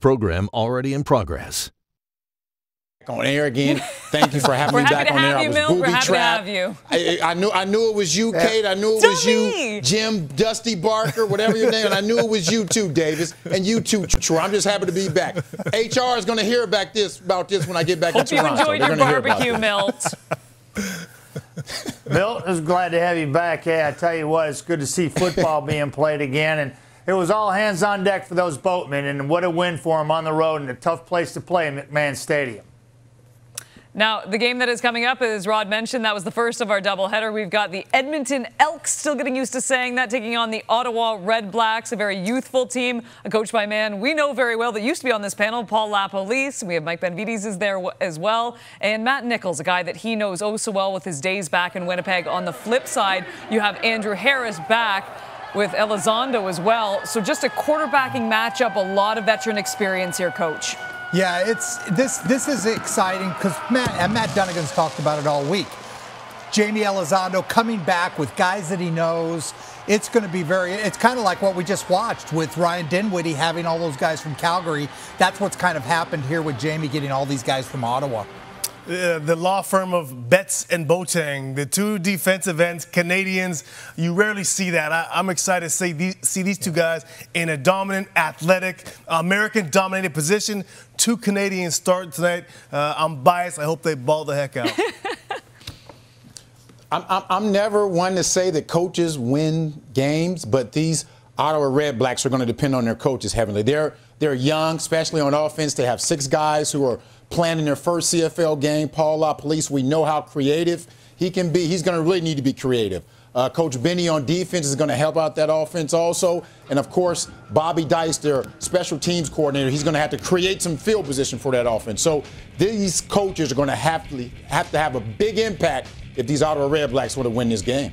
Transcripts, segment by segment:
program already in progress. On air again. Thank you for having me back on air. We're happy to have you. I knew it was you, Kate. I knew it was you, Jim, Dusty Barker, whatever your name. And I knew it was you too, Davis, and you too, Troy. I'm just happy to be back. HR is going to hear about this when I get back to Toronto. Hope you enjoyed your barbecue, Milt. Milt, is glad to have you back. Hey, I tell you what, it's good to see football being played again. And it was all hands on deck for those boatmen, and what a win for them on the road in a tough place to play in McMahon Stadium. Now, the game that is coming up, as Rod mentioned, that was the first of our doubleheader. We've got the Edmonton Elks, still getting used to saying that, taking on the Ottawa Red Blacks, a very youthful team, coached by a man we know very well that used to be on this panel, Paul LaPolice. We have Mike Benavides is there as well, and Matt Nichols, a guy that he knows oh so well with his days back in Winnipeg. On the flip side, you have Andrew Harris back with Elizondo as well. So just a quarterbacking matchup, a lot of veteran experience here, Coach. Yeah, this is exciting because Matt Dunnigan's talked about it all week. Jamie Elizondo coming back with guys that he knows. It's going to be it's kind of like what we just watched with Ryan Dinwiddie having all those guys from Calgary. That's what's kind of happened here with Jamie getting all these guys from Ottawa. The law firm of Betts and Boateng, the two defensive ends, Canadians. You rarely see that. I'm excited to see these two guys in a dominant, athletic, American-dominated position. Two Canadians start tonight. I'm biased. I hope they ball the heck out. I'm never one to say that coaches win games, but these Ottawa Red Blacks are going to depend on their coaches heavily. They're young, especially on offense. They have 6 guys who are playing in their first CFL game. Paul LaPolice, we know how creative he can be. He's going to really need to be creative. Coach Benny on defense is going to help out that offense also. And, of course, Bobby Dice, their special teams coordinator, he's going to have to create some field position for that offense. So these coaches are going to have to have a big impact if these Ottawa Red Blacks want to win this game.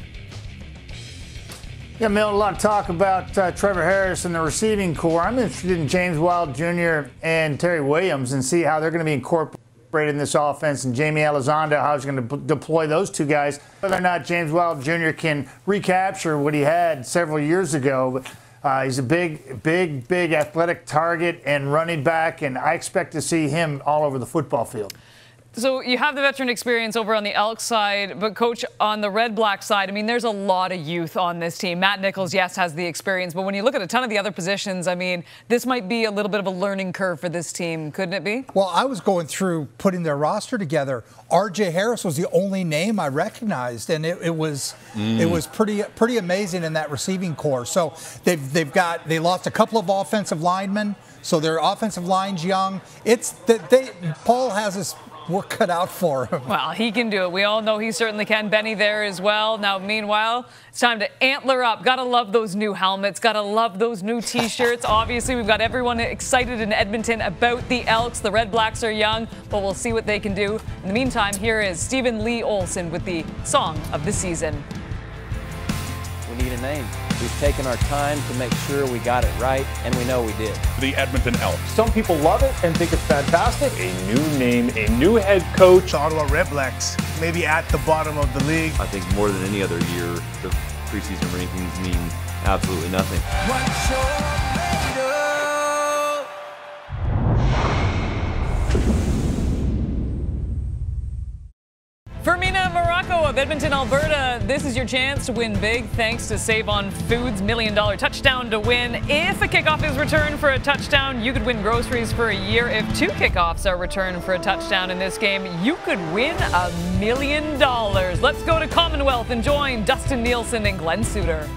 Yeah, Milt, a lot of talk about Trevor Harris and the receiving corps. I'm interested in James Wild Jr. and Terry Williams and see how they're going to be incorporated in this offense, and Jamie Elizondo, how he's going to deploy those two guys. Whether or not James Wild Jr. can recapture what he had several years ago. But he's a big athletic target and running back, and I expect to see him all over the football field. So you have the veteran experience over on the Elks side, but Coach, on the Red Black side, I mean, there's a lot of youth on this team. Matt Nichols, yes, has the experience, but when you look at a ton of the other positions, I mean, this might be a little bit of a learning curve for this team, couldn't it be? Well, I was going through putting their roster together. R.J. Harris was the only name I recognized, and it was pretty amazing in that receiving corps. So they lost a couple of offensive linemen, so their offensive line's young. Paul has his work cut out for him. Well, he can do it. We all know he certainly can. Benny there as well. Now, meanwhile, it's time to antler up. Got to love those new helmets. Got to love those new T-shirts. Obviously, we've got everyone excited in Edmonton about the Elks. The Red Blacks are young, but we'll see what they can do. In the meantime, here is Stephen Lee Olsen with the song of the season. We need a name. We've taken our time to make sure we got it right, and we know we did. The Edmonton Elks. Some people love it and think it's fantastic. A new name, a new head coach. The Ottawa Red Blacks, maybe at the bottom of the league. I think more than any other year, the preseason rankings mean absolutely nothing. Fermina Morocco of Edmonton, Alberta, this is your chance to win big thanks to Save On Foods' $1 Million touchdown to win. If a kickoff is returned for a touchdown, you could win groceries for a year. If 2 kickoffs are returned for a touchdown in this game, you could win $1 million. Let's go to Commonwealth and join Dustin Nielsen and Glenn Suter.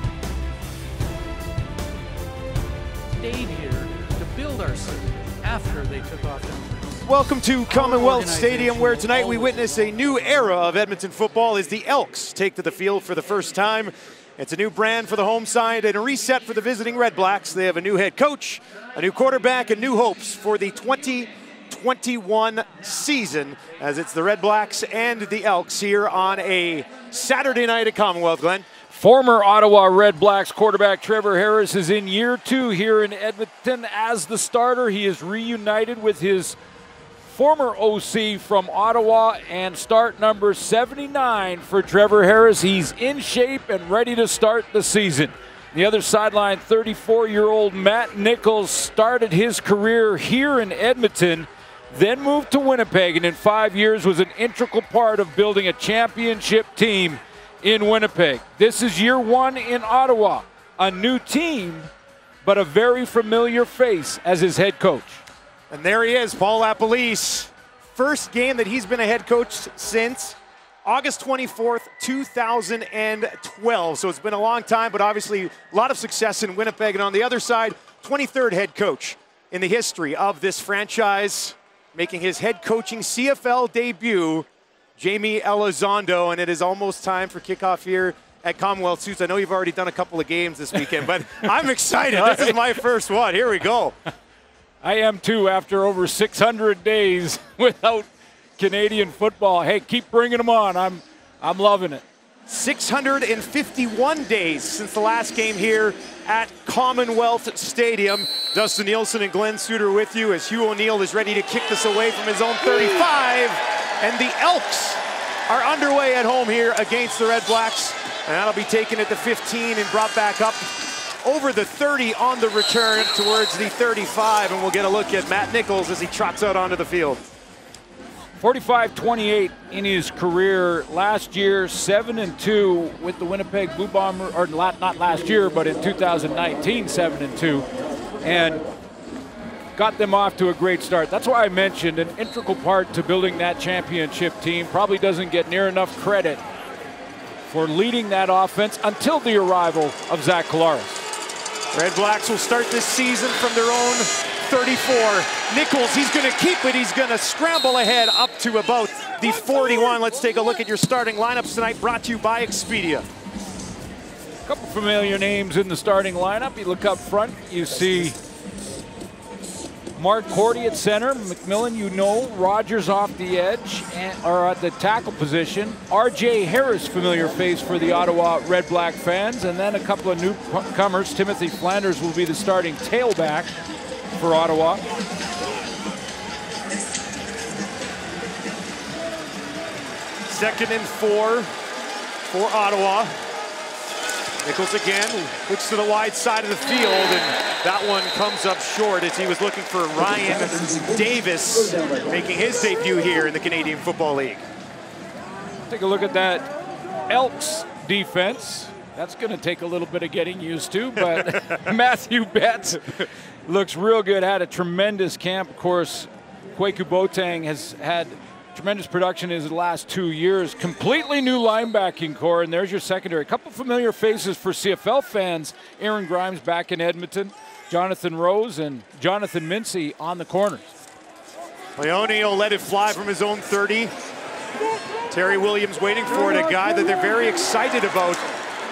Stayed here to build our city after they took off down. Welcome to Commonwealth Stadium, where tonight we witness a new era of Edmonton football as the Elks take to the field for the first time. It's a new brand for the home side and a reset for the visiting Red Blacks. They have a new head coach, a new quarterback, and new hopes for the 2021 season, as it's the Red Blacks and the Elks here on a Saturday night at Commonwealth. Glenn? Former Ottawa Red Blacks quarterback Trevor Harris is in year 2 here in Edmonton as the starter. He is reunited with his former OC from Ottawa, and start number 79 for Trevor Harris. He's in shape and ready to start the season. The other sideline, 34-year-old Matt Nichols started his career here in Edmonton, then moved to Winnipeg, and in 5 years was an integral part of building a championship team in Winnipeg. This is year one in Ottawa. A new team, but a very familiar face as his head coach. And there he is, Paul LaPolice. First game that he's been a head coach since August 24th, 2012. So it's been a long time, but obviously a lot of success in Winnipeg. And on the other side, 23rd head coach in the history of this franchise, making his head coaching CFL debut, Jamie Elizondo. And it is almost time for kickoff here at Commonwealth Suits. I know you've already done a couple of games this weekend, but I'm excited. This is my first one. Here we go. I am too, after over 600 days without Canadian football. Hey, keep bringing them on. I'm loving it. 651 days since the last game here at Commonwealth Stadium. Dustin Nielsen and Glenn Suter with you as Hugh O'Neill is ready to kick this away from his own 35. And the Elks are underway at home here against the Red Blacks. And that'll be taken at the 15 and brought back up over the 30 on the return towards the 35. And we'll get a look at Matt Nichols as he trots out onto the field. 45-28 in his career. Last year, 7-2 with the Winnipeg Blue Bombers, or not last year, but in 2019, 7-2, and got them off to a great start. That's why I mentioned an integral part to building that championship team. Probably doesn't get near enough credit for leading that offense until the arrival of Zach Collaros. Red Blacks will start this season from their own 34. Nichols, he's going to keep it. He's going to scramble ahead up to about the 41. Let's take a look at your starting lineups tonight, brought to you by Expedia. A couple familiar names in the starting lineup. You look up front, you see Mark Cordy at center, McMillan, you know, Rogers off the edge, or at the tackle position. R.J. Harris, familiar face for the Ottawa Red Black fans, and then a couple of newcomers. Timothy Flanders will be the starting tailback for Ottawa. Second and 4 for Ottawa. Nichols again looks to the wide side of the field, and that one comes up short as he was looking for Ryan Davis, making his debut here in the Canadian Football League. Take a look at that Elks defense. That's going to take a little bit of getting used to, but Matthew Betts looks real good. Had a tremendous camp. Of course, Kwaku Boateng has had tremendous production in his last 2 years. Completely new linebacking core, and there's your secondary. A couple familiar faces for CFL fans. Aaron Grimes back in Edmonton, Jonathan Rose and Jonathan Mincy on the corners. O'Neill let it fly from his own 30. Terry Williams waiting for it, a guy that they're very excited about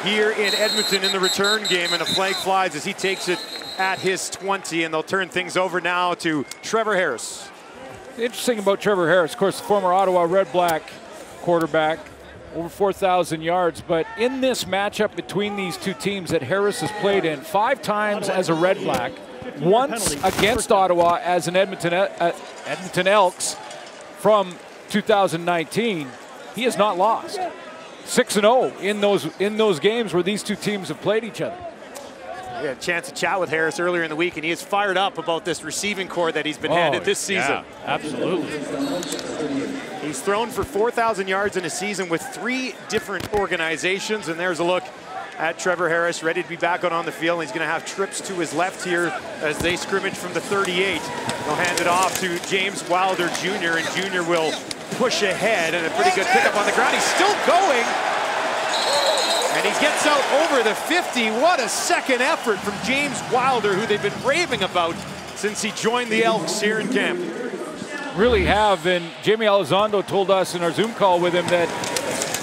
here in Edmonton in the return game, and a flag flies as he takes it at his 20, and they'll turn things over now to Trevor Harris. The interesting about Trevor Harris, of course, the former Ottawa Red Black quarterback, over 4,000 yards. But in this matchup between these two teams that Harris has played in 5 times as a Red Black, once against Ottawa as an Edmonton Elks from 2019, he has not lost. 6-0 in those games where these two teams have played each other. We had a chance to chat with Harris earlier in the week, and he is fired up about this receiving core that he's been handed this season. Yeah, absolutely. He's thrown for 4,000 yards in a season with 3 different organizations, and there's a look at Trevor Harris, ready to be back on the field. He's going to have trips to his left here as they scrimmage from the 38. They'll hand it off to James Wilder Jr., and Jr. will push ahead, and a pretty good pickup on the ground. He's still going. And he gets out over the 50. What a second effort from James Wilder, who they've been raving about since he joined the Elks here in camp. Really have, and Jamie Elizondo told us in our Zoom call with him that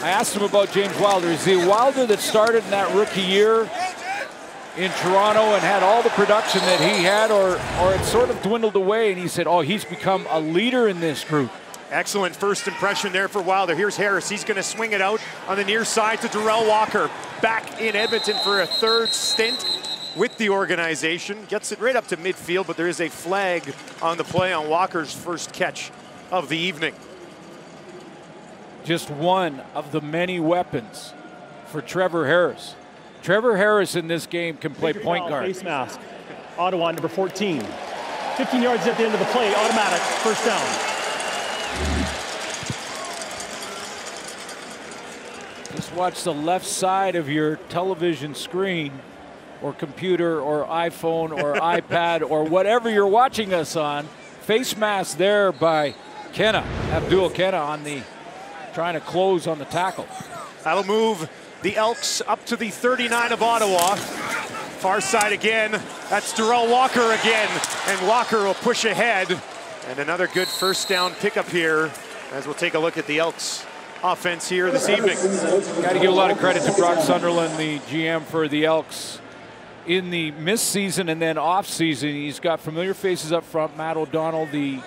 I asked him about James Wilder. Is the Wilder that started in that rookie year in Toronto and had all the production that he had, or it sort of dwindled away? And he said, oh, he's become a leader in this group. Excellent first impression there for Wilder. Here's Harris. He's going to swing it out on the near side to Darrell Walker. Back in Edmonton for a 3rd stint with the organization. Gets it right up to midfield, but there is a flag on the play on Walker's first catch of the evening. Just one of the many weapons for Trevor Harris. Trevor Harris in this game can play point guard. Face mask. Ottawa, number 14. 15 yards at the end of the play, automatic, first down. Just watch the left side of your television screen or computer or iPhone or iPad or whatever you're watching us on. Face mask there by Kenna, Abdul Kenna on the, trying to close on the tackle. That'll move the Elks up to the 39 of Ottawa. Far side again, that's Darrell Walker again, and Walker will push ahead. And another good first down pickup here, as we'll take a look at the Elks offense here this evening. Got to give a lot of credit to Brock Sunderland, the GM for the Elks. In the missed season and then off season, he's got familiar faces up front. Matt O'Donnell, the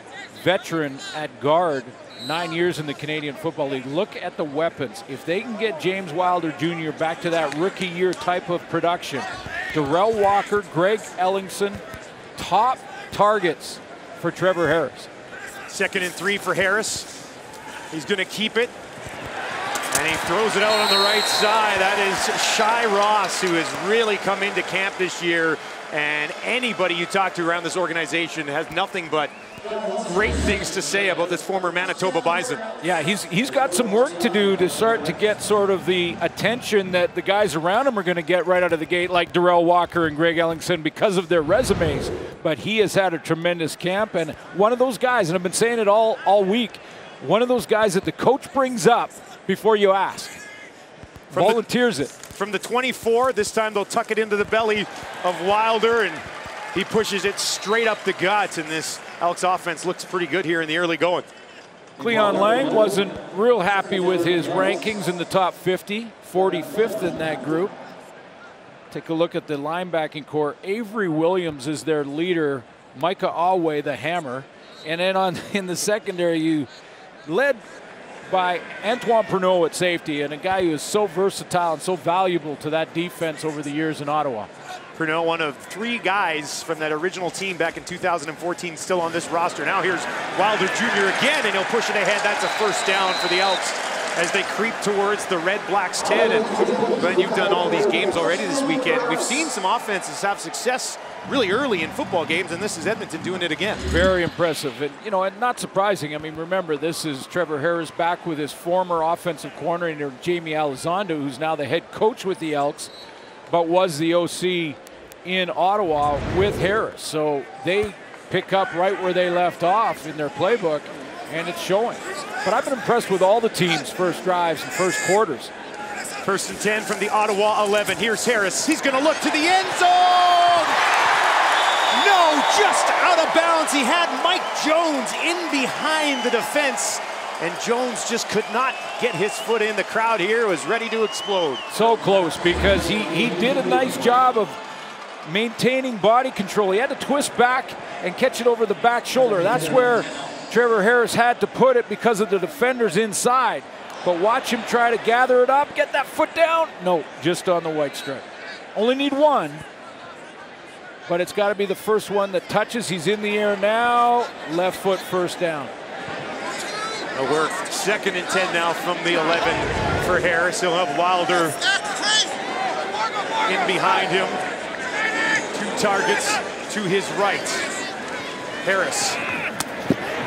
veteran at guard, 9 years in the Canadian Football League. Look at the weapons. If they can get James Wilder Jr. back to that rookie year type of production, Darrell Walker, Greg Ellingson, top targets for Trevor Harris. 2nd and 3 for Harris. He's going to keep it. And he throws it out on the right side. That is Shai Ross, who has really come into camp this year. And anybody you talk to around this organization has nothing but great things to say about this former Manitoba Bison. Yeah, he's got some work to do to start to get sort of the attention that the guys around him are going to get right out of the gate, like Darrell Walker and Greg Ellingson, because of their resumes. But he has had a tremendous camp, and one of those guys, and I've been saying it all week, one of those guys that the coach brings up before you ask. Volunteers it. From the 24, this time they'll tuck it into the belly of Wilder, and he pushes it straight up the gut, and this Elks offense looks pretty good here in the early going. Cleon Lang wasn't real happy with his rankings in the top 50, 45th in that group. Take a look at the linebacking core. Avery Williams is their leader, Micah Awe, the hammer, and then in the secondary, you led by Antoine Pernot at safety, and a guy who is so versatile and so valuable to that defense over the years in Ottawa. Pernot, one of 3 guys from that original team back in 2014, still on this roster. Now here's Wilder Jr. again, and he'll push it ahead. That's a first down for the Elks as they creep towards the Red Blacks 10. And Glenn, you've done all these games already this weekend. We've seen some offenses have success really early in football games, and this is Edmonton doing it again. Very impressive, and you know, and not surprising. I mean, remember, this is Trevor Harris back with his former offensive coordinator Jamie Elizondo, who's now the head coach with the Elks, but was the OC in Ottawa with Harris. So they pick up right where they left off in their playbook, and it's showing. But I've been impressed with all the teams' first drives and first quarters. 1st and 10 from the Ottawa 11. Here's Harris. He's going to look to the end zone. No, just out of bounds. He had Mike Jones in behind the defense, and Jones just could not get his foot in. The crowd here was ready to explode. So close, because he did a nice job of maintaining body control. He had to twist back and catch it over the back shoulder. That's where Trevor Harris had to put it because of the defenders inside. But watch him try to gather it up, get that foot down. No, just on the white stripe. Only need one, but it's got to be the first one that touches. He's in the air now. Left foot first down. We're 2nd and 10 now from the 11 for Harris. He'll have Wilder in behind him. 2 targets to his right. Harris.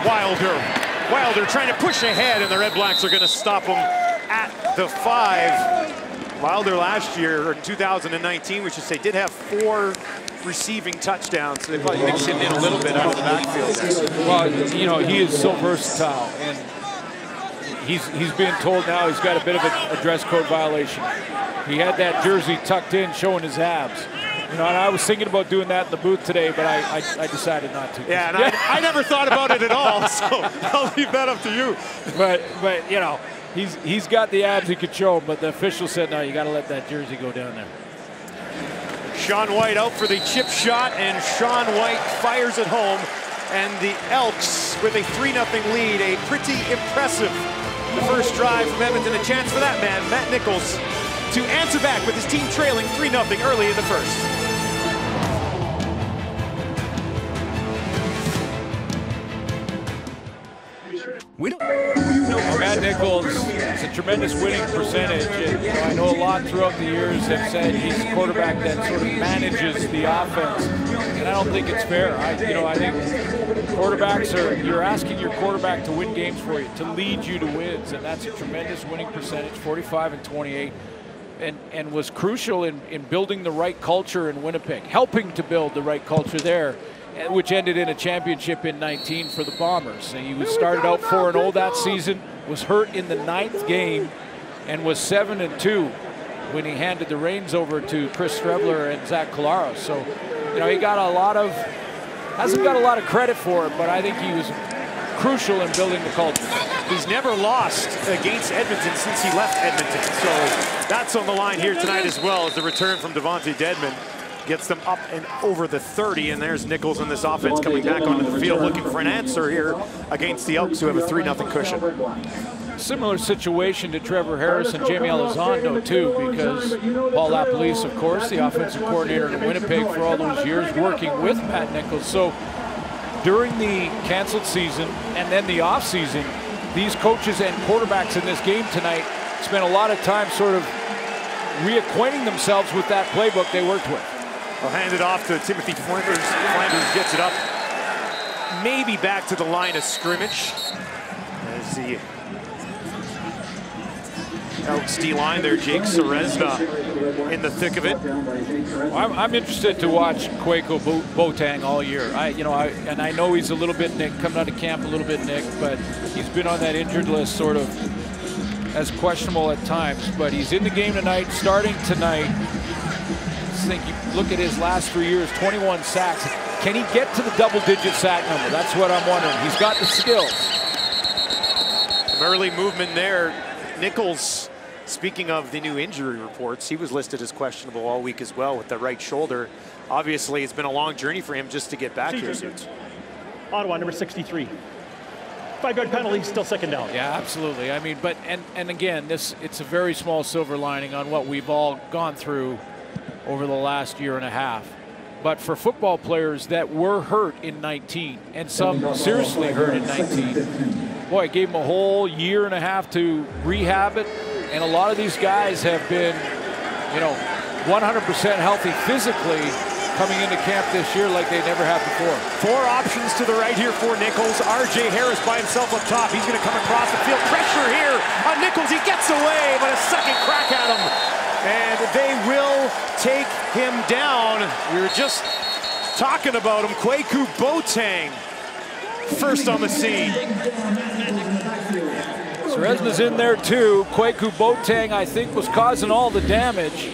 Wilder trying to push ahead, and the Red Blacks are going to stop him at the 5. Wilder last year, or in 2019, we should say, did have 4 receiving touchdowns, so they probably mixed him in a little bit out of the backfield. Well, you know, he is so versatile, and he's being told now he's got a bit of a dress code violation. He had that jersey tucked in, showing his abs. You know, and I was thinking about doing that in the booth today, but I decided not to. Yeah, and I never thought about it at all, so I'll leave that up to you. But you know, he's got the abs he could show, but the official said, no, you got to let that jersey go down there. Sean White out for the chip shot, and Sean White fires it home, and the Elks with a 3-0 lead, a pretty impressive first drive from Edmonton. A chance for that man, Matt Nichols, to answer back with his team trailing 3-0 early in the first. We don't. Matt Nichols has a tremendous winning percentage. And, I know a lot throughout the years have said he's a quarterback that sort of manages the offense, and I don't think it's fair. I think quarterbacks you're asking your quarterback to win games for you, to lead you to wins, and that's a tremendous winning percentage, 45 and 28. And was crucial in building the right culture in Winnipeg, helping to build the right culture there, which ended in a championship in 19 for the Bombers. And he was started out 4-0 that season, was hurt in the 9th game, and was 7-2 when he handed the reins over to Chris Streveler and Zach Collaros. So, he got hasn't got a lot of credit for it, but I think he was crucial in building the culture. He's never lost against Edmonton since he left Edmonton. So that's on the line here tonight as well, as the return from Devontae Dedmon gets them up and over the 30. And there's Nichols in this offense coming back onto the field looking for an answer here against the Elks, who have a 3-0 cushion. Similar situation to Trevor Harris and Jamie Elizondo too, because Paul LaPolice, of course, the offensive coordinator in Winnipeg for all those years, working with Matt Nichols. So during the canceled season and then the off season, these coaches and quarterbacks in this game tonight spent a lot of time sort of reacquainting themselves with that playbook they worked with. I'll hand it off to Timothy Flanders. Flanders gets it up, maybe back to the line of scrimmage. As the Elks D-line there, Jake Serezna in the thick of it. I'm interested to watch Kwaku Boateng all year. I know he's a little bit nicked, coming out of camp a little bit nicked, but he's been on that injured list sort of as questionable at times. But he's in the game tonight, starting tonight. I think you look at his last 3 years, 21 sacks. Can he get to the double-digit sack number? That's what I'm wondering. He's got the skills. Some early movement there. Nichols, speaking of the new injury reports, he was listed as questionable all week as well with the right shoulder. Obviously, it's been a long journey for him just to get back here. Ottawa, number 63. 5-yard penalty, still second down. Yeah, absolutely. I mean, and again, it's a very small silver lining on what we've all gone through over the last year and a half. But for football players that were hurt in 19, and some seriously hurt in 19, boy, it gave them a whole year and a half to rehab it. And a lot of these guys have been, 100% healthy physically coming into camp this year like they never have before. 4 options to the right here for Nichols. R.J. Harris by himself up top. He's going to come across the field. Pressure here on Nichols. He gets away, but a second crack at him. And they will take him down. We were just talking about him. Kwaku Boateng first on the scene. Serezna's in there too. Kwaku Boateng, I think, was causing all the damage.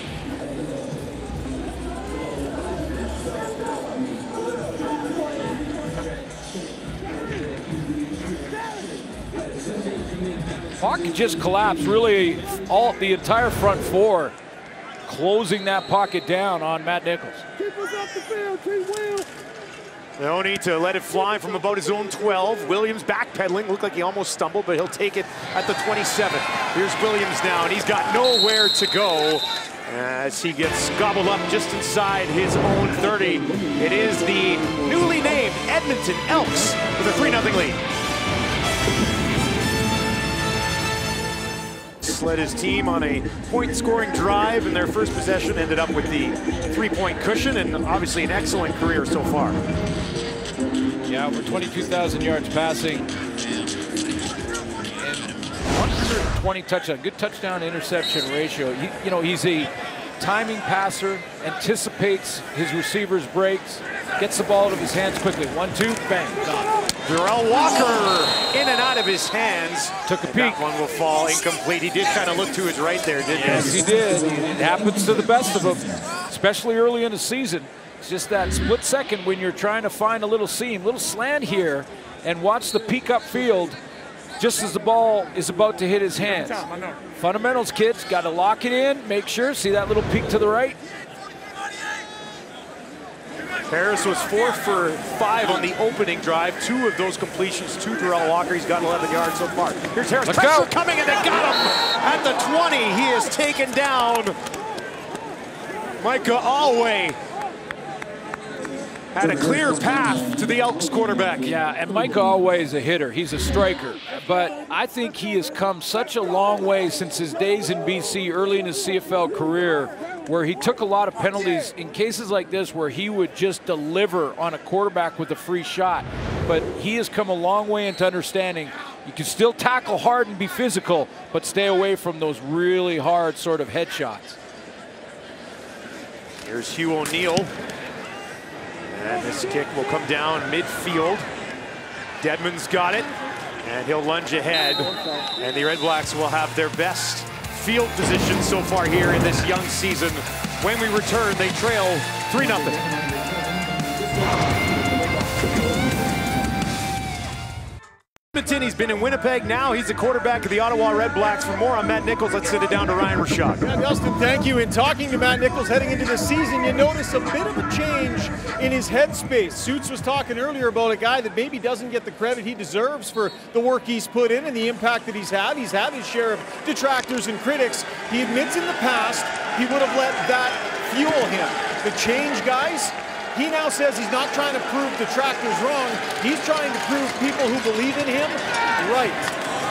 Pocket just collapsed. Really, the entire front four closing that pocket down on Matt Nichols. Keep us off the field, Will. No need to let it fly from about his own 12. Williams backpedaling. Looked like he almost stumbled, but he'll take it at the 27. Here's Williams now, and he's got nowhere to go as he gets gobbled up just inside his own 30. It is the newly named Edmonton Elks with a 3-0 lead. Led his team on a point-scoring drive, and their first possession ended up with the 3-point cushion, and obviously an excellent career so far. Yeah, over 22,000 yards passing and 120 touchdowns. Good touchdown-interception ratio. He's a timing passer, anticipates his receivers' breaks, gets the ball out of his hands quickly. 1-2, bang, gone. Darrell Walker in and out of his hands. Took a peek. That one will fall incomplete. He did kind of look to his right there, didn't he? Yes, he did. It happens to the best of them, especially early in the season. It's just that split second when you're trying to find a little seam, little slant here, and watch the peak upfield just as the ball is about to hit his hands. Fundamentals, kids, got to lock it in, make sure. See that little peek to the right? Harris was 4 for 5 on the opening drive. 2 of those completions to Darrell Walker. He's got 11 yards so far. Here's Harris. Let's pressure go. Coming, and they got him at the 20. He is taken down. Micah Alway had a clear path to the Elks quarterback. Yeah, and Micah Alway is a hitter. He's a striker. But I think he has come such a long way since his days in BC early in his CFL career, where he took a lot of penalties in cases like this where he would just deliver on a quarterback with a free shot. But he has come a long way into understanding you can still tackle hard and be physical, but stay away from those really hard sort of headshots. Here's Hugh O'Neill. And this kick will come down midfield. Dedmon's got it, and he'll lunge ahead. And the Red Blacks will have their best field position so far here in this young season. When we return, they trail 3-0. He's been in Winnipeg. Now he's the quarterback of the Ottawa Red Blacks. For more on Matt Nichols, let's send it down to Ryan Rashad. Yeah, Dustin, thank you. In talking to Matt Nichols heading into the season, you notice a bit of a change in his headspace. Suits was talking earlier about a guy that maybe doesn't get the credit he deserves for the work he's put in and the impact that he's had. He's had his share of detractors and critics. He admits in the past he would have let that fuel him. The change, guys, he now says he's not trying to prove detractors wrong. He's trying to prove people who believe in him right.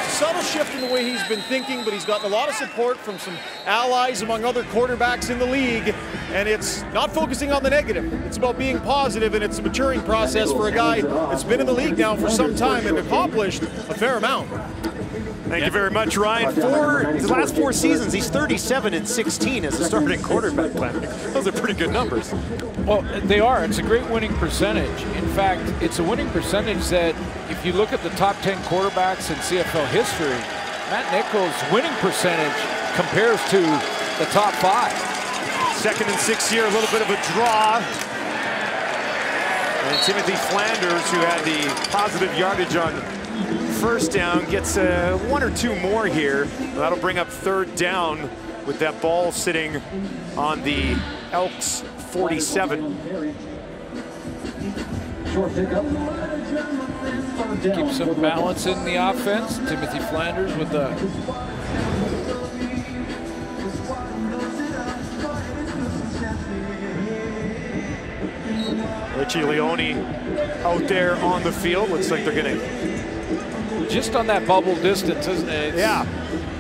Subtle shift in the way he's been thinking, but he's gotten a lot of support from some allies among other quarterbacks in the league. And it's not focusing on the negative. It's about being positive, and it's a maturing process for a guy that's been in the league now for some time and accomplished a fair amount. Thank you very much, Ryan. For his last 4 seasons, he's 37-16 as a starting quarterback. Those are pretty good numbers. Well, they are. It's a great winning percentage. In fact, it's a winning percentage that if you look at the top 10 quarterbacks in CFL history, Matt Nichols' winning percentage compares to the top 5. Second and 6 here, a little bit of a draw. And Timothy Flanders, who had the positive yardage on first down, gets 1 or 2 more here. That'll bring up 3rd down with that ball sitting on the Elks 47. Keep some balance in the offense. Timothy Flanders with the Richie Leone out there on the field. Looks like they're going to just on that bubble distance, isn't it? Yeah.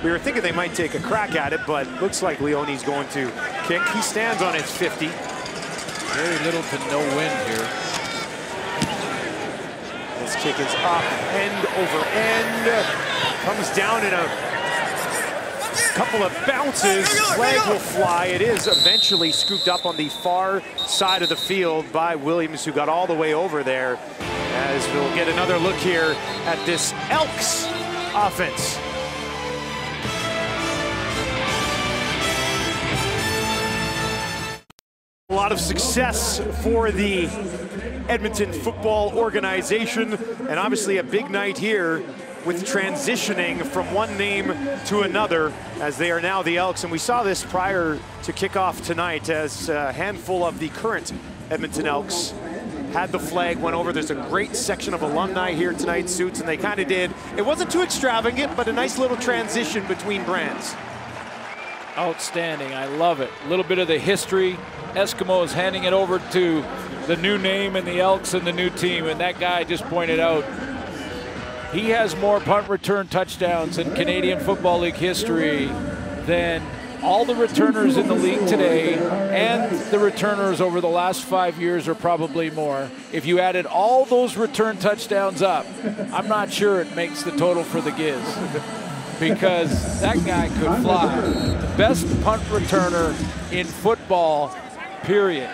We were thinking they might take a crack at it, but looks like Leone's going to kick. He stands on his 50. Very little to no wind here. This kick is up, end over end. Comes down in a couple of bounces. Flag will fly. It is eventually scooped up on the far side of the field by Williams, who got all the way over there. As we'll get another look here at this Elks offense. A lot of success for the Edmonton football organization, and obviously a big night here with transitioning from one name to another as they are now the Elks. And we saw this prior to kickoff tonight as a handful of the current Edmonton Elks had the flag, went over. There's a great section of alumni here tonight, Suits, and they kind of did. It wasn't too extravagant, but a nice little transition between brands. Outstanding. I love it. A little bit of the history. Eskimos handing it over to the new name and the Elks and the new team. And that guy just pointed out he has more punt return touchdowns in Canadian Football League history than all the returners in the league today, and the returners over the last 5 years are probably more. If you added all those return touchdowns up, I'm not sure it makes the total for the Giz, because that guy could fly. The best punt returner in football, period.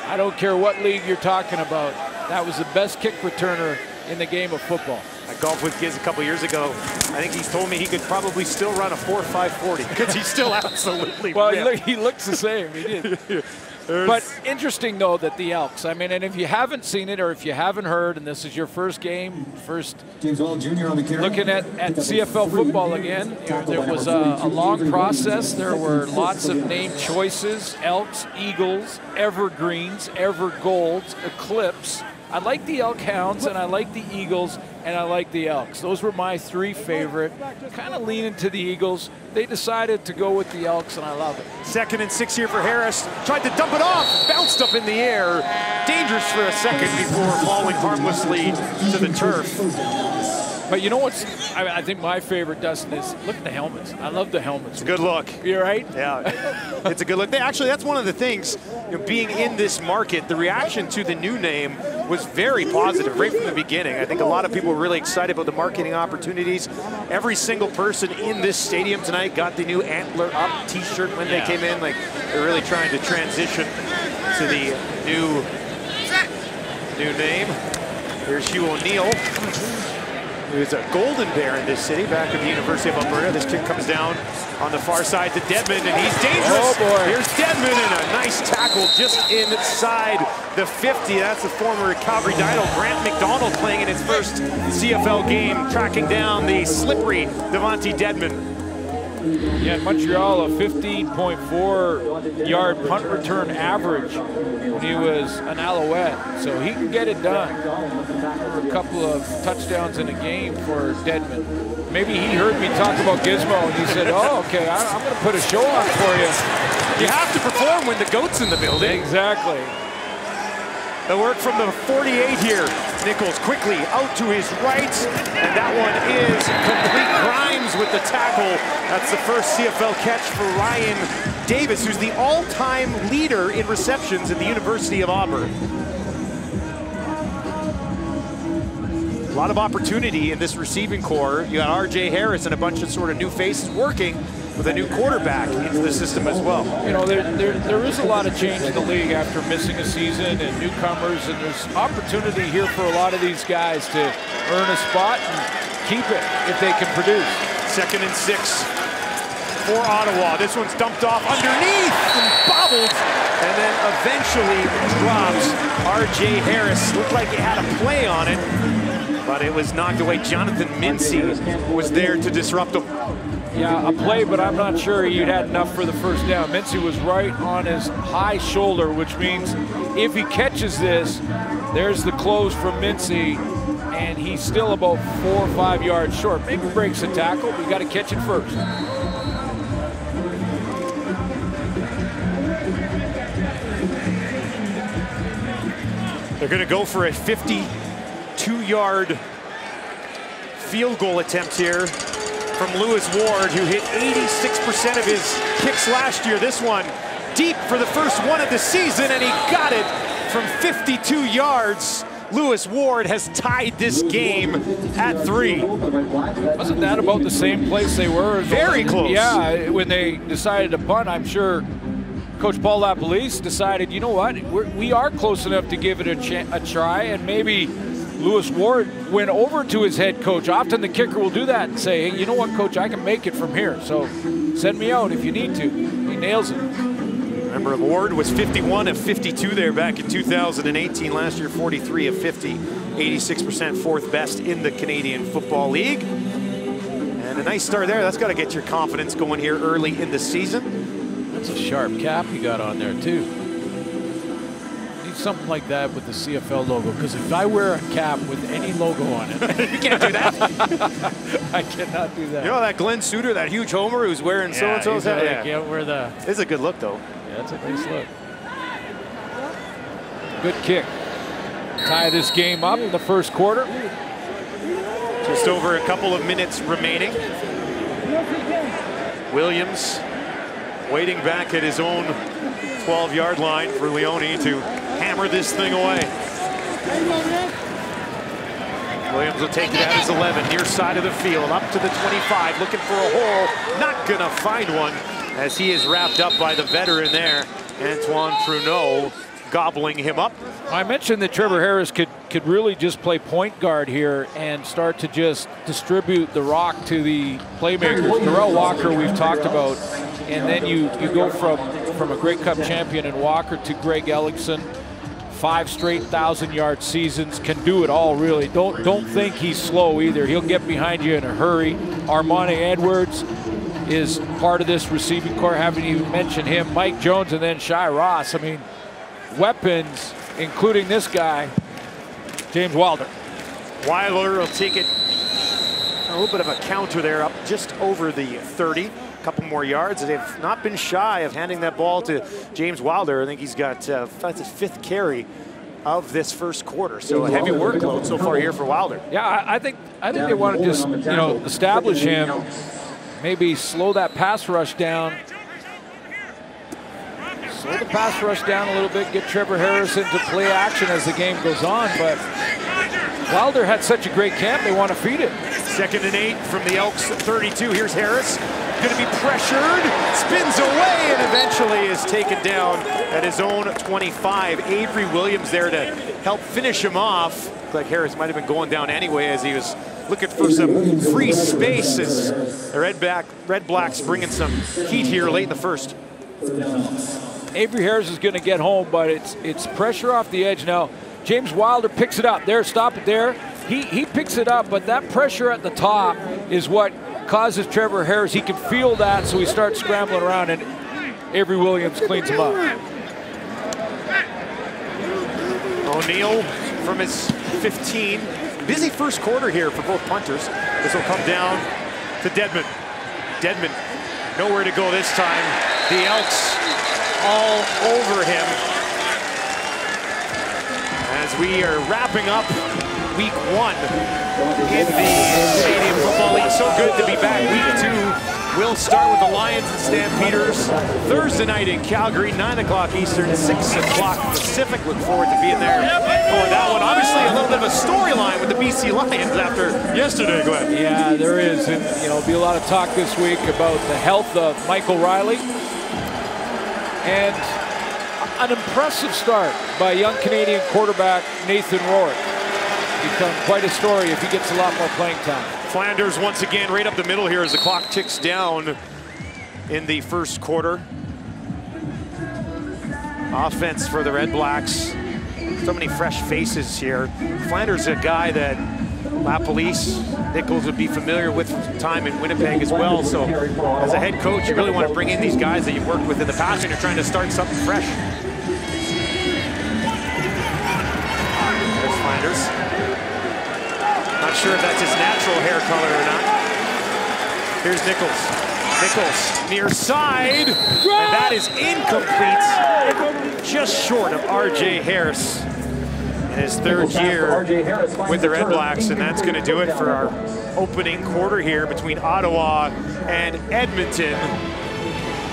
I don't care what league you're talking about. That was the best kick returner in the game of football. I golfed with Giz a couple years ago. I think he's told me he could probably still run a 4.5 40 because he's still absolutely well, he looks the same. He did. But interesting, though, that the Elks, I mean, and if you haven't seen it or if you haven't heard, and this is your first game, looking at CFL football again, there was a long process. There were lots of name choices: Elks, Eagles, Evergreens, Evergolds, Eclipse, I like the Elk Hounds, and I like the Eagles, and I like the Elks. Those were my 3 favorite. Kind of leaning to the Eagles. They decided to go with the Elks, and I love it. 2nd and 6 here for Harris. Tried to dump it off, bounced up in the air. Dangerous for a second before falling harmlessly to the turf. But you know what's, I think my favorite, Dustin, is look at the helmets. I love the helmets. It's a good look. You're right? Yeah, it's a good look. Actually, that's one of the things, being in this market, the reaction to the new name was very positive right from the beginning. I think a lot of people were really excited about the marketing opportunities. Every single person in this stadium tonight got the new Antler Up t-shirt when they came in. Like, they're really trying to transition to the new name. Here's Hugh O'Neill, who's a Golden Bear in this city, back at the University of Alberta. This kick comes down on the far side to Dedmon, and he's dangerous. Oh, boy. Here's Dedmon, and a nice tackle just inside the 50. That's the former Calgary Dino, Grant McDonald, playing in his first CFL game, tracking down the slippery Devontae Dedmon. Yeah, in Montreal, a 15.4-yard punt return average when he was an Alouette. So he can get it done. A couple of touchdowns in a game for Dedmon. Maybe he heard me talk about Gizmo, and he said, oh, okay, I'm going to put a show on for you. You have to perform when the GOAT's in the building. Exactly. The work from the 48 here. Nichols quickly out to his right, and that one is complete. Grimes with the tackle. That's the first CFL catch for Ryan Davis, who's the all-time leader in receptions at the University of Auburn. A lot of opportunity in this receiving core. You got R.J. Harris and a bunch of sort of new faces working with a new quarterback into the system as well. You know, there is a lot of change in the league after missing a season and newcomers, and there's opportunity here for a lot of these guys to earn a spot and keep it if they can produce. 2nd and 6 for Ottawa. This one's dumped off underneath and bobbled, and then eventually drops. R.J. Harris looked like he had a play on it, but it was knocked away. Jonathan Mincy was there to disrupt him. Yeah, a play, but I'm not sure he'd had enough for the first down. Mincy was right on his high shoulder, which means if he catches this, there's the close from Mincy, and he's still about 4 or 5 yards short. Maybe breaks a tackle, but you got to catch it first. They're going to go for a 52-yard field goal attempt here from Lewis Ward, who hit 86% of his kicks last year. This one deep for the first one of the season, and he got it from 52 yards. Lewis Ward has tied this game at 3. Wasn't that about the same place they were? Very close. Yeah, when they decided to punt, I'm sure Coach Paul LaPolice decided, you know what, we are close enough to give it a try, and maybe Lewis Ward went over to his head coach. Often the kicker will do that and say, hey, you know what, coach, I can make it from here, so send me out if you need to. He nails it. Remember, Ward was 51 of 52 there back in 2018. Last year, 43 of 50. 86%, 4th best in the Canadian Football League. And a nice start there. That's got to get your confidence going here early in the season. That's a sharp cap you got on there, too. Something like that with the CFL logo, because if I wear a cap with any logo on it, you can't do that. I cannot do that. You know that Glenn Suter, that huge homer who's wearing so-and-so's hat? Yeah, can't wear the. It's a good look, though. Yeah, it's a nice look. Good kick. Tie this game up in the first quarter. Just over a couple of minutes remaining. Williams waiting back at his own 12-yard line for Leone to hammer this thing away. Williams will take it at his 11, near side of the field, up to the 25, looking for a hole. Not gonna find one, as he is wrapped up by the veteran there, Antoine Pruneau, gobbling him up. I mentioned that Trevor Harris could really just play point guard here and start to just distribute the rock to the playmakers. Darrell Walker we've talked about, and then you go from a Grey Cup champion in Walker to Greg Ellickson. 5 straight 1,000-yard seasons, can do it all really. Don't think he's slow either. He'll get behind you in a hurry. Armani Edwards is part of this receiving core. Haven't even mentioned him. Mike Jones and then Shai Ross. I mean, weapons, including this guy. James Wilder. Wilder will take it. A little bit of a counter there, up just over the 30. A couple more yards. They've not been shy of handing that ball to James Wilder. I think he's got that's his 5th carry of this first quarter. So a heavy workload so far here for Wilder. Yeah, I think they want to just, establish him, maybe slow that pass rush down. Slow the pass rush down a little bit, get Trevor Harris into play action as the game goes on, but Wilder had such a great camp, they want to feed it. 2nd and 8 from the Elks 32. Here's Harris, going to be pressured, spins away, and eventually is taken down at his own 25. Avery Williams there to help finish him off. Looked like Harris might have been going down anyway as he was looking for some free space as the Red Blacks bringing some heat here late in the first. Avery Harris is going to get home, but it's pressure off the edge now. James Wilder picks it up. There, stop it there. He picks it up, but that pressure at the top is what causes Trevor Harris. He can feel that, so he starts scrambling around, and Avery Williams cleans him up. O'Neill from his 15. Busy first quarter here for both punters. This will come down to Dedmon. Dedmon, nowhere to go this time. The Elks all over him. As we are wrapping up week 1 in the Canadian Football League. So good to be back. Week 2 will start with the Lions and Stampeders Thursday night in Calgary, 9 o'clock Eastern, 6 o'clock Pacific. Look forward to being there for that one. Obviously a little bit of a storyline with the BC Lions after yesterday. Go ahead. Yeah, there is. And, there'll be a lot of talk this week about the health of Michael Riley. And an impressive start by young Canadian quarterback Nathan Rourke. Become quite a story if he gets a lot more playing time. Flanders once again right up the middle here as the clock ticks down in the first quarter. Offense for the Red Blacks. So many fresh faces here. Flanders, a guy that LaPolice, Nichols would be familiar with from time in Winnipeg as well. So as a head coach, you really want to bring in these guys that you've worked with in the past and you're trying to start something fresh. There's Flanders. Not sure if that's his natural hair color or not. Here's Nichols. Nichols near side, and that is incomplete. Just short of R.J. Harris in his 3rd year with the Red Blacks, and that's going to do it for our opening quarter here between Ottawa and Edmonton,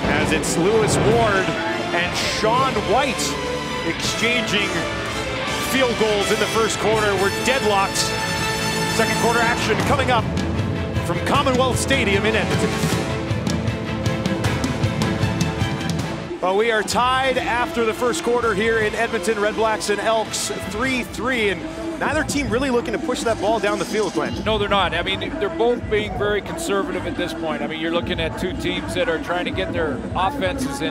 as it's Lewis Ward and Sean White exchanging field goals in the first quarter. We're deadlocked. Second quarter action coming up from Commonwealth Stadium in Edmonton. Well, we are tied after the first quarter here in Edmonton. Red Blacks and Elks 3-3, and neither team really looking to push that ball down the field, Glenn. No, they're not. I mean, they're both being very conservative at this point. I mean, you're looking at 2 teams that are trying to get their offenses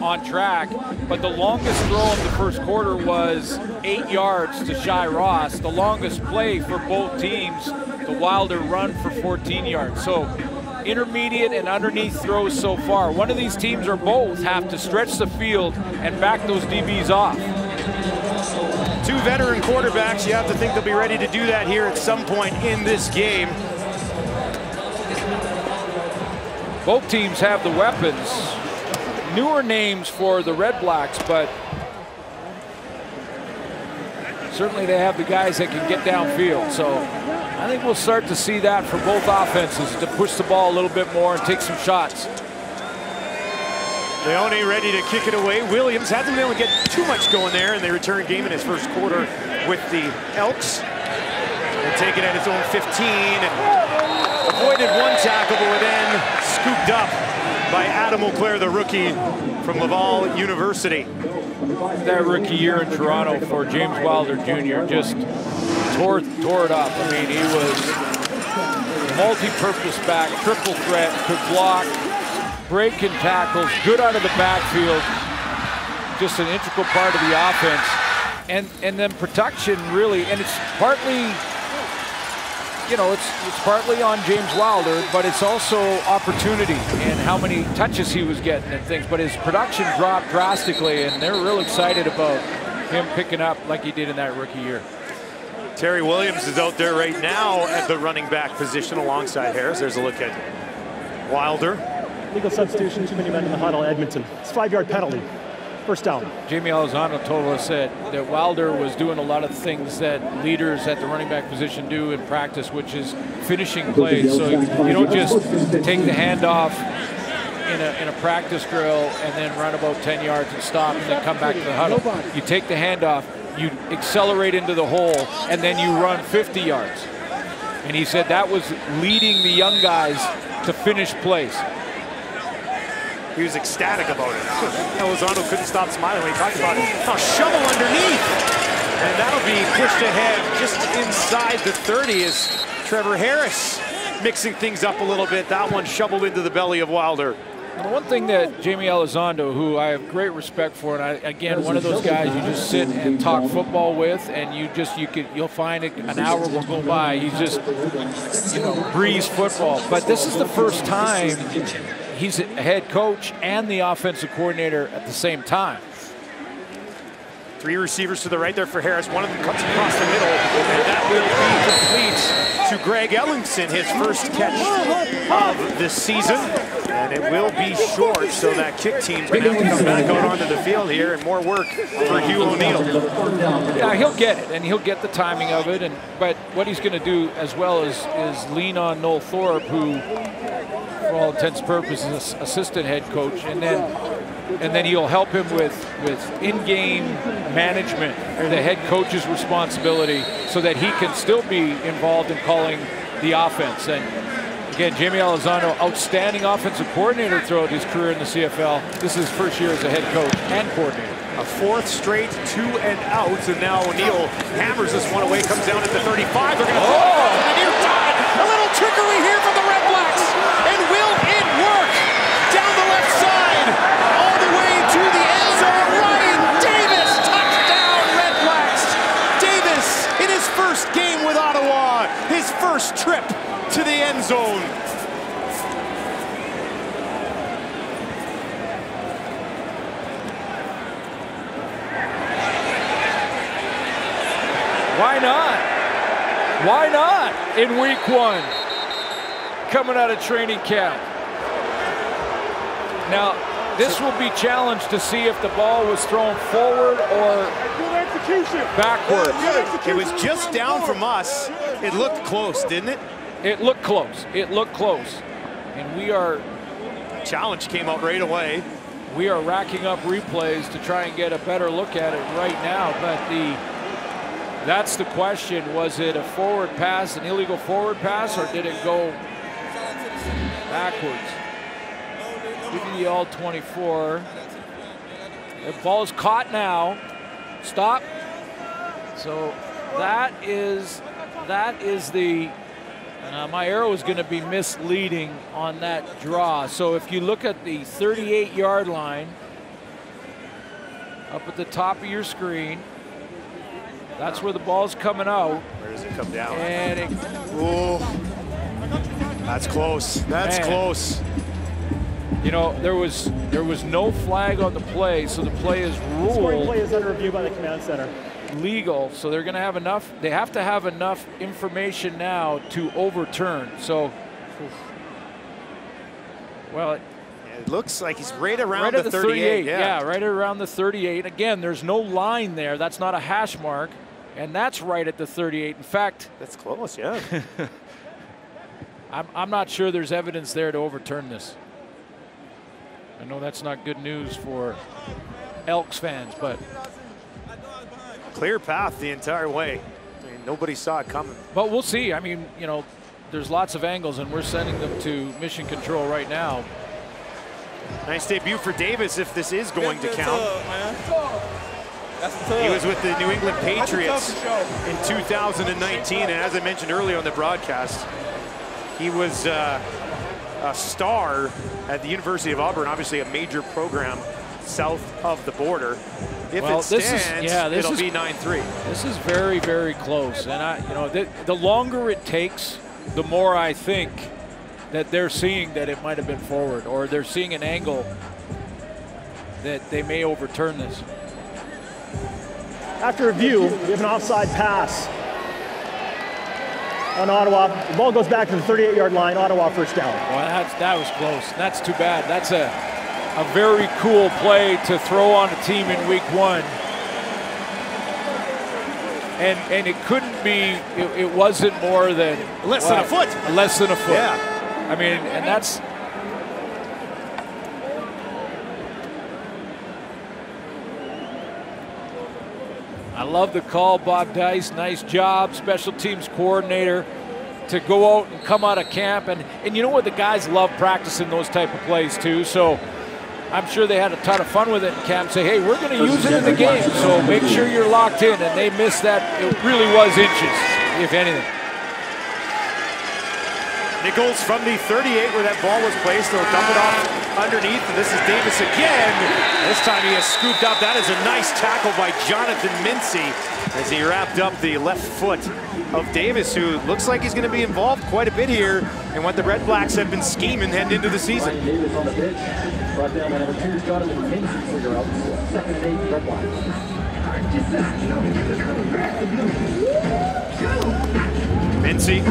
on track, but the longest throw in the first quarter was 8 yards to Shai Ross. The longest play for both teams, the Wilder run for 14 yards. So intermediate and underneath throws so far. One of these teams or both have to stretch the field and back those DBs off. 2 veteran quarterbacks, you have to think they'll be ready to do that here at some point in this game. Both teams have the weapons. Newer names for the Red Blacks, but certainly they have the guys that can get downfield. So I think we'll start to see that for both offenses, to push the ball a little bit more and take some shots. Leone ready to kick it away. Williams hasn't been able to get too much going there in the return game in his first quarter with the Elks. And take it at his own 15. And avoided one tackle, but were then scooped up by Adam Auclair, the rookie from Laval University. That rookie year in Toronto for James Wilder Jr. just tore it up. I mean, he was multi-purpose back, triple threat, could block, breaking tackles, good out of the backfield, just an integral part of the offense. And then protection really, and it's partly, it's partly on James Wilder, but it's also opportunity and how many touches he was getting and things. But his production dropped drastically, and they're real excited about him picking up like he did in that rookie year. Terry Williams is out there right now at the running back position alongside Harris. There's a look at Wilder. Legal substitution, too many men in the huddle, Edmonton. It's a 5-yard penalty. First down. Jamie Elizondo told us that Wilder was doing a lot of things that leaders at the running back position do in practice, which is finishing plays. So you don't just take the handoff in a practice drill and then run about 10 yards and stop and then come back to the huddle. You take the handoff, you accelerate into the hole, and then you run 50 yards. And he said that was leading the young guys to finish plays. He was ecstatic about it. Elizondo couldn't stop smiling when he talked about it. A shovel underneath. And that'll be pushed ahead just inside the 30 as Trevor Harris mixing things up a little bit. That one shoveled into the belly of Wilder. And one thing that Jamie Elizondo, who I have great respect for, and again, one of those guys you just sit and talk football with, and you'll find an hour will go by. He's just, breeze football. But this is the first time he's a head coach and the offensive coordinator at the same time. 3 receivers to the right there for Harris. One of them cuts across the middle, and that will be complete to Greg Ellingson, his first catch of the season. And it will be short, so that kick team's going to have to come back out onto the field here, and more work for Hugh O'Neill. Yeah, he'll get it, and he'll get the timing of it. But what he's going to do as well is lean on Noel Thorpe, who, for all intents and purposes, is assistant head coach, and then he'll help him with in-game management, the head coach's responsibility, so that he can still be involved in calling the offense. And again, Jamie Elizondo, outstanding offensive coordinator throughout his career in the CFL. This is his first year as a head coach and coordinator. A 4th straight 2 and outs, and now O'Neill hammers this one away, comes down at the 35. They're going to throw it to the near side. A little trickery here from the Red Blacks, and will it work? Down the left side, all the way to the end zone. Ryan Davis, touchdown Red Blacks. Davis in his first game with Ottawa, his first trip to the end zone. Why not? Why not in week 1, coming out of training camp? Now, this will be challenged to see if the ball was thrown forward or backwards. It was just down from us. It looked close, didn't it? It looked close. It looked close. And we are... Challenge came out right away. We are racking up replays to try and get a better look at it right now. But that's the question. Was it a forward pass, an illegal forward pass, or did it go backwards? Give me the all 24. The ball's caught now. Stop. So that is the... my arrow is going to be misleading on that draw. So if you look at the 38-yard line up at the top of your screen, that's where the ball's coming out. Where does it come down? And that's close. That's close. You know, there was no flag on the play, so the play is ruled. Scoring play is under review by the command center. Legal, so they're going to have enough. They have to have enough information now to overturn. So, well, it looks like he's right around the 38. Yeah, right around the 38. Again, there's no line there. That's not a hash mark, and that's right at the 38. In fact, that's close. Yeah. I'm not sure there's evidence there to overturn this. I know that's not good news for Elks fans, but clear path the entire way. I mean, nobody saw it coming. But we'll see. I mean, you know, there's lots of angles, and we're sending them to mission control right now. Nice debut for Davis if this is going to count. He was with the New England Patriots in 2019, and as I mentioned earlier on the broadcast, he was a star at the University of Auburn, obviously a major program south of the border. If it stands, it'll be 9-3. This is very, very close. And the longer it takes, the more I think that they're seeing that it might have been forward, or they're seeing an angle that they may overturn this. After review, we have an offside pass. on Ottawa. The ball goes back to the 38-yard line. Ottawa first down. Well, that was close. That's too bad. That's a very cool play to throw on a team in week 1. And it couldn't be, it wasn't more than less than a foot. Less than a foot. Yeah. I mean, and that's, I love the call, Bob Dice. Nice job, special teams coordinator, to go out and come out of camp. And you know what? The guys love practicing those type of plays too. So I'm sure they had a ton of fun with it in camp. Say, hey, we're going to use it in the game, so make sure you're locked in. And they missed that. It really was inches, if anything. Nichols from the 38 where that ball was placed. They'll dump it off underneath. And this is Davis again. This time he has scooped up. That is a nice tackle by Jonathan Mincy as he wrapped up the left foot of Davis, who looks like he's going to be involved quite a bit here in what the Red Blacks have been scheming heading into the season. Davis on the pitch. Brought down by number 2, Jonathan Mincy for your 2nd and 8 Red Blacks. Mincy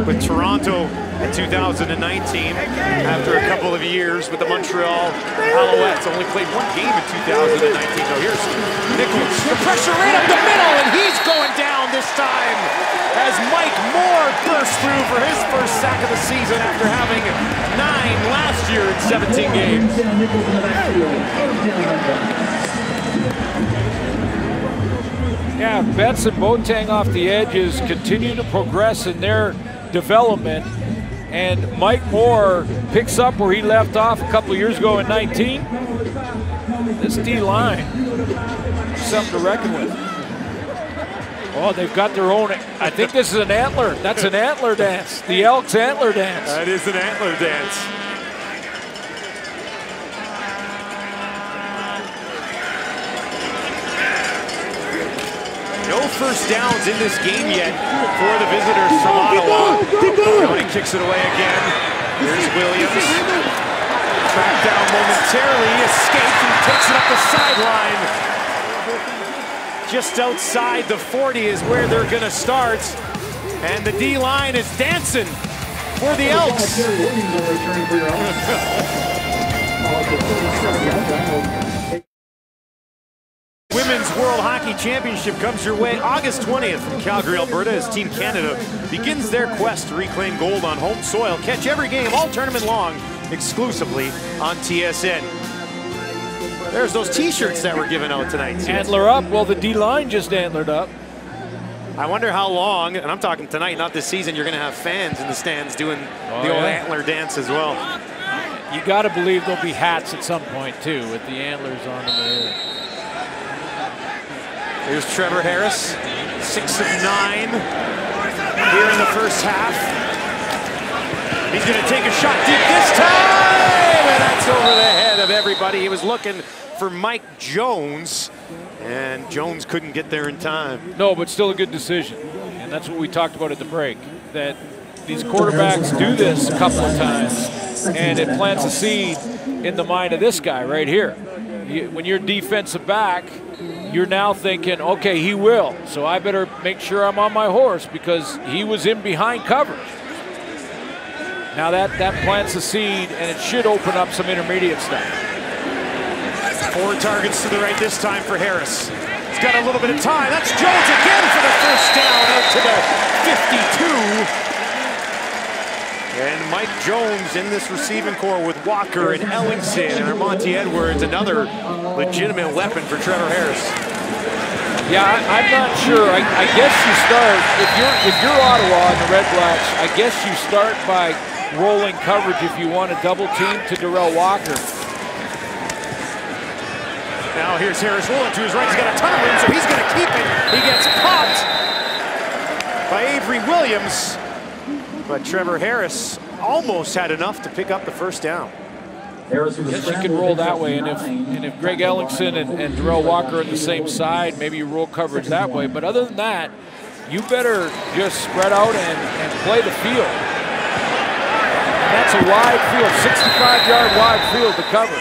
with Toronto in 2019 after a couple of years with the Montreal Alouettes. Only played 1 game in 2019. So here's Nichols. The pressure right up the middle, and he's going down this time as Mike Moore bursts through for his first sack of the season after having 9 last year in 17 games. Yeah, Betts and Boateng off the edges continue to progress in their development. And Mike Moore picks up where he left off a couple of years ago in 19. This D-line, something to reckon with. Oh, they've got their own, I think this is an antler. That's an antler dance. The Elks antler dance. That is an antler dance. No first downs in this game yet for the visitors from Ottawa. County kicks it away again. Here's Williams. Tracked down momentarily, escaped and takes it up the sideline. Just outside the 40 is where they're going to start. And the D-line is dancing for the Elks. Women's World Hockey Championship comes your way August 20th from Calgary, Alberta, as Team Canada begins their quest to reclaim gold on home soil. Catch every game all tournament long exclusively on TSN. There's those T-shirts that were given out tonight. Antler up. Well, the D-line just antlered up. I wonder how long, and I'm talking tonight, not this season, you're going to have fans in the stands doing the old antler dance as well. You got to believe there'll be hats at some point, too, with the antlers on them. Here's Trevor Harris, 6 of 9 here in the first half. He's going to take a shot deep this time, and that's over the head of everybody. He was looking for Mike Jones, and Jones couldn't get there in time. No, but still a good decision, and that's what we talked about at the break, that these quarterbacks do this a couple of times, and it plants a seed in the mind of this guy right here. When you're defensive back, you're now thinking, okay, he will, so I better make sure I'm on my horse because he was in behind coverage. Now that plants a seed, and it should open up some intermediate stuff. 4 targets to the right this time for Harris. He's got a little bit of time. That's Jones again for the first down out to the 52. And Mike Jones in this receiving core with Walker and Ellingson and Monty Edwards, another legitimate weapon for Trevor Harris. Yeah, I'm not sure. I guess you start, if you're Ottawa and the Red Blacks, I guess you start by rolling coverage if you want a double team to Darrell Walker. Now here's Harris rolling to his right. He's got a ton of room, so he's going to keep it. He gets popped by Avery Williams. But Trevor Harris almost had enough to pick up the first down. I guess you can roll that way, and if Greg Ellingson and Darrell Walker are on the same side, maybe you roll coverage that way. But other than that, you better just spread out and play the field. And that's a wide field, 65-yard wide field to cover.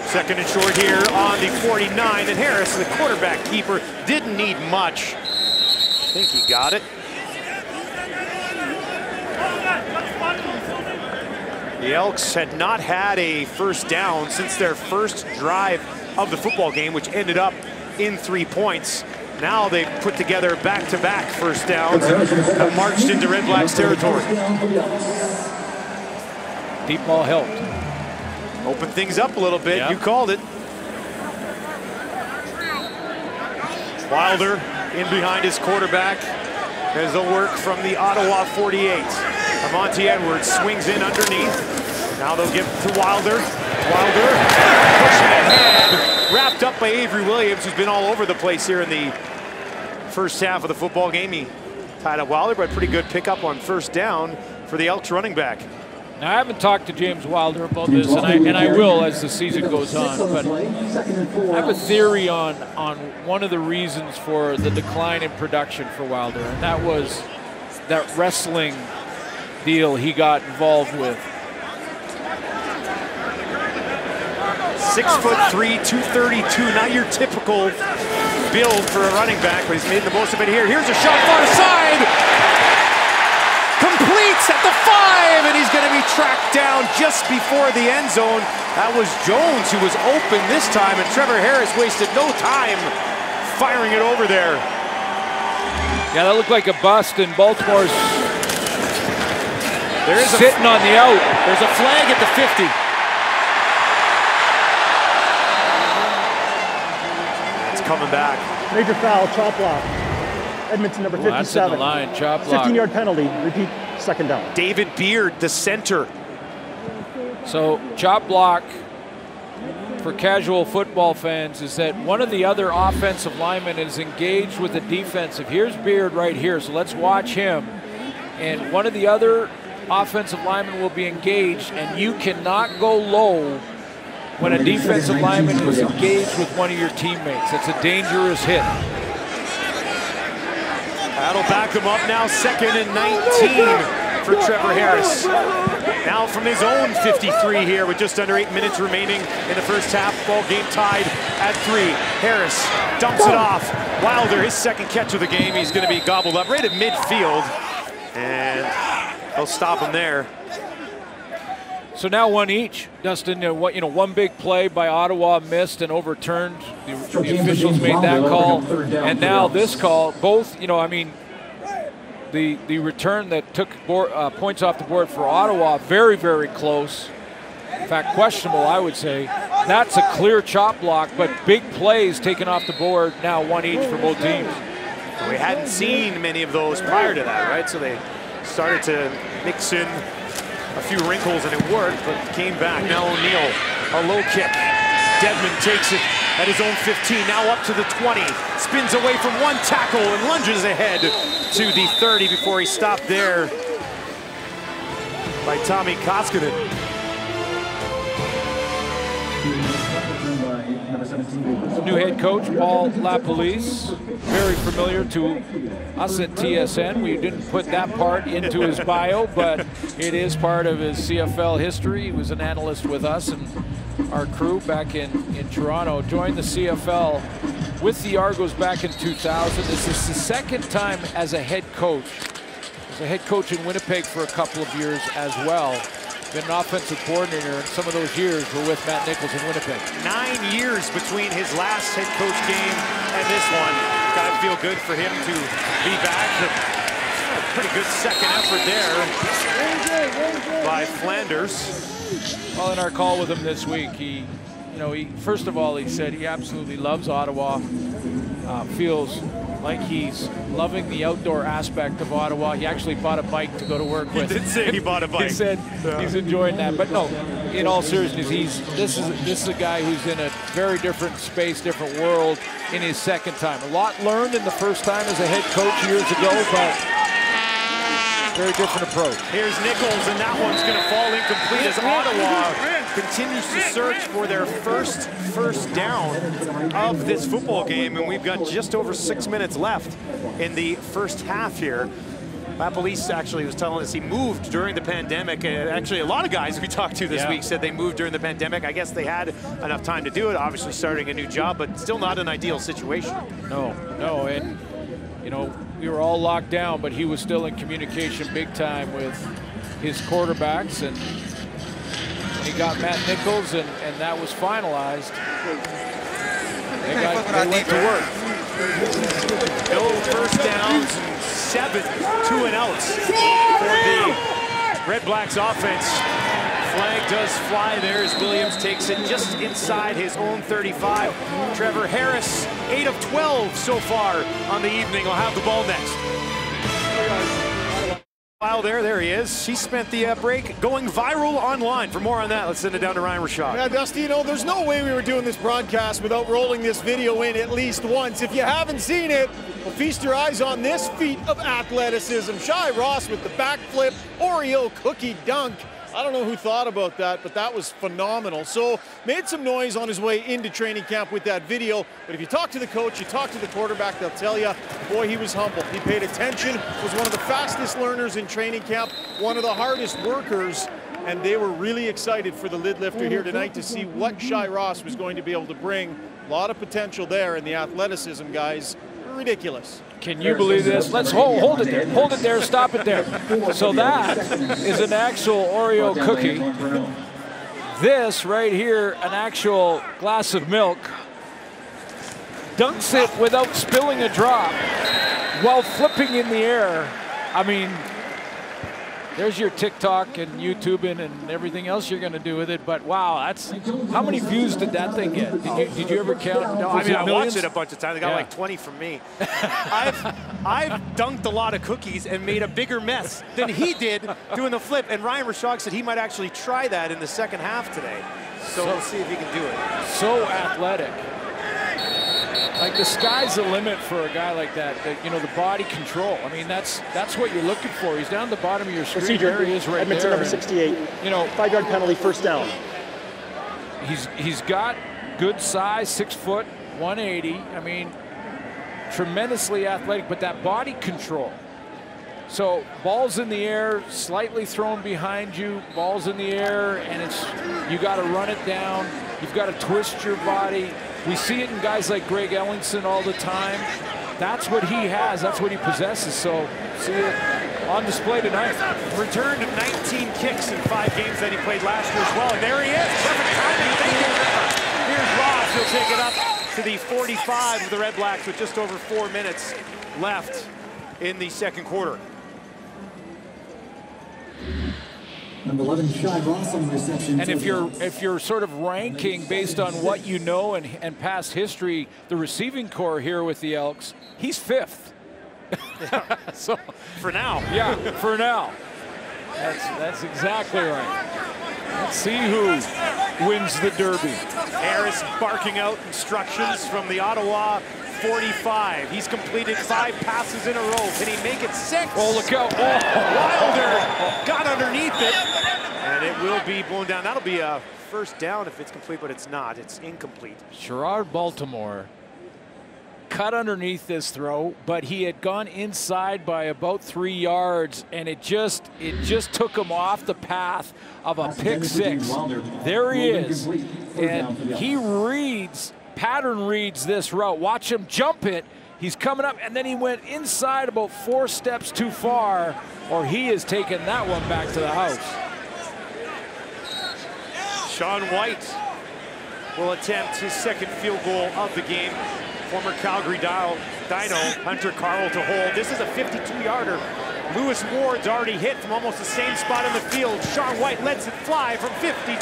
Second and short here on the 49, and Harris, the quarterback keeper, didn't need much. I think he got it. The Elks had not had a first down since their first drive of the football game, which ended up in 3 points. Now they've put together back-to-back first downs and have marched into Red Blacks territory. Deep ball helped. Open things up a little bit. Yeah. You called it. Wilder in behind his quarterback. There's the work from the Ottawa 48. Monty Edwards swings in underneath. Now they'll give to Wilder. Wilder pushing ahead. Wrapped up by Avery Williams, who's been all over the place here in the first half of the football game. He tied up Wilder, but pretty good pickup on first down for the Elks running back. Now, I haven't talked to James Wilder about this, and I will as the season goes on, but I have a theory on one of the reasons for the decline in production for Wilder, and that was that wrestling deal he got involved with. 6'3", 232, not your typical build for a running back, but he's made the most of it here. Here's a shot far side. Completes at the 5, and he's going to be tracked down just before the end zone. That was Jones who was open this time, and Trevor Harris wasted no time firing it over there. Yeah, that looked like a bust, and Baltimore's sitting on the out. There's a flag at the 50. It's coming back. Major foul, chop block. Edmonton number 57. That's in the line, chop block. 15-yard penalty, repeat, second down. David Beard, the center. So chop block for casual football fans is that one of the other offensive linemen is engaged with the defensive. Here's Beard right here, so let's watch him. And one of the other offensive linemen will be engaged, and you cannot go low when a defensive lineman is engaged with one of your teammates. It's a dangerous hit. That'll back them up now, 2nd and 19 for Trevor Harris. Now from his own 53 here with just under 8 minutes remaining in the first half. Ball game tied at 3. Harris dumps it off. Wilder, his second catch of the game. He's going to be gobbled up right at midfield. And they'll stop him there. So now one each. Dustin, one big play by Ottawa missed and overturned. The officials made that call. And now this call, both, the return that took points off the board for Ottawa, very, very close. In fact, questionable, I would say. That's a clear chop block, but big plays taken off the board, now one each for both teams. We hadn't seen many of those prior to that, right? So they started to mix in a few wrinkles, and it worked, but came back. Now O'Neill, a low kick. Dedmon takes it at his own 15, now up to the 20. Spins away from one tackle and lunges ahead to the 30 before he stopped there by Tommy Koskinen. New head coach, Paul LaPolice, very familiar to us at TSN. We didn't put that part into his bio, but it is part of his CFL history. He was an analyst with us and our crew back in Toronto. Joined the CFL with the Argos back in 2000. This is the second time as a head coach. As a head coach in Winnipeg for a couple of years as well. Been an offensive coordinator, and some of those years were with Matt Nichols in Winnipeg. 9 years between his last head coach game and this one. Gotta feel good for him to be back. A pretty good second effort there by Flanders. Well, in our call with him this week, he first of all, he said he absolutely loves Ottawa. Feels like he's loving the outdoor aspect of Ottawa. He actually bought a bike to go to work with. He did say he bought a bike. He said he's enjoying that. But no, in all seriousness, this is a guy who's in a very different space, different world in his second time. A lot learned in the first time as a head coach years ago, but very different approach. Here's Nichols, and that one's going to fall incomplete as Ottawa continues to search for their first down of this football game, and we've got just over 6 minutes left in the first half here. LaPolice actually was telling us he moved during the pandemic. Actually, a lot of guys we talked to this week said they moved during the pandemic. I guess they had enough time to do it, obviously starting a new job, but still not an ideal situation. No, and we were all locked down, but he was still in communication big time with his quarterbacks, and He got Matt Nichols, and that was finalized. They went to work. No first downs, 7 2-and-outs for the Red Blacks offense. Flag does fly there as Williams takes it just inside his own 35. Trevor Harris, 8 of 12 so far on the evening. Will have the ball next. While there he is. He spent the break going viral online. For more on that, let's send it down to Ryan Rishaug. Yeah, Dusty, you know, there's no way we were doing this broadcast without rolling this video in at least once. If you haven't seen it, well, feast your eyes on this feat of athleticism. Shai Ross with the backflip, Oreo cookie dunk. I don't know who thought about that, but that was phenomenal. So, made some noise on his way into training camp with that video. But if you talk to the coach, you talk to the quarterback, they'll tell you, boy, he was humble. He paid attention, was one of the fastest learners in training camp, one of the hardest workers, and they were really excited for the lid lifter here tonight to see what Shai Ross was going to be able to bring. A lot of potential there, and the athleticism, guys, ridiculous. Can you believe this? Let's hold it there. Hold it there. Stop it there. So that is an actual Oreo cookie. This right here, an actual glass of milk. Dunks it without spilling a drop while flipping in the air. I mean, there's your TikTok and YouTubing and everything else you're going to do with it. But wow, that's how many views did that thing get? Did you ever count? No, I mean I watched it a bunch of times. I got like 20 from me. I've dunked a lot of cookies and made a bigger mess than he did doing the flip. And Ryan Rishaug said he might actually try that in the second half today. So we'll see if he can do it. So athletic. Like the sky's the limit for a guy like that. You know, the body control. I mean, that's what you're looking for. He's down the bottom of your screen. Procedure. There he is, right Edmonton there. number 68. You know, 5-yard penalty, first down. He's got good size, 6 foot, 180. I mean, tremendously athletic, but that body control. So balls in the air, slightly thrown behind you, balls in the air, and you got to run it down. You've got to twist your body. We see it in guys like Greg Ellingson all the time. That's what he has. That's what he possesses. So see it on display tonight. Returned 19 kicks in 5 games that he played last year as well. And there he is. Perfect timing. Thank you. Here's Ross. He'll take it up to the 45 of the Red Blacks with just over 4 minutes left in the second quarter. Number 11, Shai Ross on the reception. And if you're sort of ranking based on what you know and past history, the receiving core here with the Elks, he's 5th. So for now. Yeah, for now. That's exactly right. Let's see who wins the Derby. Harris barking out instructions from the Ottawa 45. He's completed 5 passes in a row. Can he make it 6? Oh, look out. Oh. Wilder got underneath it. And it will be blown down. That'll be a first down if it's complete, but it's not. It's incomplete. Sherrard Baltimore cut underneath this throw, but he had gone inside by about 3 yards, and it just took him off the path of a pick 6. There he is. And he pattern reads this route. Watch him jump it. He's coming up, and then he went inside about 4 steps too far, or he has taken that one back to the house. Sean White will attempt his second field goal of the game. Former Calgary Dino, Hunter Carl to hold. This is a 52-yarder. Lewis Ward's already hit from almost the same spot in the field. Sean White lets it fly from 52.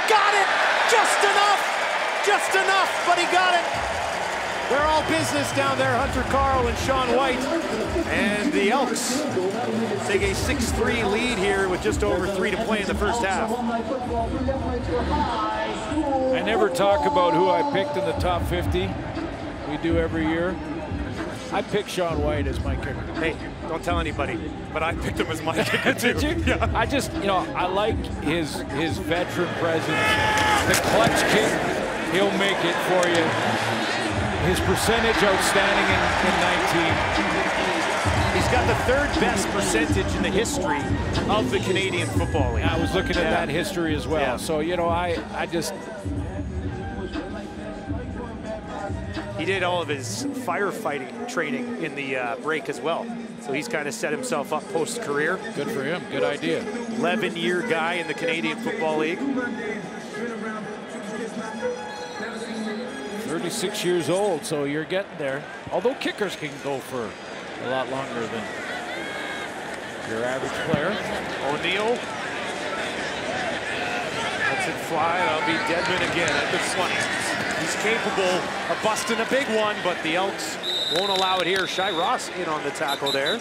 Got it! Just enough, but he got it. They're all business down there, Hunter Carl and Sean White. And the Elks take a 6-3 lead here with just over 3 to play in the first half. I never talk about who I picked in the top 50. We do every year. I picked Sean White as my kicker. Hey, don't tell anybody, but I picked him as my kicker too. Did you? Yeah. I just, I like his veteran presence. The clutch kick, he'll make it for you. His percentage outstanding in 19. He's got the 3rd best percentage in the history of the Canadian Football League. I was looking at that history as well. Yeah. So, I just... did all of his firefighting training in the break as well. So he's kind of set himself up post-career. Good for him. Good idea. 11-year guy in the Canadian Football League. 36 years old, so you're getting there. Although kickers can go for a lot longer than your average player. O'Neill lets it fly. That'll be Dedmon again at the 20. He's capable of busting a big one, but the Elks won't allow it here. Shai Ross in on the tackle there.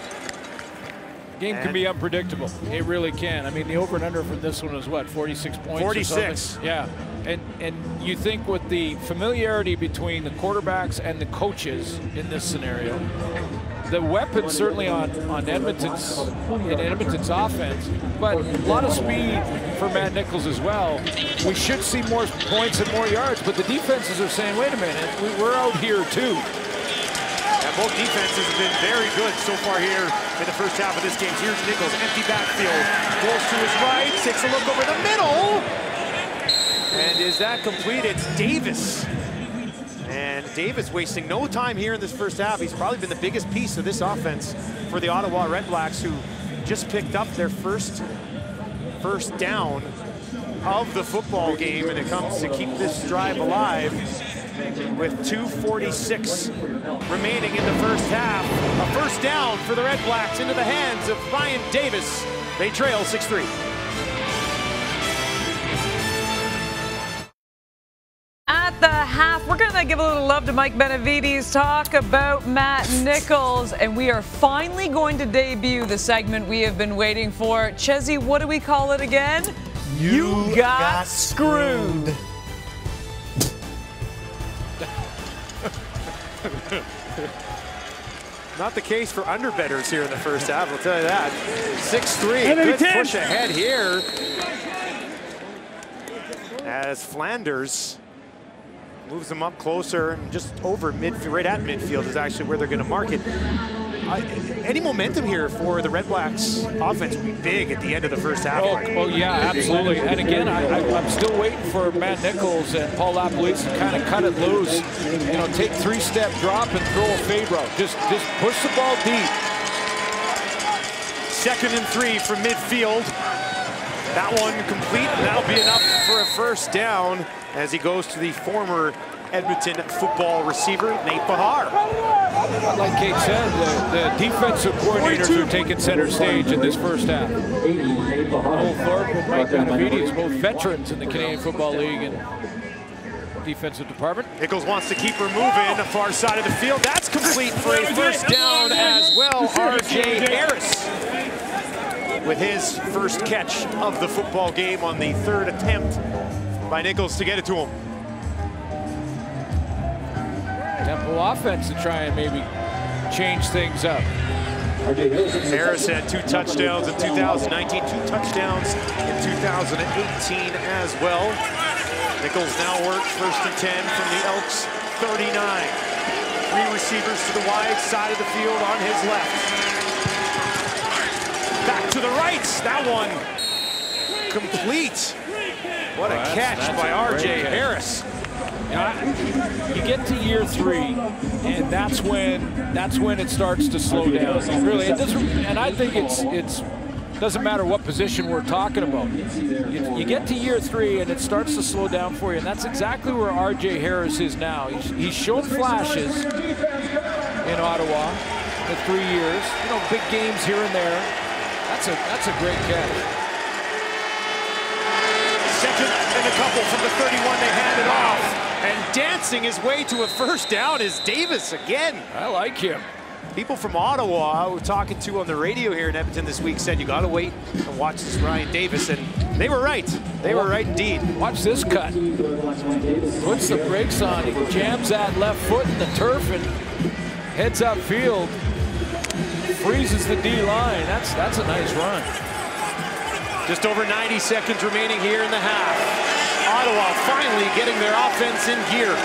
Game can be unpredictable. It really can. I mean, the over and under for this one was what, 46 points? 46. Yeah. And you think with the familiarity between the quarterbacks and the coaches in this scenario, the weapons certainly on Edmonton's offense, but a lot of speed for Matt Nichols as well. We should see more points and more yards, but the defenses are saying, wait a minute, we're out here too. And both defenses have been very good so far here in the first half of this game. Here's Nichols, empty backfield, goes to his right, takes a look over the middle, and is that complete? It's Davis. And Davis wasting no time here in this first half. He's probably been the biggest piece of this offense for the Ottawa Redblacks, who just picked up their first down of the football game, and it comes to keep this drive alive with 2:46 remaining in the first half. A first down for the Redblacks into the hands of Ryan Davis. They trail 6-3. At the half, we're going to give a little love to Mike Benavides, talk about Matt Nichols, and we are finally going to debut the segment we have been waiting for. Chezzy, what do we call it again? You got screwed. Not the case for underbettors here in the first half, I'll tell you that. 6-3, good push ahead here. As Flanders moves them up closer and just over midfield, right at midfield is actually where they're going to mark it. Any momentum here for the Redblacks offense will be big at the end of the first half. Oh yeah, absolutely. And again, I'm still waiting for Matt Nichols and Paul LaPolice to kind of cut it loose. You know, take three-step drop and throw a fade route. Just push the ball deep. 2nd and 3 from midfield. That one complete, and that'll be enough for a first down as he goes to the former Edmonton football receiver, Nate Bahar. Like Kate said, the defensive coordinators are taking center stage in this first half. Noel Thorpe and Mike Benavides, both veterans in the Canadian Football League and defensive department. Nichols wants to keep her moving, far side of the field. That's complete for a first down as well. R.J. Harris with his first catch of the football game on the 3rd attempt by Nichols to get it to him. Tempo offense to try and maybe change things up. Harris had 2 touchdowns in 2019, 2 touchdowns in 2018 as well. Nichols now works 1st and 10 from the Elks 39. 3 receivers to the wide side of the field on his left. Back to the right, that one complete. What a catch by R.J. Harris. You get to year 3, and that's when it starts to slow down. Really, it doesn't. And I think it's doesn't matter what position we're talking about. You get to year 3, and it starts to slow down for you, and that's exactly where R.J. Harris is now. He's shown flashes in Ottawa for 3 years. You know, big games here and there. That's a great catch. 2nd and a couple from the 31. They hand it off. And dancing his way to a first down is Davis again. I like him. People from Ottawa we're talking to on the radio here in Edmonton this week said you got to wait and watch this Ryan Davis, and they were right. They were right indeed. Watch this cut. Puts the brakes on. He jams that left foot in the turf and heads upfield. Freezes the D-line. That's a nice run. Just over 90 seconds remaining here in the half. Ottawa finally getting their offense in gear.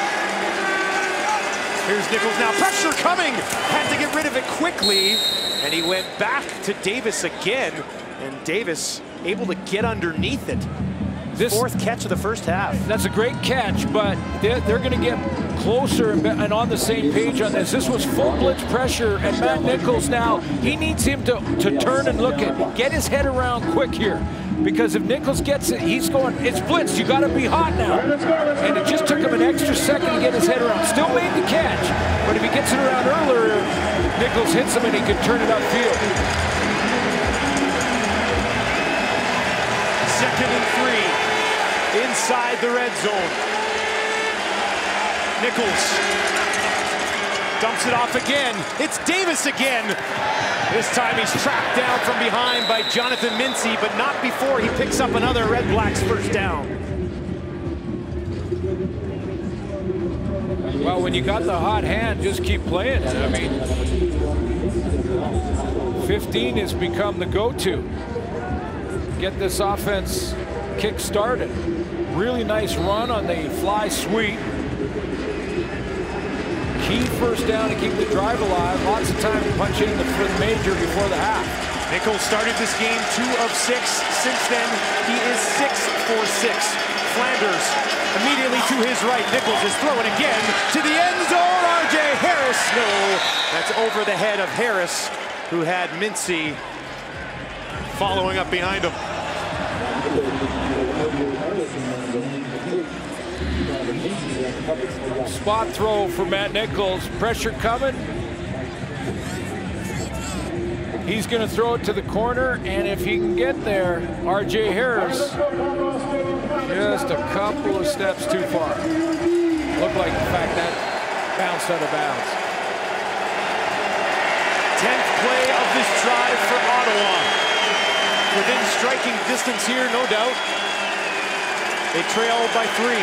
Here's Nichols now. Pressure coming. Had to get rid of it quickly. And he went back to Davis again. And Davis able to get underneath it. This 4th catch of the first half. That's a great catch, but they're going to get closer and on the same page on this. This was full blitz pressure, and Matt Nichols now, he needs him to turn and look at, get his head around quick here. Because if Nichols gets it, he's going, it's blitz, you got to be hot now. And it just took him an extra second to get his head around. Still made the catch, but if he gets it around earlier, Nichols hits him and he can turn it upfield. 2nd and 3 inside the red zone. Nichols dumps it off again. It's Davis again. This time he's tracked down from behind by Jonathan Mincy, but not before he picks up another Red Blacks first down. Well, when you got the hot hand, just keep playing it. I mean, 15 has become the go-to. Get this offense kick-started. Really nice run on the fly sweep. Key first down to keep the drive alive. Lots of time to punch in for the major before the half. Nichols started this game 2 of 6. Since then, he is 6 for 6. Flanders immediately to his right. Nichols is throwing again to the end zone. R.J. Harris. No, that's over the head of Harris, who had Mincy following up behind him. Spot throw for Matt Nichols. Pressure coming. He's going to throw it to the corner, and if he can get there, R.J. Harris just a couple of steps too far. Looked like, in fact, that bounced out of bounds. 10th play of this drive for Ottawa. Within striking distance here, no doubt. They trail by 3.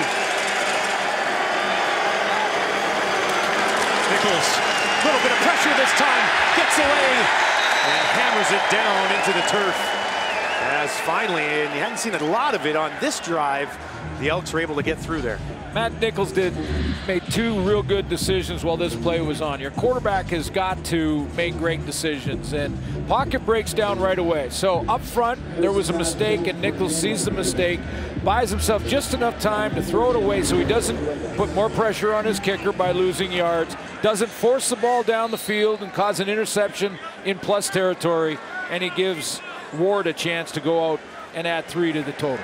Nichols, a little bit of pressure this time, gets away, and hammers it down into the turf. As finally, and you hadn't seen a lot of it on this drive, the Elks were able to get through there. Matt Nichols made 2 real good decisions while this play was on. Your quarterback has got to make great decisions, and pocket breaks down right away. So up front, there was a mistake, and Nichols sees the mistake, buys himself just enough time to throw it away so he doesn't put more pressure on his kicker by losing yards, doesn't force the ball down the field and cause an interception in plus territory, and he gives Ward a chance to go out and add 3 to the total.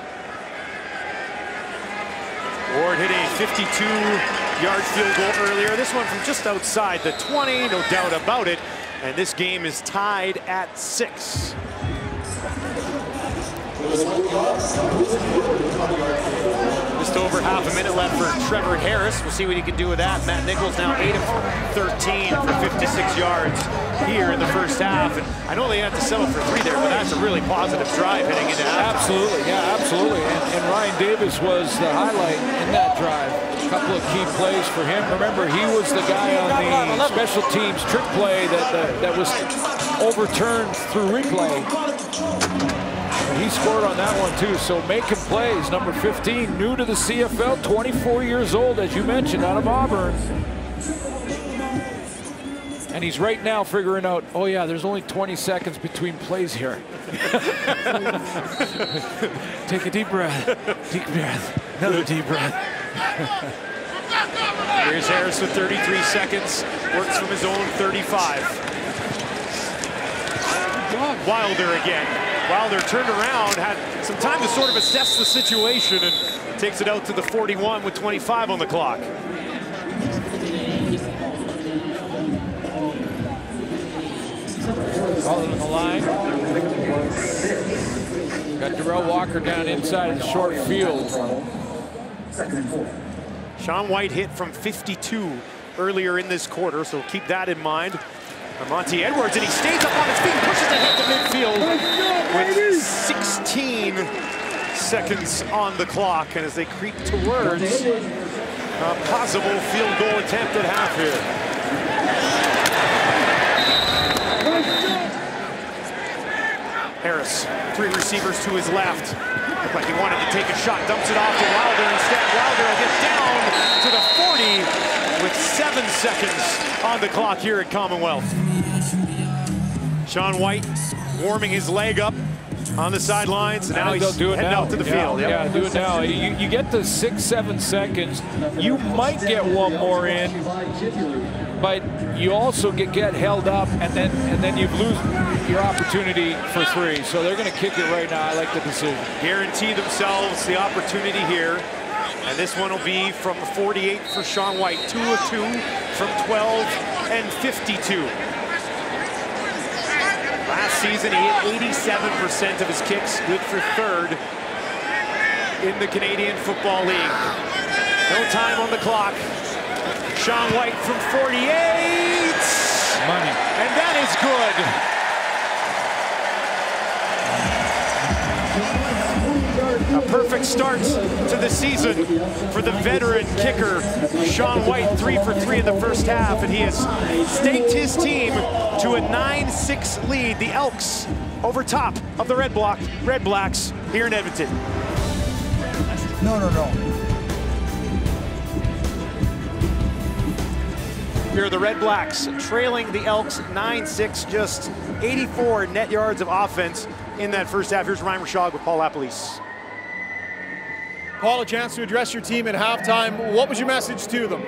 Ward hit a 52-yard field goal earlier. This one from just outside the 20, no doubt about it. And this game is tied at 6. Just over half a minute left for Trevor Harris. We'll see what he can do with that. Matt Nichols now 8 of 13 for 56 yards here in the first half. And I know they had to settle for 3 there, but that's a really positive drive heading into half. Absolutely, yeah, absolutely. And Ryan Davis was the highlight in that drive. A couple of key plays for him. Remember, he was the guy on the special teams trick play that was overturned through replay. He scored on that one too, so making plays. Number 15, new to the CFL, 24 years old, as you mentioned, out of Auburn. And he's right now figuring out, oh yeah, there's only 20 seconds between plays here. Take a deep breath, another deep breath. Here's Harris with 33 seconds, works from his own 35. Wilder again. Wilder turned around, had some time to sort of assess the situation, and takes it out to the 41 with 25 on the clock. Calling on the line. Got Darrell Walker down inside the short field. Sean White hit from 52 earlier in this quarter, so keep that in mind. Monty Edwards, and he stays up on his feet, pushes ahead to midfield with 16 seconds on the clock. And as they creep towards a possible field goal attempt at half here. Harris, 3 receivers to his left. Looked like he wanted to take a shot, dumps it off to Wilder instead. Wilder will get down to the 40 with 7 seconds on the clock here at Commonwealth. Sean White warming his leg up on the sidelines. And now they'll he's do it heading now. out to the Yeah, field. Yeah, do it now. You get the 6-7 seconds. You might get one more in, but you also get held up, and then you lose your opportunity for 3. So they're going to kick it right now. I like the decision. Guarantee themselves the opportunity here. And this one will be from 48 for Sean White. 2 of 2 from 12 and 52. Last season, he hit 87% of his kicks, good for 3rd in the Canadian Football League. No time on the clock. Sean White from 48. Money. And that is good. A perfect start to the season for the veteran kicker, Sean White, 3 for 3 in the first half, and he has staked his team to a 9-6 lead. The Elks over top of the Red Blacks here in Edmonton. No. Here are the Red Blacks trailing the Elks 9-6, just 84 net yards of offense in that first half. Here's Ryan Rishaug with Paul LaPolice. Paul, a chance to address your team at halftime. What was your message to them?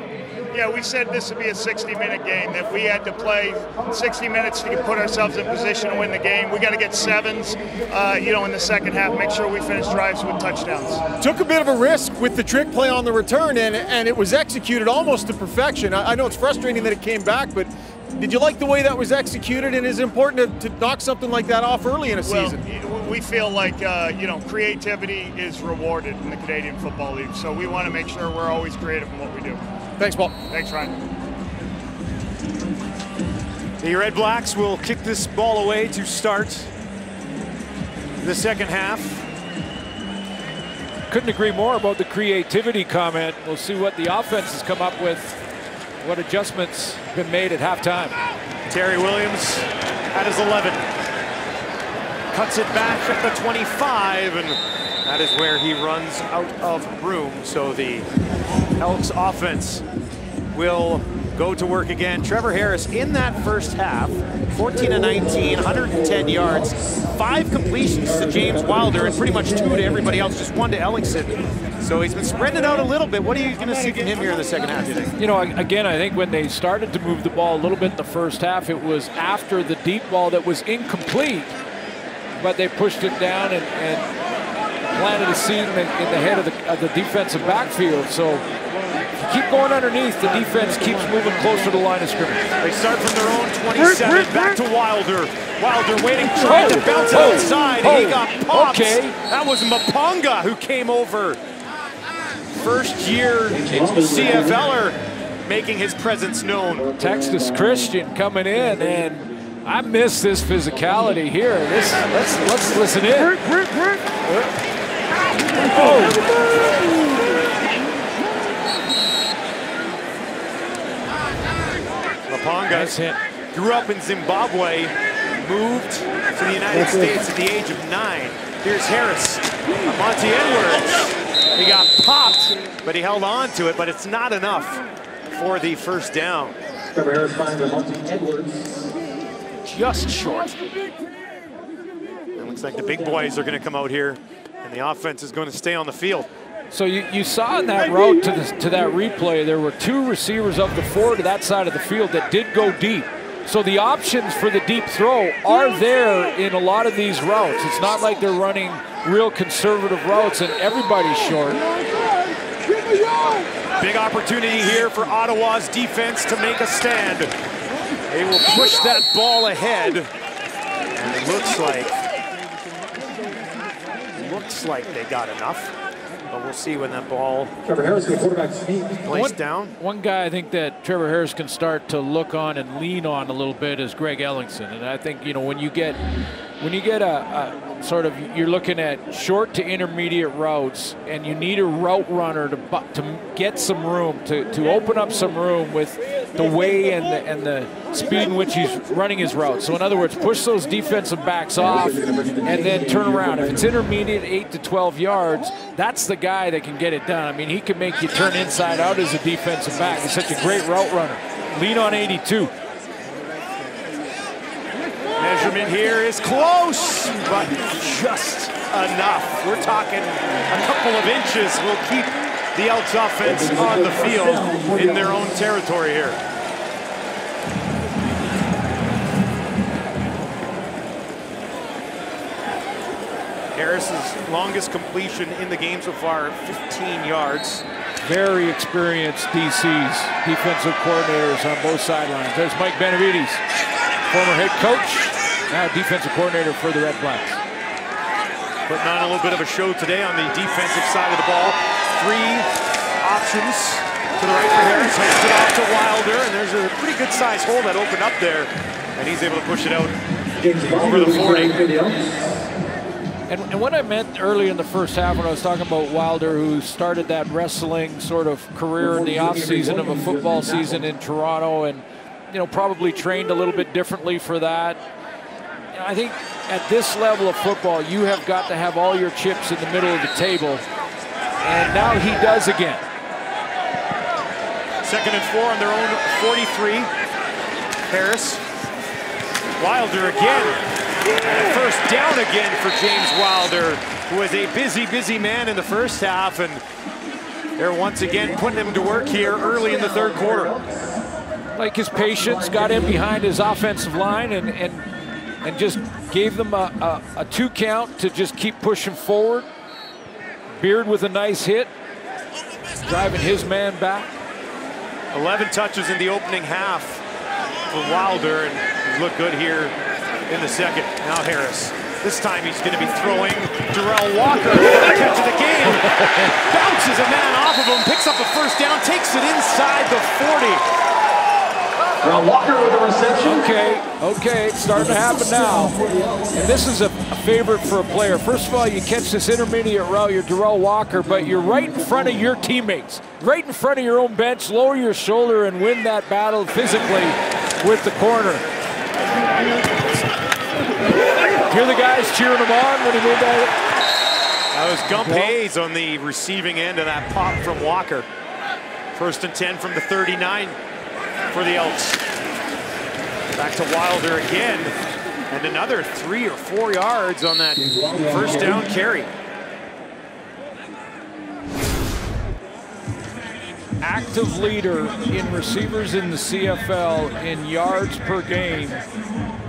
Yeah, we said this would be a 60-minute game, that we had to play 60 minutes to put ourselves in position to win the game. We got to get 7s, in the second half, make sure we finish drives with touchdowns. Took a bit of a risk with the trick play on the return, and it was executed almost to perfection. I know it's frustrating that it came back, but did you like the way that was executed, and is it important to knock something like that off early in a season? We feel like, creativity is rewarded in the Canadian Football League, so we want to make sure we're always creative in what we do. Thanks, Paul. Thanks, Ryan. The Red Blacks will kick this ball away to start the second half. Couldn't agree more about the creativity comment. We'll see what the offense has come up with, what adjustments have been made at halftime. Terry Williams at his 11. Cuts it back at the 25, and that is where he runs out of room. So the Elks offense will go to work again. Trevor Harris in that first half, 14 of 19, 110 yards, 5 completions to James Wilder, and pretty much 2 to everybody else, just 1 to Ellingson. So he's been spreading it out a little bit. What are you going to see from him here in the second half, do you think? You know, again, I think when they started to move the ball a little bit in the first half, it was after the deep ball that was incomplete, but they pushed it down and planted a seed in the head of the defensive backfield. So keep going underneath, the defense keeps moving closer to the line of scrimmage. They start from their own 27, back to Wilder. Wilder waiting, trying to bounce outside, and he got popped. Okay. That was Maponga who came over. First year CFLer making his presence known. Texas Christian coming in, and I miss this physicality here. Let's listen in. Maponga grew up in Zimbabwe, moved to the United States at the age of 9. Here's Harris, Monty Edwards. He got popped, but he held on to it, but it's not enough for the first down. Trevor Harris finds Monty Edwards. Just short. It looks like the big boys are going to come out here, and the offense is going to stay on the field. So you saw in that route to that replay, there were 2 receivers of the 4 to that side of the field that did go deep. So the options for the deep throw are there in a lot of these routes. It's not like they're running real conservative routes and everybody's short. Big opportunity here for Ottawa's defense to make a stand. They will push that ball ahead, and it looks like they got enough. But we'll see when that ball Trevor Harris, the quarterback sneak. Placed down. One guy I think that Trevor Harris can start to look on and lean on a little bit is Greg Ellingson. And I think, you know, when you get a sort of, you're looking at short to intermediate routes, and you need a route runner to get some room, to open up some room with the way and the speed in which he's running his route. So in other words, push those defensive backs off and then turn around. If it's intermediate 8 to 12 yards, that's the guy that can get it done. I mean, he can make you turn inside out as a defensive back. He's such a great route runner. Lean on 82. Measurement Zimmerman here is close, but just enough. We're talking a couple of inches will keep the Elks offense on the field in their own territory here. Harris's longest completion in the game so far, 15 yards. Very experienced DCs, defensive coordinators on both sidelines. There's Mike Benavides, former head coach, now defensive coordinator for the Red Blacks. Putting on a little bit of a show today on the defensive side of the ball. 3 options to the right for Harris, hands it off to Wilder, and there's a pretty good sized hole that opened up there, and he's able to push it out over the 40. And what I meant earlier in the first half when I was talking about Wilder, who started that wrestling sort of career in the offseason of a football season in Toronto, and probably trained a little bit differently for that. I think at this level of football, you have got to have all your chips in the middle of the table, and now he does again. 2nd and 4 on their own 43. Harris, Wilder again. And first down again for James Wilder, who was a busy man in the first half, and they're once again putting him to work here early in the 3rd quarter. Like his patience, got in behind his offensive line and just gave them a 2 count to just keep pushing forward. Beard with a nice hit, driving his man back. 11 touches in the opening half for Wilder, and he looked good here in the 2nd. Now Harris. This time he's going to be throwing. Darrell Walker, the catch of the game. Bounces a man off of him, picks up a first down, takes it inside the 40. Darrell Walker with the reception. Okay, it's starting to happen now. And this is a favorite for a player. First of all, you catch this intermediate route, you're Darrell Walker, but you're right in front of your teammates, right in front of your own bench. Lower your shoulder and win that battle physically with the corner. Hear the guys cheering him on when he made that. That was Gump Hayes on the receiving end of that pop from Walker. 1st and 10 from the 39 for the Elks. Back to Wilder again. And another 3 or 4 yards on that first down carry. Active leader in receivers in the CFL in yards per game.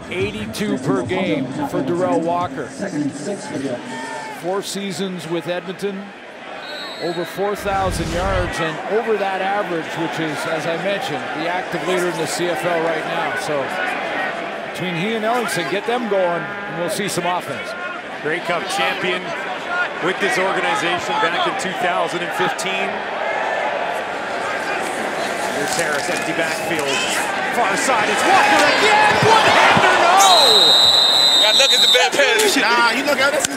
82 per game for Darrell Walker. 4 seasons with Edmonton, over 4,000 yards, and over that average, which is, as I mentioned, the active leader in the CFL right now. So between he and Ellingson, get them going, and we'll see some offense. Grey Cup champion with this organization back in 2015. Here's Harris, empty backfield. Far side, it's Walker again! One-hander, no! Gotta look at the bad pass. Nah, you look at this is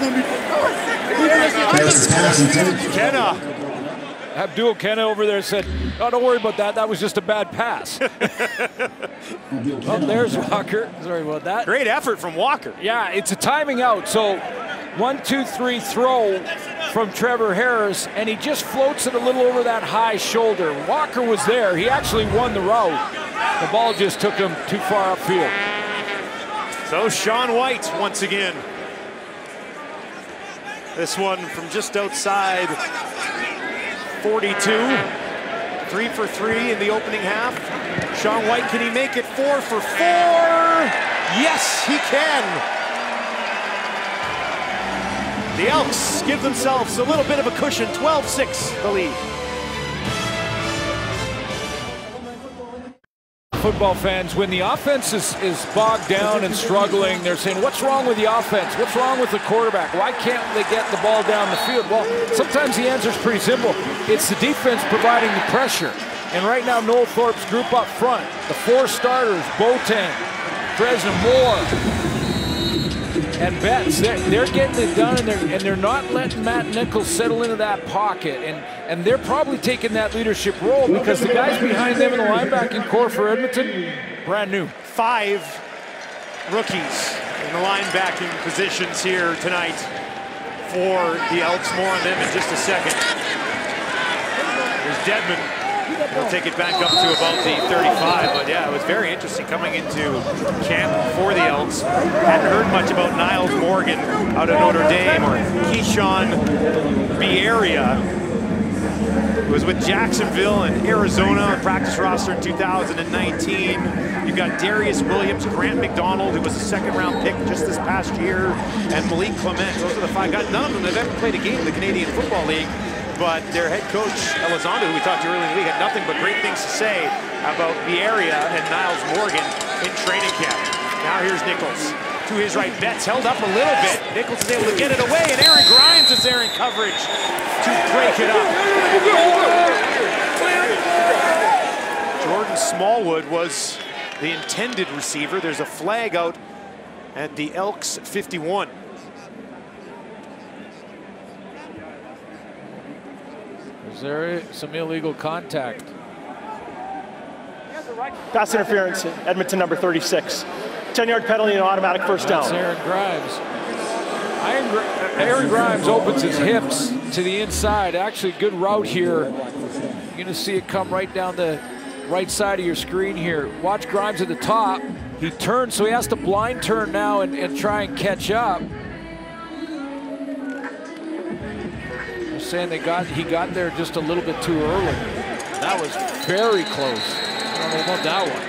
gonna be. Kenna. Abdul Kenna over there said, "Oh, don't worry about that. That was just a bad pass." Oh, there's Walker. Sorry about that. Great effort from Walker. Yeah, it's a timing out. So 1, 2, 3 throw from Trevor Harris, and he just floats it a little over that high shoulder. Walker was there. He actually won the route. The ball just took him too far upfield. So Sean White once again. This one from just outside 42. 3 for 3 in the opening half. Sean White, can he make it 4 for 4? Yes, he can. The Elks give themselves a little bit of a cushion, 12-6 the lead. Football fans, when the offense is bogged down and struggling, they're saying, what's wrong with the offense? What's wrong with the quarterback? Why can't they get the ball down the field? Well, sometimes the answer is pretty simple. It's the defense providing the pressure. And right now, Noel Thorpe's group up front, the 4 starters, Boateng, Fresno, Moore, and Betts, they're getting it done, and they're not letting Matt Nichols settle into that pocket, and they're probably taking that leadership role because the guys behind them in the linebacking core for Edmonton, brand new. 5 rookies in the linebacking positions here tonight for the Elks. More on them in just a second. There's Dedman He'll take it back up to about the 35, but yeah, it was very interesting coming into camp for the Elks. Hadn't heard much about Niles Morgan out of Notre Dame or Keyshawn Bierria, who was with Jacksonville and Arizona on practice roster in 2019. You've got Darius Williams, Grant McDonald, who was a second-round pick just this past year, and Malik Clement. Those are the 5 guys. None of them have ever played a game in the Canadian Football League, but their head coach, Elizondo, who we talked to earlier in the week, had nothing but great things to say about Bierria and Niles Morgan in training camp. Now here's Nichols. To his right, Betts held up a little bit. Nichols is able to get it away, and Aaron Grimes is there in coverage to break it up. Jordan Smallwood was the intended receiver. There's a flag out at the Elks 51. Is there some illegal contact? Pass interference, Edmonton number 36. 10-yard penalty and automatic first down. That's Aaron Grimes. Aaron Grimes opens his hips to the inside. Actually, good route here. You're going to see it come right down the right side of your screen here. Watch Grimes at the top. He turns, so he has to blind turn now and try and catch up. They're saying he got there just a little bit too early. That was very close. I don't know about that one.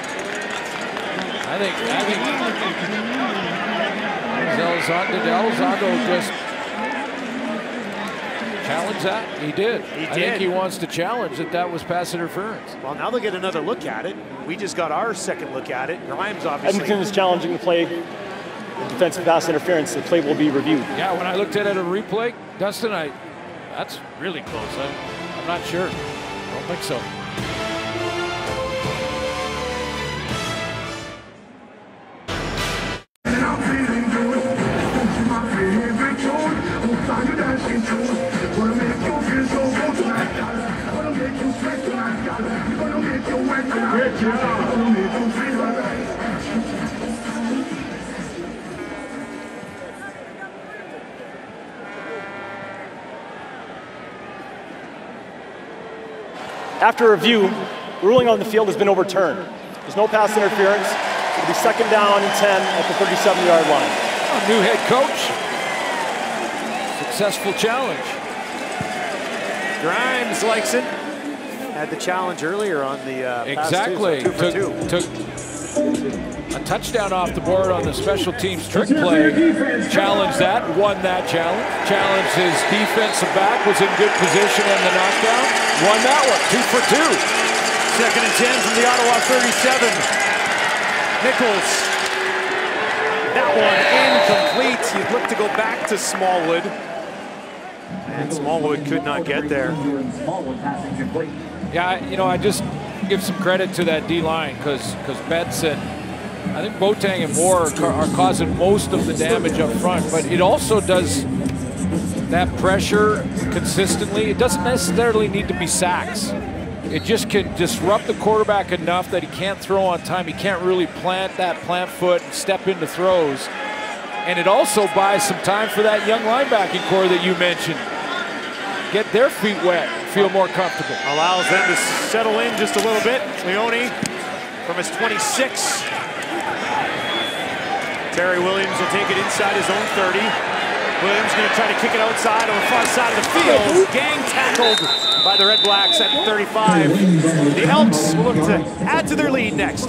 I think Elizondo just challenge that? He did. I think he wants to challenge that was pass interference. Well, now they'll get another look at it. We just got our second look at it. Grimes obviously. Edmonton is challenging the play. Defensive pass interference. The play will be reviewed. Yeah, when I looked at it on replay, Dustin, that's really close. I'm not sure. I don't think so. After review, ruling on the field has been overturned. There's no pass interference. It'll be second down and 10 at the 37-yard line. Oh, new head coach. Successful challenge. Grimes likes it. Had the challenge earlier on the exactly. Pass two, so took a touchdown off the board on the special teams trick play. Challenged that, won that challenge. Challenged his defensive back, was in good position on the knockdown. Won that one, 2 for 2. Second and 10 from the Ottawa 37. Nichols. That one incomplete. You'd look to go back to Smallwood. And Smallwood could not get there. Yeah, you know, I just give some credit to that D-line because Betts and I think Boateng and Moore are causing most of the damage up front, but it also does that pressure consistently. It doesn't necessarily need to be sacks. It just can disrupt the quarterback enough that he can't throw on time. He can't really plant foot and step into throws. And it also buys some time for that young linebacking core that you mentioned. Get their feet wet, feel more comfortable. Allows them to settle in just a little bit. Leone from his 26. Terry Williams will take it inside his own 30. Williams going to try to kick it outside on the far side of the field. Gang tackled by the Red Blacks at 35. The Elks will look to add to their lead next.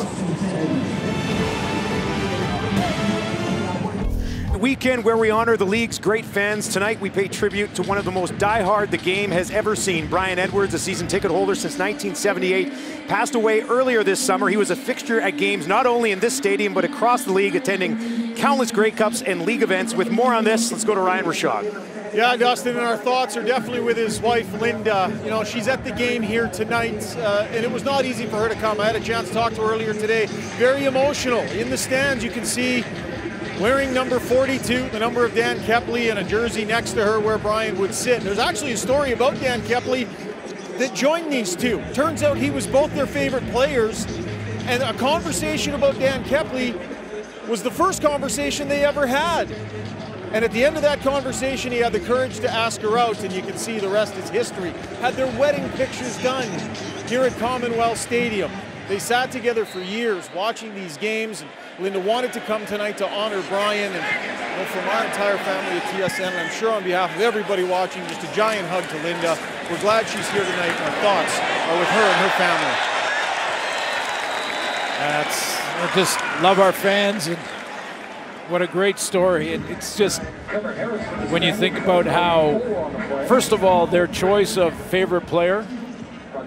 Weekend where we honor the league's great fans. Tonight we pay tribute to one of the most diehard the game has ever seen. Brian Edwards, a season ticket holder since 1978, passed away earlier this summer. He was a fixture at games not only in this stadium but across the league, attending countless Grey Cups and league events. With more on this, let's go to Ryan Rishaug. Yeah, Dustin, and our thoughts are definitely with his wife, Linda. You know, she's at the game here tonight, and it was not easy for her to come. I had a chance to talk to her earlier today. Very emotional. In the stands, you can see wearing number 42, the number of Dan Kepley, and a jersey next to her where Brian would sit. There's actually a story about Dan Kepley that joined these two. Turns out he was both their favorite players, and a conversation about Dan Kepley was the first conversation they ever had. And at the end of that conversation, he had the courage to ask her out, and you can see the rest is history. Had their wedding pictures done here at Commonwealth Stadium. They sat together for years watching these games, and Linda wanted to come tonight to honor Brian, and from our entire family at TSN, and I'm sure on behalf of everybody watching, just a giant hug to Linda. We're glad she's here tonight, and our thoughts are with her and her family. I just love our fans, and what a great story. And it's just, when you think about how, first of all, their choice of favorite player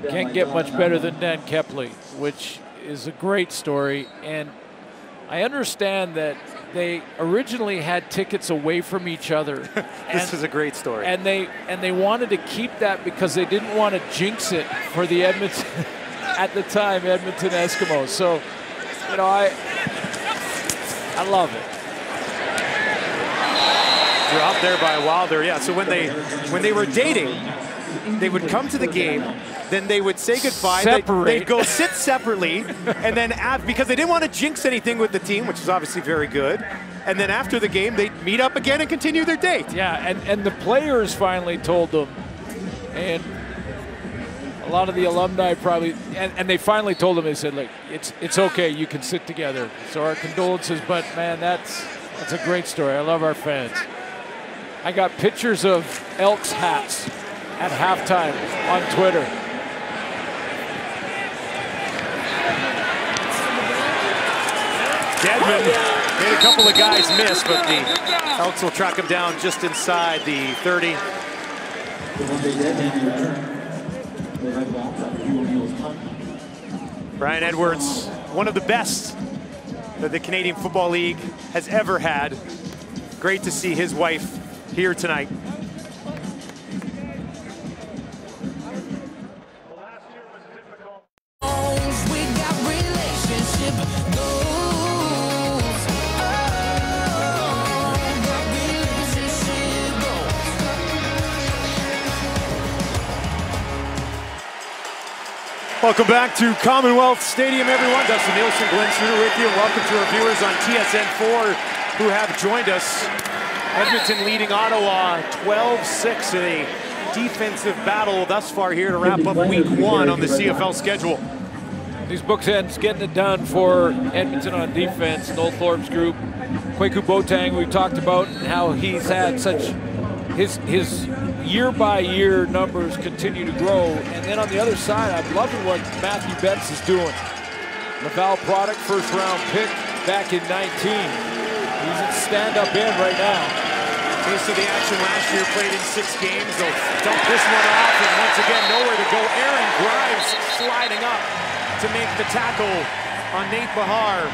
can't get much better than Dan Kepley, which is a great story. And I understand that they originally had tickets away from each other. This is a great story. And they wanted to keep that because they didn't want to jinx it for the Edmonton, at the time, Edmonton Eskimos. So, you know, I love it. Dropped there by Wilder. Yeah, so when they were dating, they would come to the game, then they would say goodbye. They'd go sit separately, and then because they didn't want to jinx anything with the team, which is obviously very good. And then after the game, they'd meet up again and continue their date. Yeah, and the players finally told them, and a lot of the alumni probably, and they finally told them, they said, look, it's okay, you can sit together. So our condolences, but man, that's a great story. I love our fans. I got pictures of Elks hats at halftime on Twitter. Dedmon made a couple of guys miss, but the Elks will track him down just inside the 30. Brian Edwards, one of the best that the Canadian Football League has ever had. Great to see his wife here tonight. Welcome back to Commonwealth Stadium, everyone. Dustin Nielsen, Glenn Suter with you. Welcome to our viewers on TSN4 who have joined us. Edmonton leading Ottawa 12-6 in a defensive battle thus far here to wrap up week 1 on the CFL schedule. These bookends getting it done for Edmonton on defense. Noel Thorpe's group, Kwaku Boateng, we've talked about how he's had such his year-by-year numbers continue to grow. And then on the other side, I'm loving what Matthew Betts is doing. Laval product, first-round pick back in 19. He's at stand-up end right now. Taste of the action last year, played in 6 games. They'll dump this one off, and once again, nowhere to go. Aaron Grimes sliding up to make the tackle on Nate Bahar.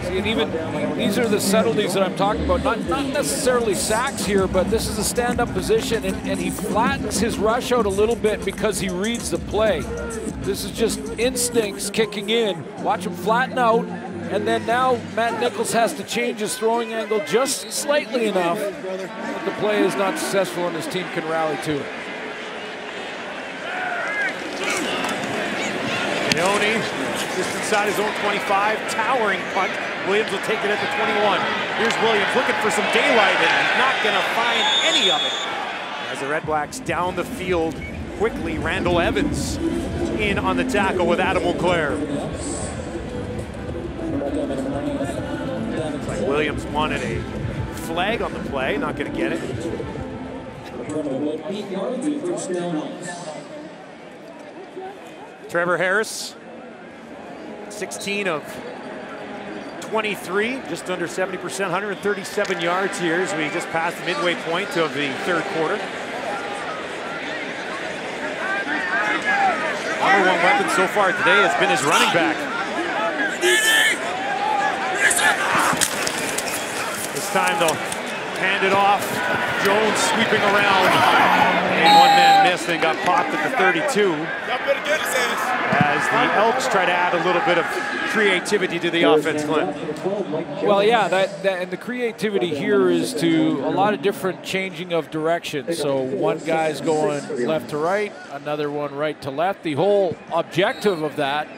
See, and even these are the subtleties that I'm talking about. Not necessarily sacks here, but this is a stand-up position, and he flattens his rush out a little bit because he reads the play. This is just instincts kicking in. Watch him flatten out, and then now Matt Nichols has to change his throwing angle just slightly enough that the play is not successful and his team can rally to it. Leone just inside his own 25, towering punt. Williams will take it at the 21. Here's Williams looking for some daylight, and he's not going to find any of it. As the Red Blacks down the field quickly, Randall Evans in on the tackle with Adam Auclair. Looks like Williams wanted a flag on the play, not going to get it. Trevor Harris, 16 of 23, just under 70%, 137 yards here as we just passed the midway point of the third quarter. Number one weapon so far today has been his running back. This time they'll hand it off. Jones sweeping around. And one man missed and got popped at the 32. As the Elks try to add a little bit of creativity to the offense, Glenn. Well, yeah, and the creativity here is to a lot of different changing of direction. So one guy's going left to right, another one right to left. The whole objective of that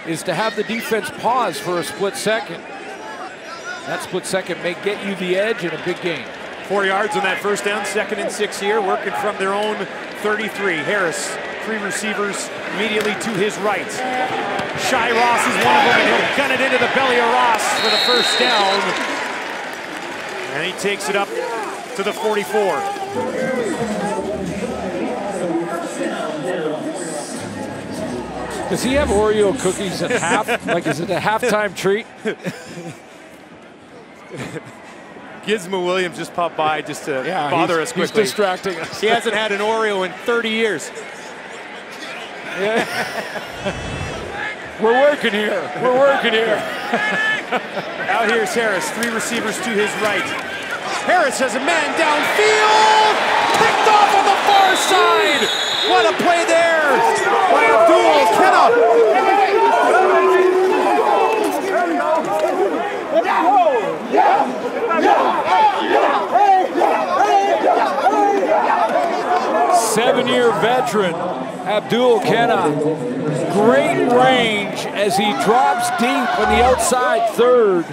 is to have the defense pause for a split second. That split second may get you the edge in a big game. 4 yards on that first down, 2nd and 6 here, working from their own 33. Harris, 3 receivers immediately to his right. Shy Ross is one of them, and he'll gun it into the belly of Ross for the first down. And he takes it up to the 44. Does he have Oreo cookies at half? Like, is it a halftime treat? Gizmo Williams just popped by just to bother us quickly. He's distracting us. He hasn't had an Oreo in 30 years. Yeah. We're working here. We're working here. Out here's Harris, 3 receivers to his right. Harris has a man downfield, picked off on the far side. What a play there by Abdul Kenna. 7-year veteran, Abdul Kenna. Great range as he drops deep on the outside third.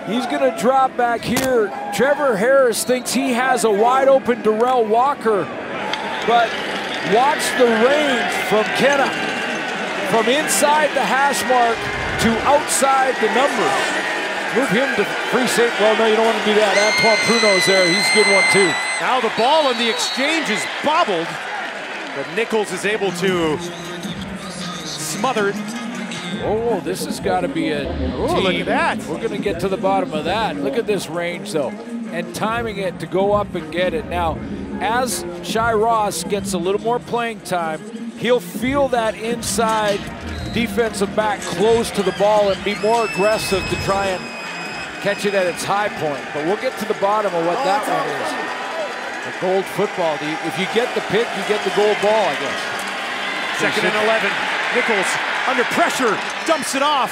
He's going to drop back here. Trevor Harris thinks he has a wide open Darrell Walker, but watch the range from Kenna. From inside the hash mark to outside the numbers. Move him to free safety. Well, no, you don't want to do that. Antoine Pruneau's there. He's a good one, too. Now the ball in the exchange is bobbled, but Nichols is able to smother it. Oh, this has got to be a team. Look at that. We're going to get to the bottom of that. Look at this range, though, and timing it to go up and get it. Now, as Shy Ross gets a little more playing time, he'll feel that inside defensive back close to the ball and be more aggressive to try and catch it at its high point. But we'll get to the bottom of what that one is. The gold football. If you get the pick, you get the gold ball, I guess. 2nd and 11. Nichols under pressure, dumps it off.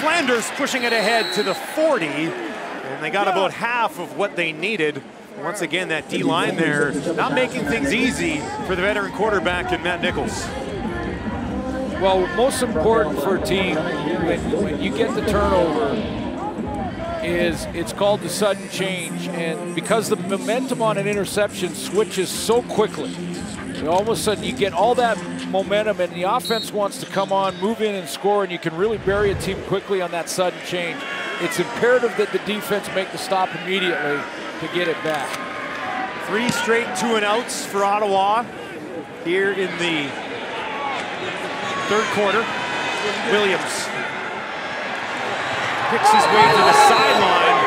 Flanders pushing it ahead to the 40, and they got about half of what they needed. Once again, that D-line there, not making things easy for the veteran quarterback and Matt Nichols. Well, most important for a team when you get the turnover is it's called the sudden change, and because the momentum on an interception switches so quickly, all of a sudden you get all that momentum and the offense wants to come on, move in and score, and you can really bury a team quickly on that sudden change. It's imperative that the defense make the stop immediately to get it back. 3 straight 2-and-outs for Ottawa here in the 3rd quarter. Williams picks his way to the sideline.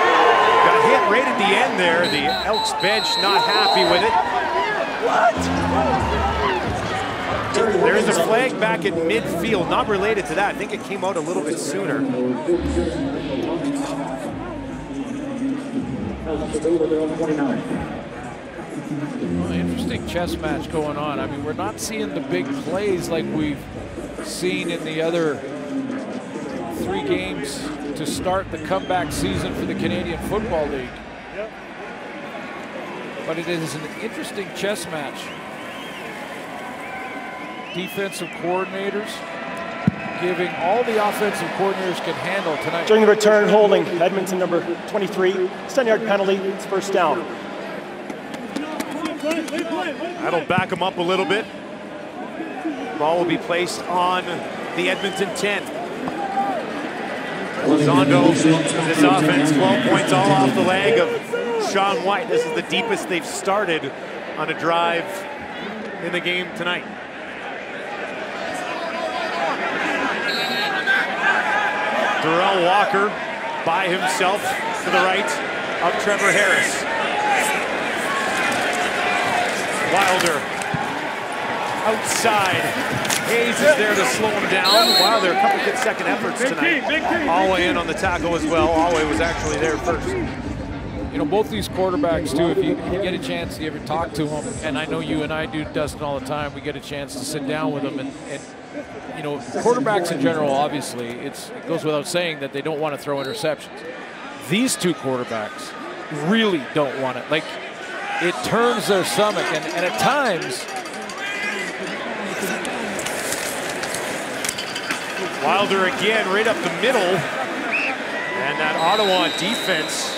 Got hit right at the end there. The Elks bench not happy with it. There is a flag back at midfield, not related to that. I think it came out a little bit sooner. Well, interesting chess match going on. I mean, we're not seeing the big plays like we've seen in the other 3 games to start the comeback season for the Canadian Football League. But it is an interesting chess match. Defensive coordinators giving all the offensive coordinators can handle tonight. During the return, holding Edmonton number 23, 10-yard penalty, it's first down. That'll back them up a little bit. Ball will be placed on the Edmonton 10. Elizondo, this offense, 12 points all off the leg of Sean White. This is the deepest they've started on a drive in the game tonight. Darrell Walker by himself to the right of Trevor Harris. Wilder outside. Hayes is there to slow him down. Wilder, a couple good second efforts tonight. Alway in on the tackle as well. Alway was actually there first. You know, both these quarterbacks, too, if you get a chance to ever talk to them, and I know you and I do, Dustin, all the time, we get a chance to sit down with them. And you know, quarterbacks in general, obviously, it goes without saying that they don't want to throw interceptions. These 2 quarterbacks really don't want it. Like, it turns their stomach, and at times, Wilder again right up the middle. And And that Ottawa defense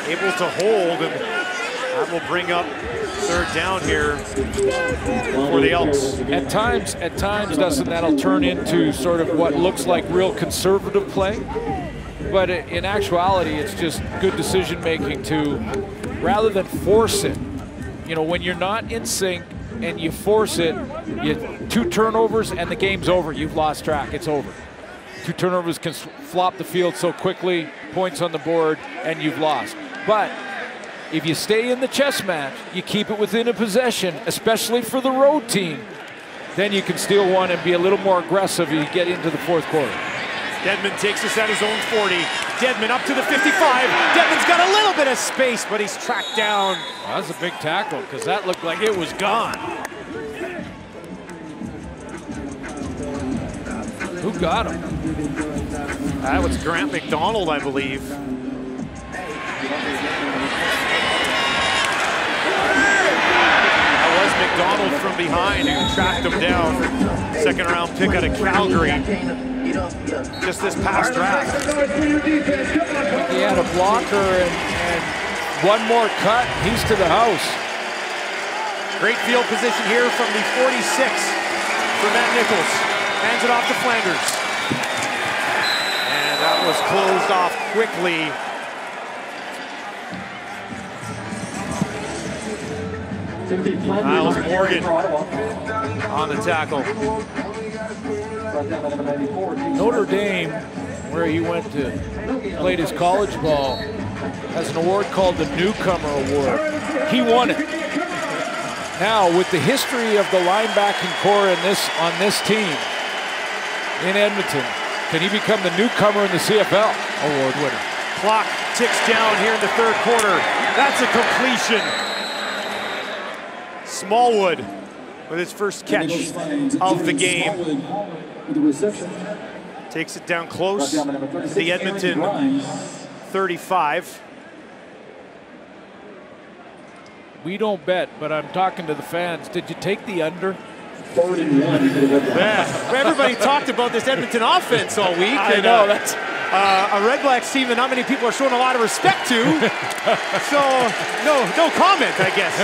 able to hold, and that will bring up third down here for the Elks. At times, Dustin, that'll turn into sort of what looks like real conservative play. But in actuality, it's just good decision making to, rather than force it, you know, when you're not in sync and you force it, you 2 turnovers and the game's over. You've lost track, it's over. 2 turnovers can flop the field so quickly, points on the board, and you've lost. But if you stay in the chess match, you keep it within a possession, especially for the road team, then you can steal one and be a little more aggressive as you get into the fourth quarter. Dedmon takes us at his own 40. Dedmon up to the 55. Dedmon's got a little bit of space, but he's tracked down. Well, that's a big tackle, because that looked like it was gone. Who got him? That was Grant McDonald, I believe. That was McDonald from behind who tracked him down. Second round pick out of Calgary. Just this past draft. He had a blocker and one more cut, he's to the house. Great field position here from the 46 for Matt Nichols. Hands it off to Flanders. And that was closed off quickly. Miles Morgan on the tackle. Notre Dame, where he went to played his college ball, has an award called the Newcomer Award. He won it. Now, with the history of the linebacking core on this team in Edmonton, can he become the newcomer in the CFL award winner? Clock ticks down here in the third quarter. That's a completion. Smallwood with his first catch of the game. Takes it down close. The Edmonton 35. We don't bet, but I'm talking to the fans. Did you take the under? Yeah. Everybody talked about this Edmonton offense all week. I know, that's a Red Blacks team that not many people are showing a lot of respect to. So no comment, I guess.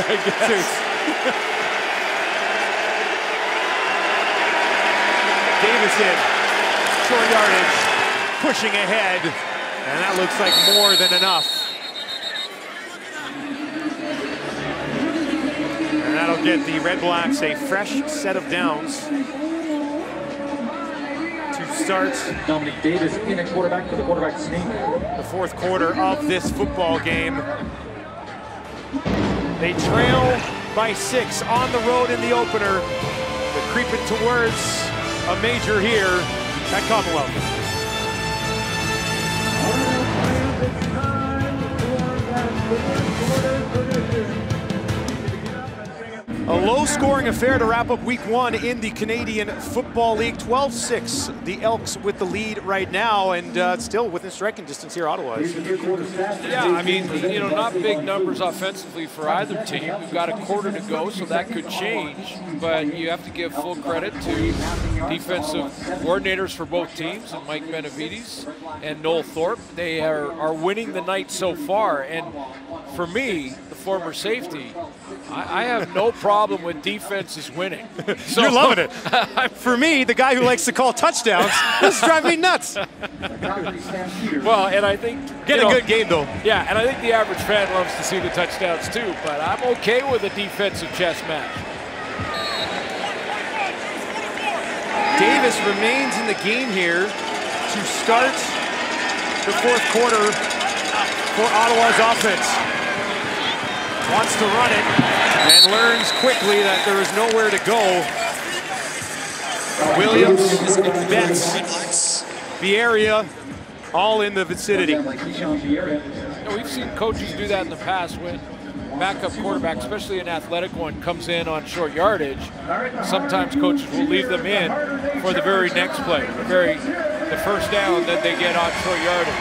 Davis in, short yardage, pushing ahead, and that looks like more than enough. And that'll get the Red Blacks a fresh set of downs to start Dominic Davis in at quarterback for the quarterback sneak. The fourth quarter of this football game. They trail by 6 on the road in the opener. They're creeping towards a major here at Commonwealth. A low-scoring affair to wrap up week 1 in the Canadian Football League. 12-6, the Elks with the lead right now, and still within striking distance here, Ottawa. Yeah, I mean, you know, not big numbers offensively for either team. We've got a quarter to go, so that could change, but you have to give full credit to defensive coordinators for both teams, and Mike Benavides and Noel Thorpe. They are winning the night so far, and for me, the former safety, I have no problem with defenses winning. So, you're loving it. For me, the guy who likes to call touchdowns, this is driving me nuts. Well, and I think... Get a good game, though. Yeah, and I think the average fan loves to see the touchdowns, too, but I'm okay with a defensive chess match. Davis remains in the game here to start the fourth quarter for Ottawa's offense. Wants to run it and learns quickly that there is nowhere to go. Williams, Betts, Vieira, all in the vicinity. You know, we've seen coaches do that in the past when backup quarterback, especially an athletic one, comes in on short yardage. Sometimes coaches will leave them in for the very next play, the first down that they get on short yardage.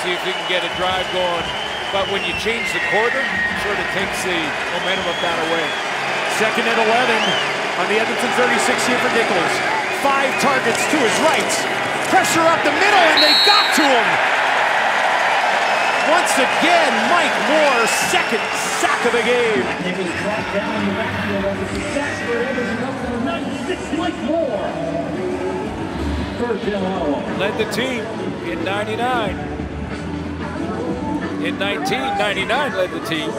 See if they can get a drive going. But when you change the quarter, it sort of takes the momentum of that away. Second and 11 on the Edmonton 36 here for Nichols. 5 targets to his right. Pressure up the middle, and they got to him. once again. Mike Moore, second sack of the game. It was brought down in the backfield as a sack for Edmonton Elks number 96, Mike Moore. First down, Ottawa. Led the team in 99. In 1999, led the team.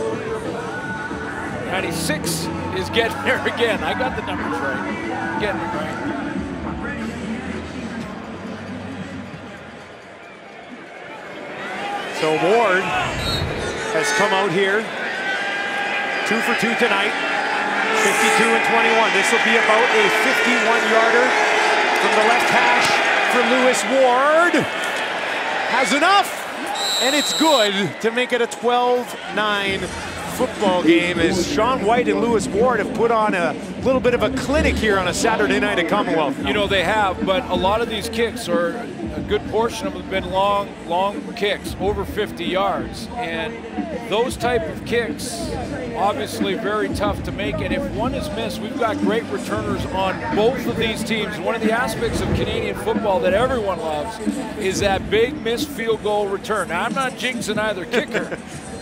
96 is getting there again. I got the numbers right. Getting it right. So Ward has come out here. 2 for 2 tonight. 52 and 21. This will be about a 51-yarder from the left hash for Lewis Ward. Has enough, and it's good to make it a 12-9 football game as Sean White and Lewis Ward have put on a little bit of a clinic here on a Saturday night at Commonwealth. You know, they have, but a lot of these kicks are, a good portion of them have been long kicks, over 50 yards. And those type of kicks, obviously very tough to make. And if one is missed, we've got great returners on both of these teams. One of the aspects of Canadian football that everyone loves is that big missed field goal return. Now, I'm not jinxing either kicker.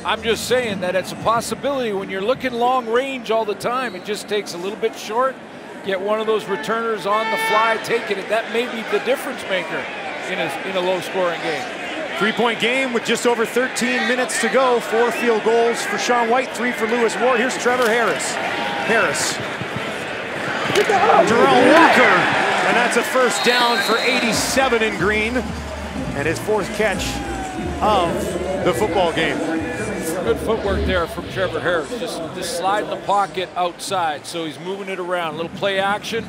I'm just saying that it's a possibility when you're looking long range all the time. It just takes a little bit short. Get one of those returners on the fly, taking it. That may be the difference maker in a low-scoring game. 3-point game with just over 13 minutes to go. 4 field goals for Sean White, 3 for Lewis Ward. Here's Trevor Harris. Darrell Walker, and that's a first down for 87 in green, and his 4th catch of the football game. Good footwork there from Trevor Harris. Just sliding the pocket outside, so he's moving it around. A little play action,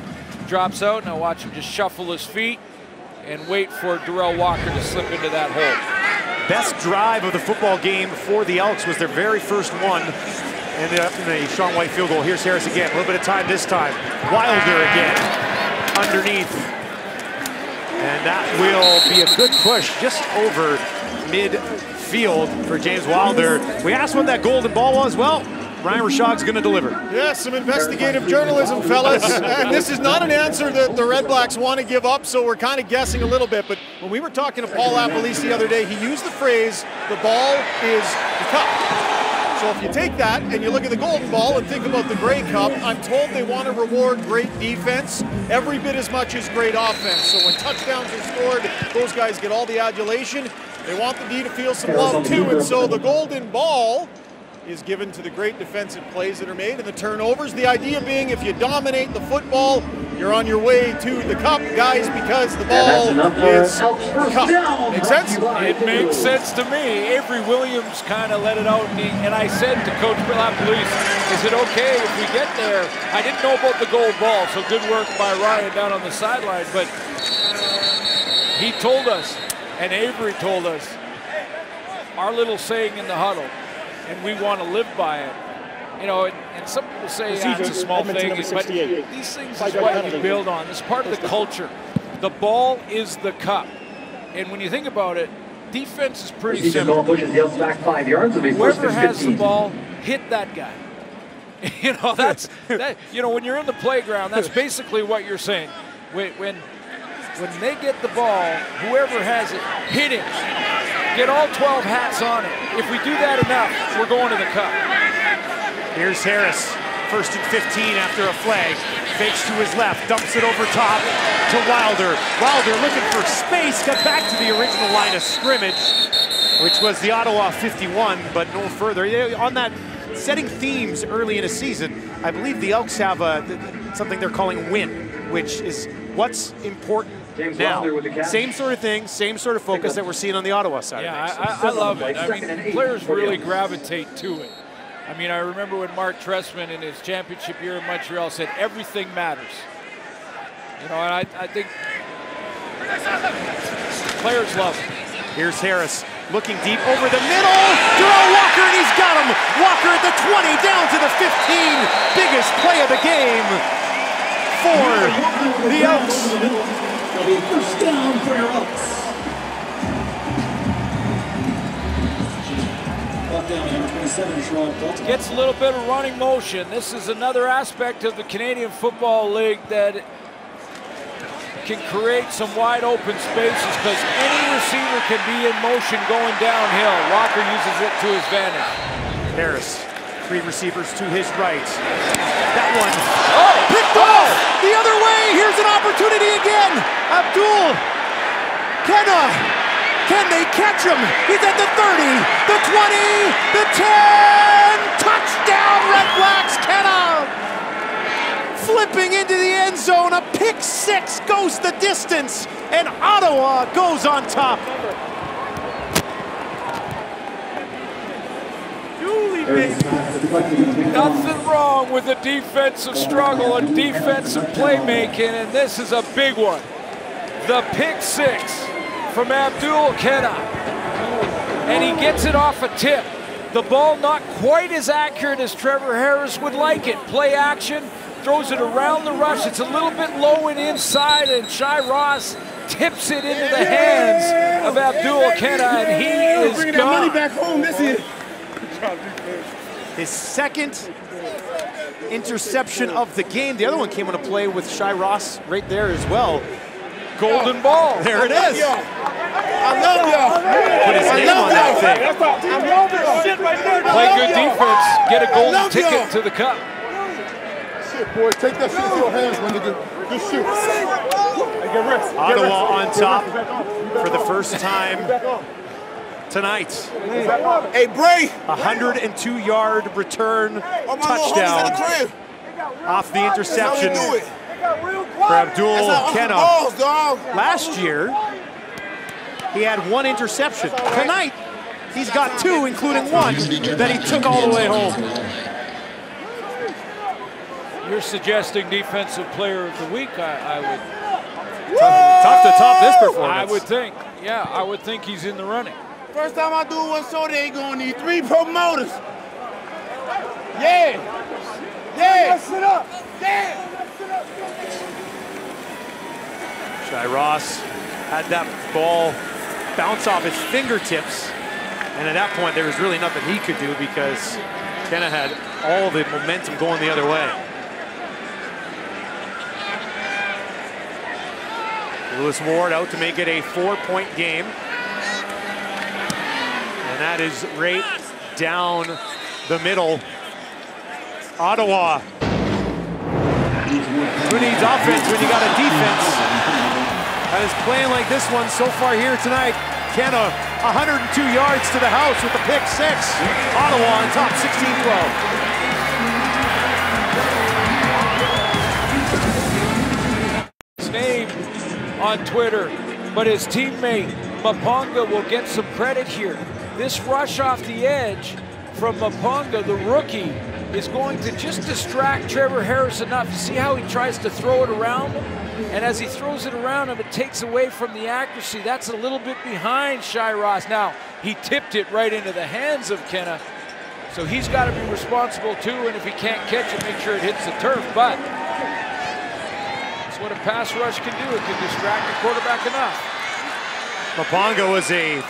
drops out. Now watch him just shuffle his feet and wait for Darrell Walker to slip into that hole. Best drive of the football game for the Elks was their very first one. Ended up in a Sean White field goal. Here's Harris again. A little bit of time this time. Wilder again underneath. And that will be a good push just over midfield for James Wilder. We asked what that golden ball was. Well, Ryan Rashog's going to deliver. Yes, some investigative journalism, fellas. And this is not an answer that the Red Blacks want to give up, so we're kind of guessing a little bit. But when we were talking to Paul Apolice the other day, he used the phrase, the ball is the cup. So if you take that and you look at the golden ball and think about the Grey Cup, I'm told they want to reward great defense every bit as much as great offense. So when touchdowns are scored, those guys get all the adulation. They want the D to feel some love too, and so the golden ball is given to the great defensive plays that are made and the turnovers. The idea being if you dominate the football, you're on your way to the cup, guys, because the ball is the cup. Make sense? It makes sense to me. Avery Williams kind of let it out, and I said to Coach Bill Apolice, is it okay if we get there? I didn't know about the gold ball, so good work by Ryan down on the sideline, but he told us, and Avery told us, our little saying in the huddle, and we want to live by it. You know, and some people say it's a small thing, but these things is what you build on. It's part of the culture. The ball is the cup. And when you think about it, defense is pretty simple. Whoever has the ball, hit that guy. You know, that's, you know, when you're in the playground, that's basically what you're saying. When they get the ball, whoever has it, hit him. Get all 12 hats on it. If we do that enough, we're going to the cup. Here's Harris, 1st and 15 after a flag. Fakes to his left, dumps it over top to Wilder. Wilder looking for space, got back to the original line of scrimmage, which was the Ottawa 51, but no further. On that, setting themes early in a season, I believe the Elks have something they're calling win, which is what's important now. Same sort of thing, same sort of focus that we're seeing on the Ottawa side. Yeah, I love it. I mean, players really gravitate to it. I mean, I remember when Mark Trestman in his championship year in Montreal said, everything matters. You know, and I think players love it. Here's Harris looking deep over the middle. Darrell Walker, and he's got him. Walker at the 20, down to the 15. Biggest play of the game for the Elks. That'll be first down for your Elks. Gets a little bit of running motion. This is another aspect of the Canadian Football League that can create some wide open spaces because any receiver can be in motion going downhill. Walker uses it to his advantage. Harris, 3 receivers to his right. That one, picked Oh! off the other way. Here's an opportunity again. Abdul Kenna. Can they catch him? He's at the 30, the 20, the 10. Touchdown, Red Blacks. Kenna flipping into the end zone. A pick 6 goes the distance, and Ottawa goes on top. Nothing wrong with a defensive struggle and defensive playmaking, and this is a big one. The pick 6 from Abdul Kenna, and he gets it off a tip. The ball not quite as accurate as Trevor Harris would like it. Play action, throws it around the rush. It's a little bit low and inside, and Shai Ross tips it into the hands of Abdul Kenna, and he is bringing gone. that money back home. This is His second interception of the game. The other one came into play with Shai Ross right there as well. Golden ball. There it is. I love y'all. Put his name on that thing. I love this shit right there. Play good defense, get a golden ticket to the cup. Shit, boys, take that shit to your hands, my nigga. Just shoot. Ottawa on top for the first time tonight. Hey, Bray. 102-yard return touchdown off the interception for Abdul Kenna. Last year, he had 1 interception. Tonight, he's got 2, including 1 that he took all the way home. You're suggesting defensive player of the week, I would. Tough to top this performance. I would think, yeah, I would think he's in the running. First time I do one show, they gonna need 3 promoters. Yeah. Yeah. Sit up. Yeah. Shai Ross had that ball bounce off his fingertips, and at that point there was really nothing he could do because Kenna had all the momentum going the other way. Lewis Ward out to make it a 4-point game. And that is right down the middle. Ottawa. Who needs offense when you got a defense that is playing like this one so far here tonight? Kenna, 102 yards to the house with the pick 6. Ottawa on top, 16-12. Name on Twitter, but his teammate Maponga will get some credit here. This rush off the edge from Maponga, the rookie, is going to just distract Trevor Harris enough. You see how he tries to throw it around him? And as he throws it around him, it takes away from the accuracy. That's a little bit behind Shai Ross. Now, he tipped it right into the hands of Kenna, so he's got to be responsible too, and if he can't catch it, make sure it hits the turf. But that's what a pass rush can do. It can distract the quarterback enough. Maponga was a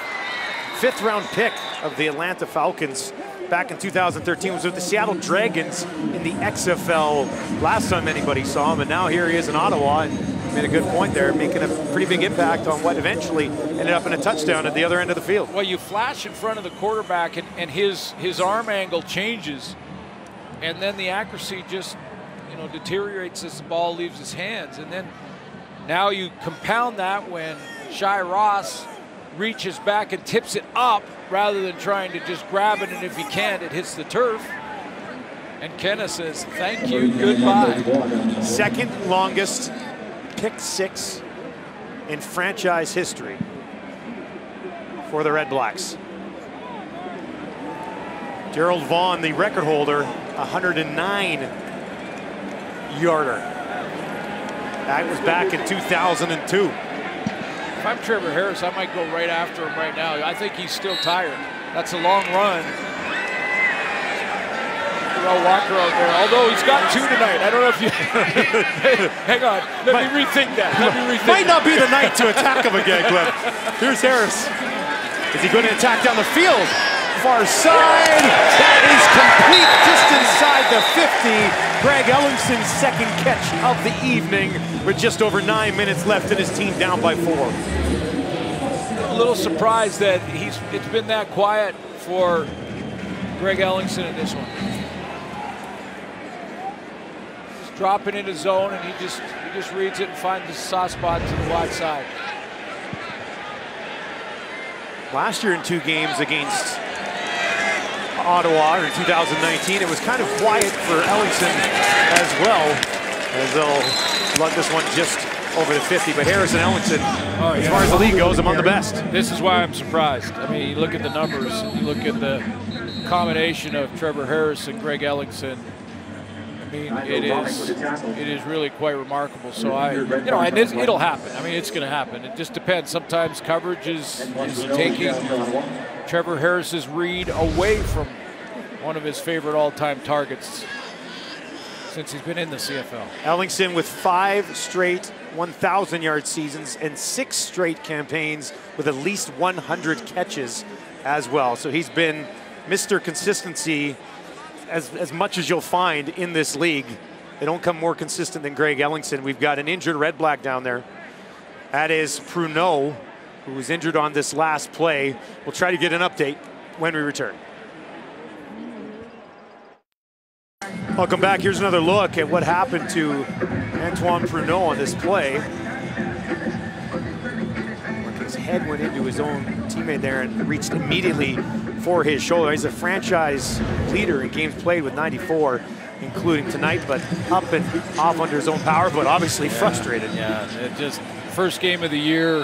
5th-round pick of the Atlanta Falcons back in 2013. Was with the Seattle Dragons in the XFL last time anybody saw him, and now here he is in Ottawa, and made a good point there, making a pretty big impact on what eventually ended up in a touchdown at the other end of the field. Well, you flash in front of the quarterback, and his arm angle changes, and then the accuracy just, you know, deteriorates as the ball leaves his hands. And then now you compound that when Shai Ross reaches back and tips it up rather than trying to just grab it, and if he can't, it hits the turf. And Kenna says, thank you, goodbye. 2nd longest pick 6 in franchise history for the Red Blacks. Gerald Vaughn, the record holder, 109-yarder. That was back in 2002. If I'm Trevor Harris, I might go right after him right now. I think he's still tired. That's a long run. Terrell Walker out there, although he's got 2 tonight. I don't know if you... Hang on, let me rethink that. Might not be the night to attack him again, Glenn. Here's Harris. Is he going to attack down the field? Far side. That is complete just inside the 50. Greg Ellingson's second catch of the evening with just over 9 minutes left and his team down by 4. A little surprised that it's been that quiet for Greg Ellingson in this one. Just dropping into zone, and he just reads it and finds the soft spot to the wide side. Last year in 2 games against Ottawa in 2019, it was kind of quiet for Ellingson as well, as they'll lug this one just over the 50. But Harris and Ellingson, as far as the league goes, among the best. This is why I'm surprised. I mean, you look at the numbers, and you look at the combination of Trevor Harris and Greg Ellingson. I mean, it is really quite remarkable. So and it'll happen. I mean, it's going to happen. It just depends. Sometimes coverage is taking Trevor Harris's read away from one of his favorite all-time targets since he's been in the CFL. Ellingson with 5 straight 1,000-yard seasons and 6 straight campaigns with at least 100 catches as well. So he's been Mr. Consistency as much as you'll find in this league. They don't come more consistent than Greg Ellingson. We've got an injured Red Black down there. That is Pruneau, who was injured on this last play. We'll try to get an update when we return. Welcome back. Here's another look at what happened to Antoine Pruneau on this play. His head went into his own teammate there and reached immediately for his shoulder. He's a franchise leader in games played with 94, including tonight, but up and off under his own power, but obviously frustrated. Yeah, it just first game of the year.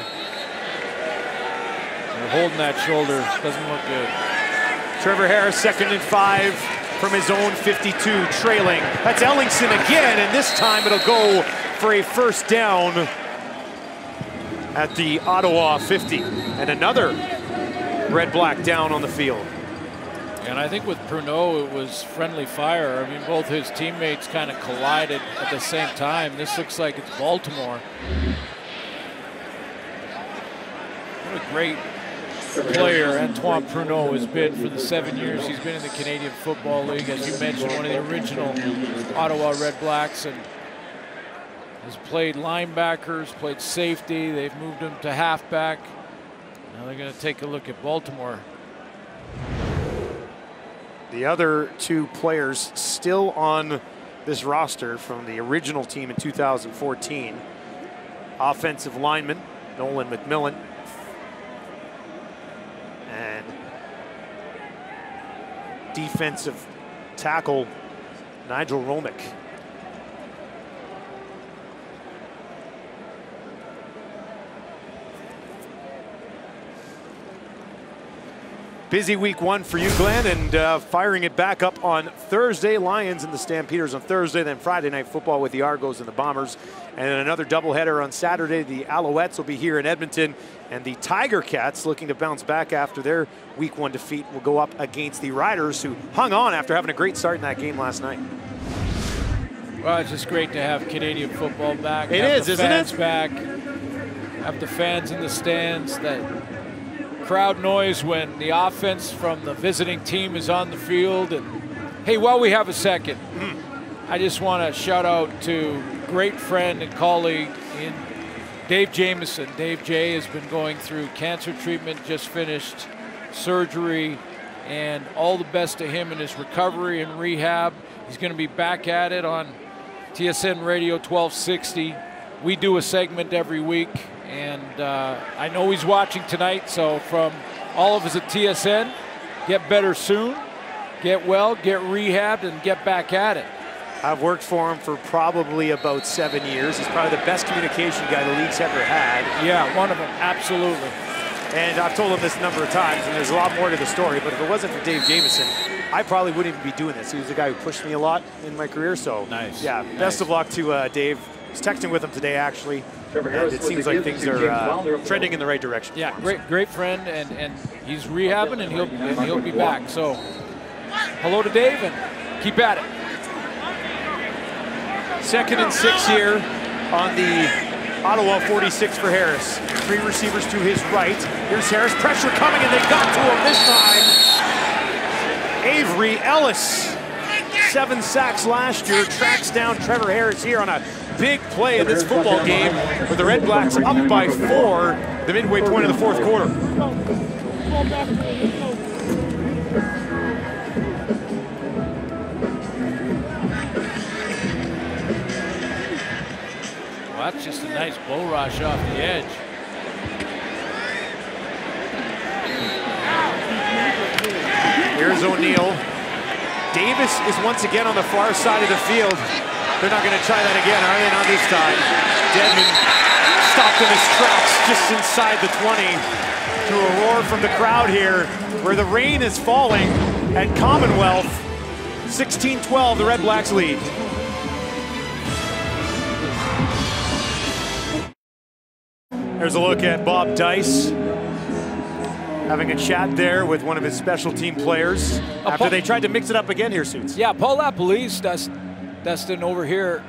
They're holding that shoulder. Doesn't look good. Trevor Harris, 2nd and 5 from his own 52, trailing. That's Ellingson again, and this time it'll go for a first down at the Ottawa 50. And another Red Black down on the field. And I think with Pruneau, it was friendly fire. I mean, both his teammates kind of collided at the same time. This looks like it's Baltimore. What a great player Antoine Pruneau has been for the 7 years he's been in the Canadian Football League. As you mentioned, one of the original Ottawa Red Blacks, and has played linebackers, played safety. They've moved him to halfback. Now they're going to take a look at Baltimore. The other 2 players still on this roster from the original team in 2014. Offensive lineman Nolan McMillan and defensive tackle Nigel Romick. Busy week 1 for you, Glenn, and firing it back up on Thursday. Lions and the Stampeders on Thursday, then Friday Night Football with the Argos and the Bombers. And then another doubleheader on Saturday. The Alouettes will be here in Edmonton, and the Tiger Cats, looking to bounce back after their week 1 defeat, will go up against the Riders, who hung on after having a great start in that game last night. Well, it's just great to have Canadian football back. It is, isn't it? Back. Have the fans in the stands. That crowd noise when the offense from the visiting team is on the field. And hey, while we have a second, I just want to shout out to great friend and colleague in Dave Jamieson. Dave J has been going through cancer treatment, just finished surgery, and all the best to him in his recovery and rehab. He's going to be back at it on TSN Radio 1260. We do a segment every week, and I know he's watching tonight, so from all of us at TSN, get better soon, get well, get rehabbed, and get back at it. I've worked for him for probably about 7 years. He's probably the best communication guy the league's ever had. Yeah, one of them, absolutely. And I've told him this a number of times, and there's a lot more to the story, but if it wasn't for Dave Jamieson, I probably wouldn't even be doing this. He was the guy who pushed me a lot in my career, so nice. Yeah, best of luck to Dave. I was texting with him today, actually, and it seems like things are trending in the right direction. Yeah, great friend, and he's rehabbing, and he'll be back. So, hello to Dave, and keep at it. 2nd and 6 here on the Ottawa 46 for Harris. 3 receivers to his right. Here's Harris, pressure coming, and they got to him this time. Avery Ellis 7 sacks last year, tracks down Trevor Harris here on a big play in this football game with the Red Blacks up by 4, the midway point of the 4th quarter. Well, that's just a nice bull rush off the edge. Here's O'Neal. Davis is once again on the far side of the field. They're not going to try that again, are they? Not this time. Dedmon stopped in his tracks just inside the 20 to a roar from the crowd here where the rain is falling at Commonwealth. 16-12, the Red Blacks lead. There's a look at Bob Dice having a chat there with one of his special team players after they tried to mix it up again here, Suits. Yeah, Paul LaPolice, Dustin over here,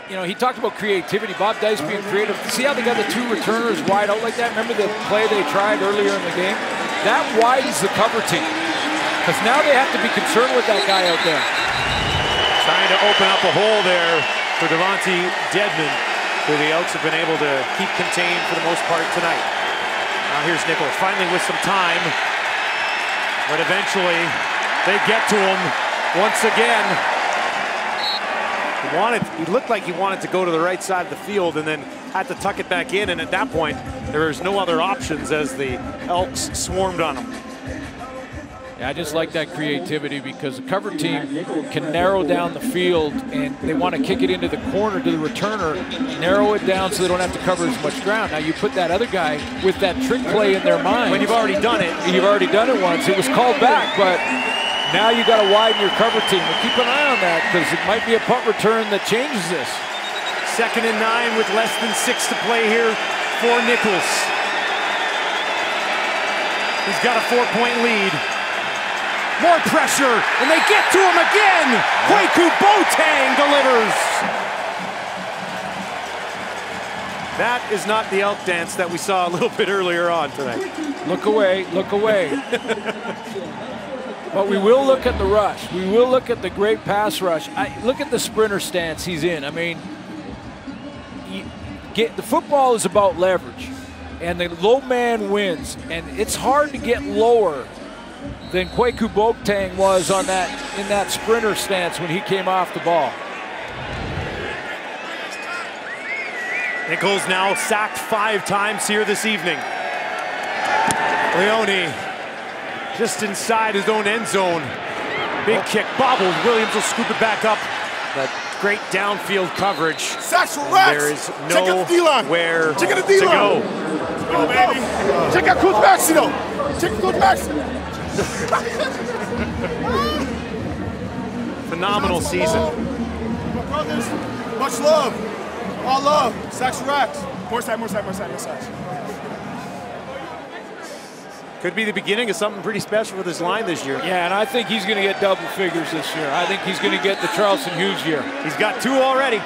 you know, he talked about creativity. Bob Dice being creative. See how they got the 2 returners wide out like that? Remember the play they tried earlier in the game? That widens the cover team. Because now they have to be concerned with that guy out there. Trying to open up a hole there for Devontae Dedmon, who the Elks have been able to keep contained for the most part tonight. Now here's Nichols, finally with some time, but eventually they get to him once again. He looked like he wanted to go to the right side of the field and then had to tuck it back in, and at that point, there was no other options as the Elks swarmed on him. Yeah, I just like that creativity because the cover team can narrow down the field and they want to kick it into the corner to the returner, narrow it down so they don't have to cover as much ground. Now you put that other guy with that trick play in their mind. When you've already done it. You've already done it once. It was called back, but now you got to widen your cover team. But keep an eye on that because it might be a punt return that changes this. 2nd and 9 with less than 6 to play here for Nichols. He's got a 4-point lead. More pressure, and they get to him again! Kwaku Boateng delivers! That is not the Elk dance that we saw a little bit earlier on tonight. Look away, look away. But we will look at the rush. We will look at the great pass rush. Look at the sprinter stance he's in. I mean, the football is about leverage, and the low man wins, and it's hard to get lower than Kwaku Boateng was on that in that sprinter stance when he came off the ball. Nichols now sacked 5 times here this evening. Leone just inside his own end zone. Big kick bobbled. Williams will scoop it back up. But great downfield coverage. There is nowhere to go. Go, baby. Check out Coach Maxey, though. Check out Coach Maxey. Phenomenal season. Brothers, much love. All love. Sacks racks. More side, more side, more side, more side. Could be the beginning of something pretty special with his line this year. Yeah, and I think he's going to get double figures this year. I think he's going to get the Charleston Hughes year. He's got 2 already.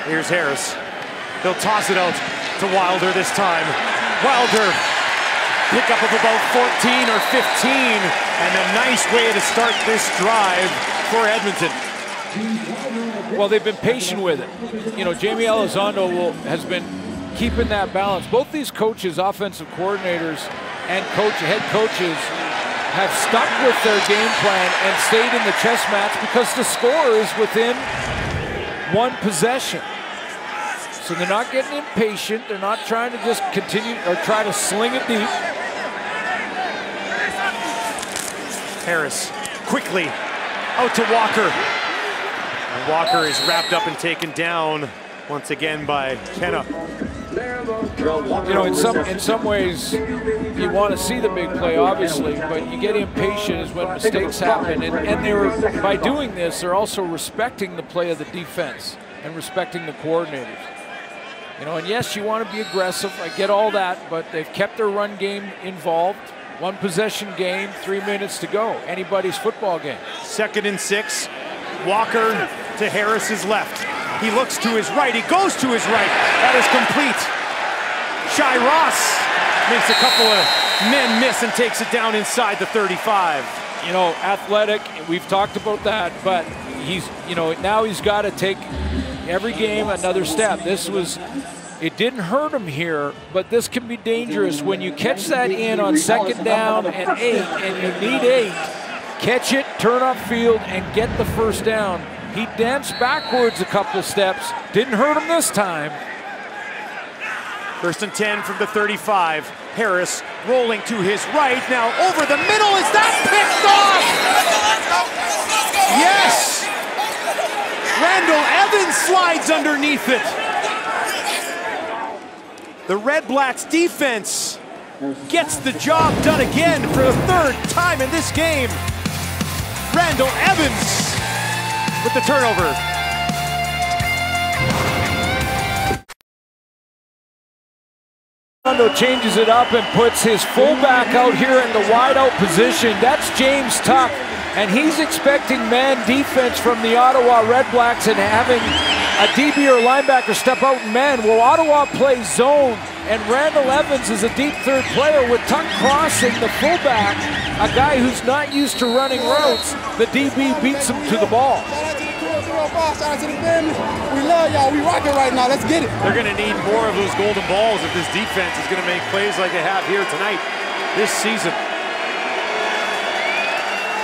Here's Harris. He'll toss it out to Wilder this time. Wilder, pickup of about 14 or 15, and a nice way to start this drive for Edmonton. Well, they've been patient with it. You know, Jamie Elizondo has been keeping that balance. Both these coaches, offensive coordinators and head coaches, have stuck with their game plan and stayed in the chess match because the score is within 1 possession. So they're not getting impatient. They're not trying to just continue or try to sling it deep. Harris quickly out to Walker. And Walker is wrapped up and taken down once again by Kenna. You know, in some ways, you want to see the big play, obviously, but you get impatient is when mistakes happen. And by doing this, they're also respecting the play of the defense and respecting the coordinators. You know, and yes, you want to be aggressive. I get all that, but they've kept their run game involved. 1 possession game, 3 minutes to go. Anybody's football game. 2nd and 6. Walker to Harris's left. He looks to his right. He goes to his right. That is complete. Shai Ross makes a couple of men miss and takes it down inside the 35. you know, athletic. We've talked about that, but he's, you know, now he's got to take every game another step. It didn't hurt him here, but this can be dangerous when you catch that in on 2nd down and 8, and you need 8. Catch it, turn upfield, and get the 1st down. He danced backwards a couple steps. Didn't hurt him this time. 1st and 10 from the 35. Harris rolling to his right. Now over the middle. Is that picked off? Yes! Randall Evans slides underneath it. The Red Blacks defense gets the job done again for the 3rd time in this game. Randall Evans with the turnover. Rondo changes it up and puts his fullback out here in the wide out position. That's James Tuck, and he's expecting man defense from the Ottawa Red Blacks and having a DB or linebacker step out in man. Well, Ottawa plays zone, and Randall Evans is a deep 3rd player with Tuck crossing the fullback, a guy who's not used to running routes. The DB beats him to the ball. Shout out to the family. We love y'all. We rocking right now. Let's get it. They're going to need more of those golden balls if this defense is going to make plays like they have here tonight this season.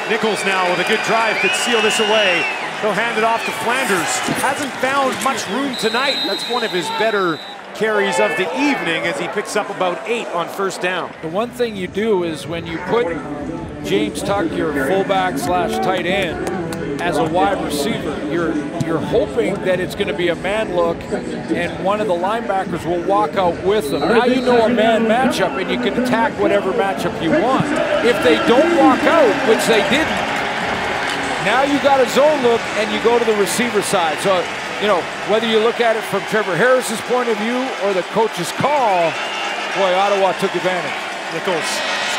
Nichols now with a good drive could seal this away. He'll hand it off to Flanders. Hasn't found much room tonight. That's one of his better carries of the evening as he picks up about 8 on 1st down. The one thing you do is when you put James Tuck, your fullback / tight end, as a wide receiver, you're hoping that it's going to be a man look and one of the linebackers will walk out with them. Now you know a man matchup and you can attack whatever matchup you want. If they don't walk out, which they didn't, now you got a zone look and you go to the receiver side. So, you know, whether you look at it from Trevor Harris's point of view or the coach's call, boy, Ottawa took advantage. Nichols,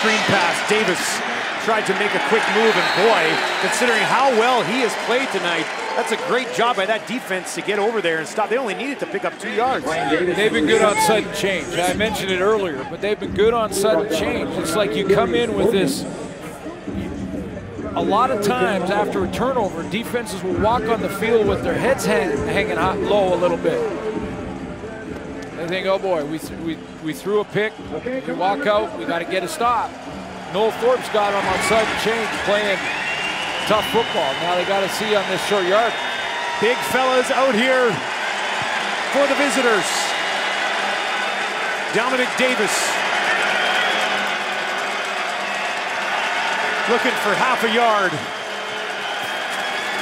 screen pass, Davis tried to make a quick move, and boy, considering how well he has played tonight, that's a great job by that defense to get over there and stop. They only needed to pick up 2 yards. They've been good on sudden change. I mentioned it earlier, but they've been good on sudden change. It's like you come in with this. A lot of times after a turnover, defenses will walk on the field with their heads hanging low a little bit. They think, oh boy, we threw a pick, we walk out, we got to get a stop. Noel Thorpe's got him on sudden change, playing tough football. Now they got to see on this short yard. Big fellas out here for the visitors. Dominic Davis looking for half a yard.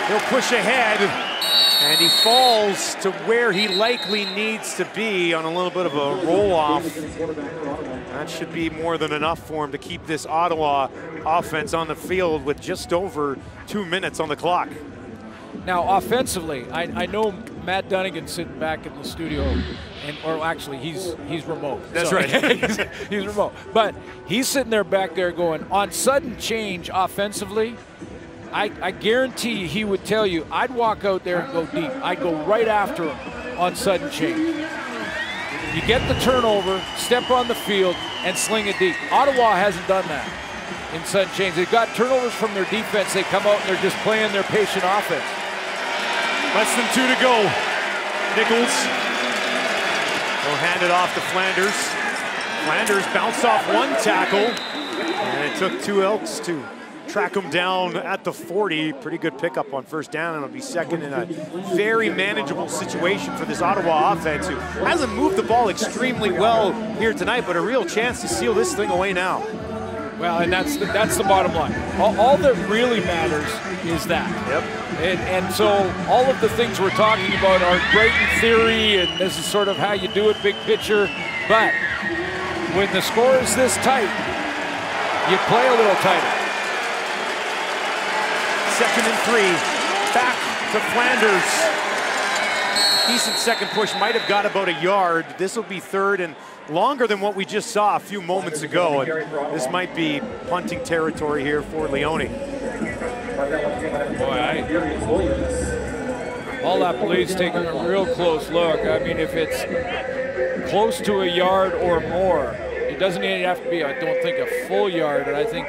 He'll push ahead, and he falls to where he likely needs to be on a little bit of a roll-off. That should be more than enough for him to keep this Ottawa offense on the field with just over 2 minutes on the clock. Now, offensively, I know Matt Dunnigan's sitting back in the studio, or actually, he's remote. That's right. he's remote. But he's sitting there back there going, on sudden change offensively, I guarantee he would tell you, I'd walk out there and go deep. I'd go right after him on sudden change. You get the turnover, step on the field, and sling it deep. Ottawa hasn't done that in sudden change. They've got turnovers from their defense. They come out and they're just playing their patient offense. Less than 2 to go. Nichols will hand it off to Flanders. Flanders bounced off 1 tackle, and it took 2 Elks to track him down at the 40. Pretty good pickup on 1st down, and it'll be second in a very manageable situation for this Ottawa offense, who hasn't moved the ball extremely well here tonight, but a real chance to seal this thing away now. Well, and that's the bottom line. All that really matters is that. Yep. And so all of the things we're talking about are great in theory, and this is sort of how you do it, big picture. But when the score is this tight, you play a little tighter. 2nd and 3, back to Flanders. Decent second push, might have got about a yard. This will be 3rd and longer than what we just saw a few moments ago. And this might be punting territory here for Leone. Boy, all that police taking a real close look. I mean, if it's close to a yard or more, it doesn't even have to be, I don't think, a full yard. And I think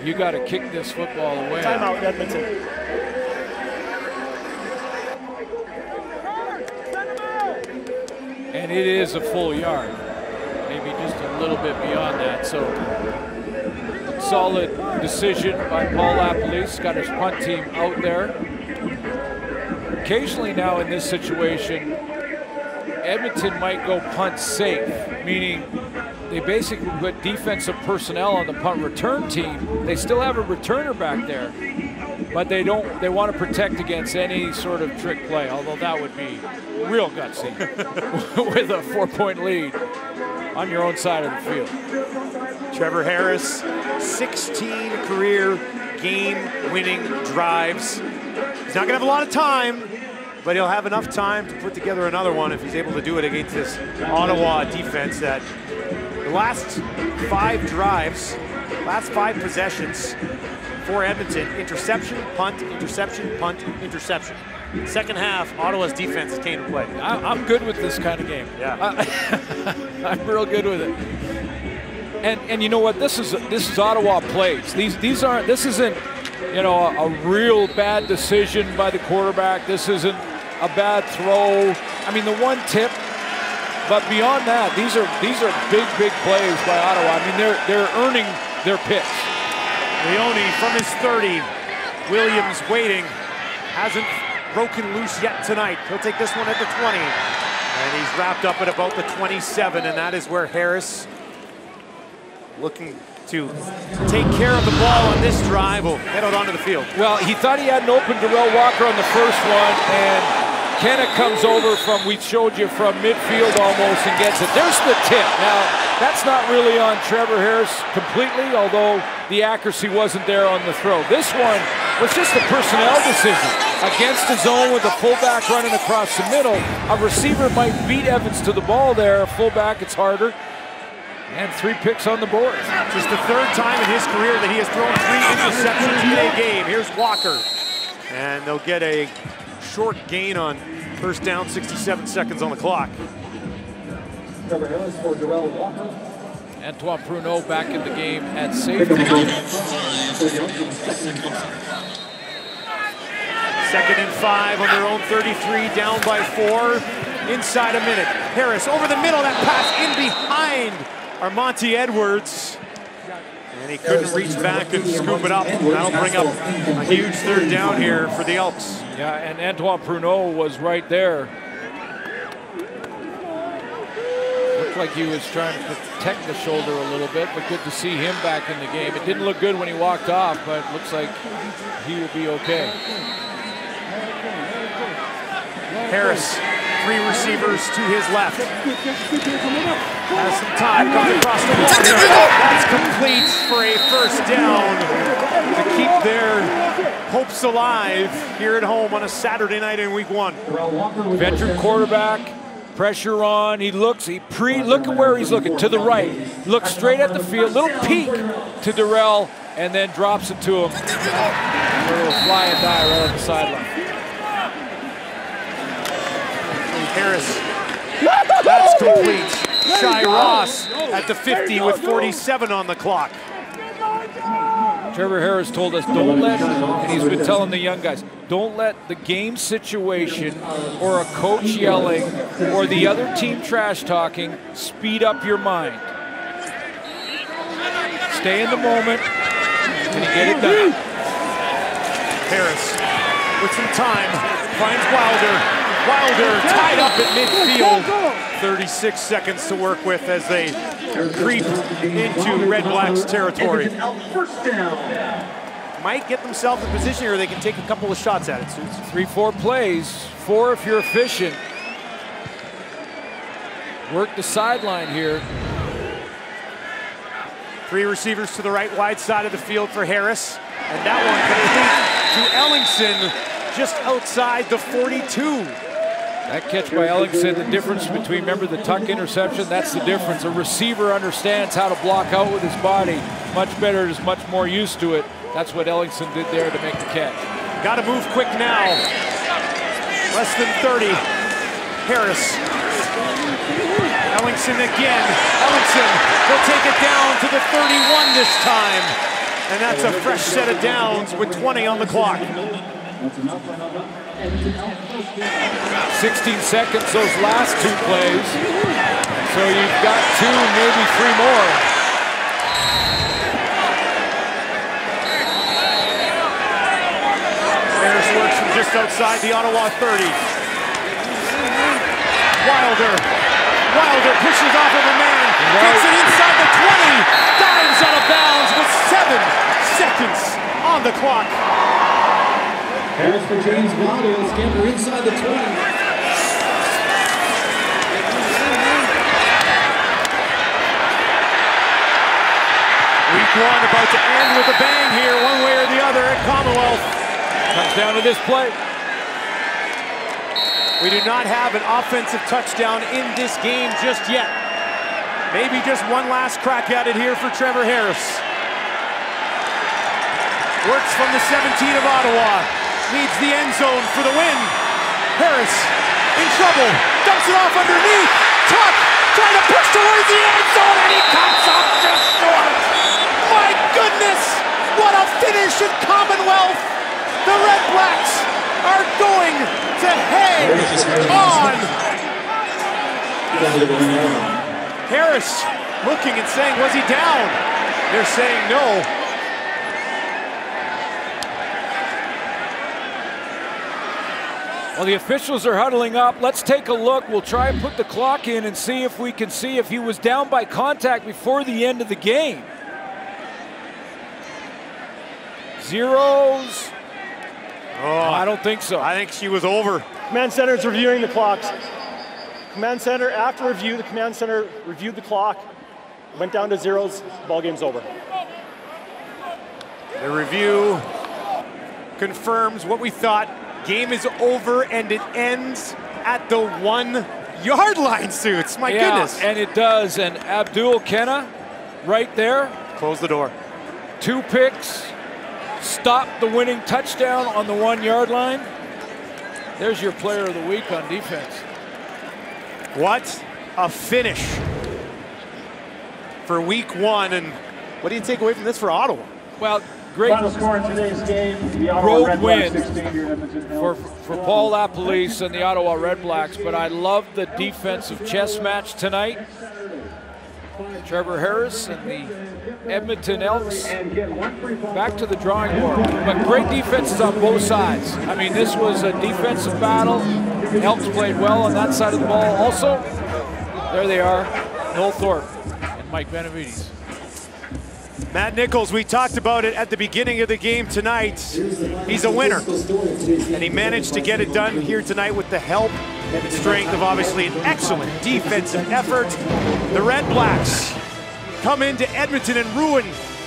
You got to kick this football away. Timeout, Edmonton. And it is a full yard, maybe just a little bit beyond that. So solid decision by Paul LaPolice, got his punt team out there. Occasionally now in this situation, Edmonton might go punt safe, meaning they basically put defensive personnel on the punt return team. They still have a returner back there, but they want to protect against any sort of trick play, although that would be real gutsy with a 4-point lead on your own side of the field. Trevor Harris, 16 career game-winning drives. He's not gonna have a lot of time, but he'll have enough time to put together another one if he's able to do it against this Ottawa defense that the last 5 drives, last 5 possessions for Edmonton, interception, punt, interception, punt, interception. Second half, Ottawa's defense came to play. I'm good with this kind of game. Yeah. I'm real good with it. And you know what? This is Ottawa plays. This isn't, you know, a real bad decision by the quarterback. This isn't a bad throw. I mean, the one tip, but beyond that, these are big plays by Ottawa. I mean, they're earning their picks. Leone from his 30. Williams waiting, hasn't broken loose yet tonight. He'll take this one at the 20. And he's wrapped up at about the 27, and that is where Harris, looking to take care of the ball on this drive, will head out onto the field. Well, he thought he had an open Darrell Walker on the first one, and Kenna comes over from, we showed you, from midfield almost and gets it. There's the tip. Now, that's not really on Trevor Harris completely, although the accuracy wasn't there on the throw. This one was just a personnel decision. Against the zone with a fullback running across the middle, a receiver might beat Evans to the ball there. A fullback, it's harder. And 3 picks on the board. Just the 3rd time in his career that he has thrown 3 interceptions in a game. Here's Walker. And they'll get a short gain on first down, 67 seconds on the clock. Antoine Pruneau back in the game at safety. 2nd and 5 on their own 33, down by 4. Inside a minute. Harris over the middle, that pass in behind Armonte Edwards. And he couldn't reach back and scoop it up. That'll bring up a huge 3rd down here for the Elks. Yeah, and Antoine Pruneau was right there. Looked like he was trying to protect the shoulder a little bit, but good to see him back in the game. It didn't look good when he walked off, but it looks like he will be okay. Harris, 3 receivers to his left. Has some time, comes across the water. That's complete for a first down to keep their hopes alive here at home on a Saturday night in week 1. Veteran quarterback, pressure on. He looks, look at where he's looking, to the right. Looks straight at the field, little peek to Darrell, and then drops it to him. A little fly and die right on the sideline. Harris, that's complete. Shai Ross at the 50 with 47 on the clock. Trevor Harris told us, don't let, and he's been telling the young guys, don't let the game situation or a coach yelling or the other team trash talking speed up your mind. Stay in the moment and get it done. Harris with some time finds Wilder. Wilder tied up at midfield. 36 seconds to work with as they creep into Red Blacks territory. Might get themselves in position here. They can take a couple of shots at it, Suits. 3-4 plays, 4 if you're efficient. Work the sideline here. 3 receivers to the right wide side of the field for Harris. And that one complete to Ellingson just outside the 42. That catch by Ellingson, the difference between, remember the tuck interception, that's the difference. A receiver understands how to block out with his body much better, is much more used to it. That's what Ellingson did there to make the catch. Got to move quick now. Less than 30. Harris. Ellingson again. Ellingson will take it down to the 31 this time. And that's a fresh set of downs with 20 on the clock. 16 seconds those last 2 plays. So you've got 2, maybe 3 more. Harris works from just outside the Ottawa 30. Wilder pushes off of a man, gets it inside the 20, dives out of bounds with 7 seconds on the clock. Harris for James Wilder, scamper inside the 20. Week 1 about to end with a bang here, one way or the other at Commonwealth. Comes down to this play. We do not have an offensive touchdown in this game just yet. Maybe just one last crack at it here for Trevor Harris. Works from the 17 of Ottawa. Leads the end zone for the win. Harris in trouble. Dumps it off underneath. Tuck trying to push towards the end zone, and he comes up just short. My goodness, what a finish in Commonwealth. The Red Blacks are going to hang on. Harris looking and saying, was he down? They're saying no. Well, the officials are huddling up. Let's take a look. We'll try and put the clock in and see if we can see if he was down by contact before the end of the game. Zeros. Oh, I don't think so. I think she was over. Command Center is reviewing the clocks. Command Center, after review, the Command Center reviewed the clock, went down to zeros, ball game's over. The review confirms what we thought. Game is over and it ends at the 1 yard line, Suits. My goodness. And it does. And Abdul Kenna right there. Close the door. 2 picks. Stopped the winning touchdown on the 1 yard line. There's your player of the week on defense. What a finish for week 1. And what do you take away from this for Ottawa? Well, great Final score in today's game, the Ottawa road Red win Blacks 16 here in Edmonton. for Paul LaPolice and the Ottawa Red Blacks, but I love the defensive chess match tonight. Trevor Harris and the Edmonton Elks back to the drawing board. But great defenses on both sides. I mean, this was a defensive battle. The Elks played well on that side of the ball. Also, there they are, Noel Thorpe and Mike Benavides. Matt Nichols, we talked about it at the beginning of the game tonight. He's a winner, and he managed to get it done here tonight with the help and strength of obviously an excellent defensive effort. The Red Blacks come into Edmonton and ruin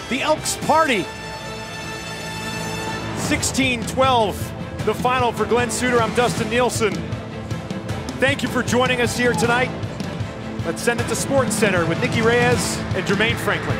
the Elks party. 16-12, the final for Glenn Suter. I'm Dustin Nielsen. Thank you for joining us here tonight. Let's send it to Sports Center with Nikki Reyes and Jermaine Franklin.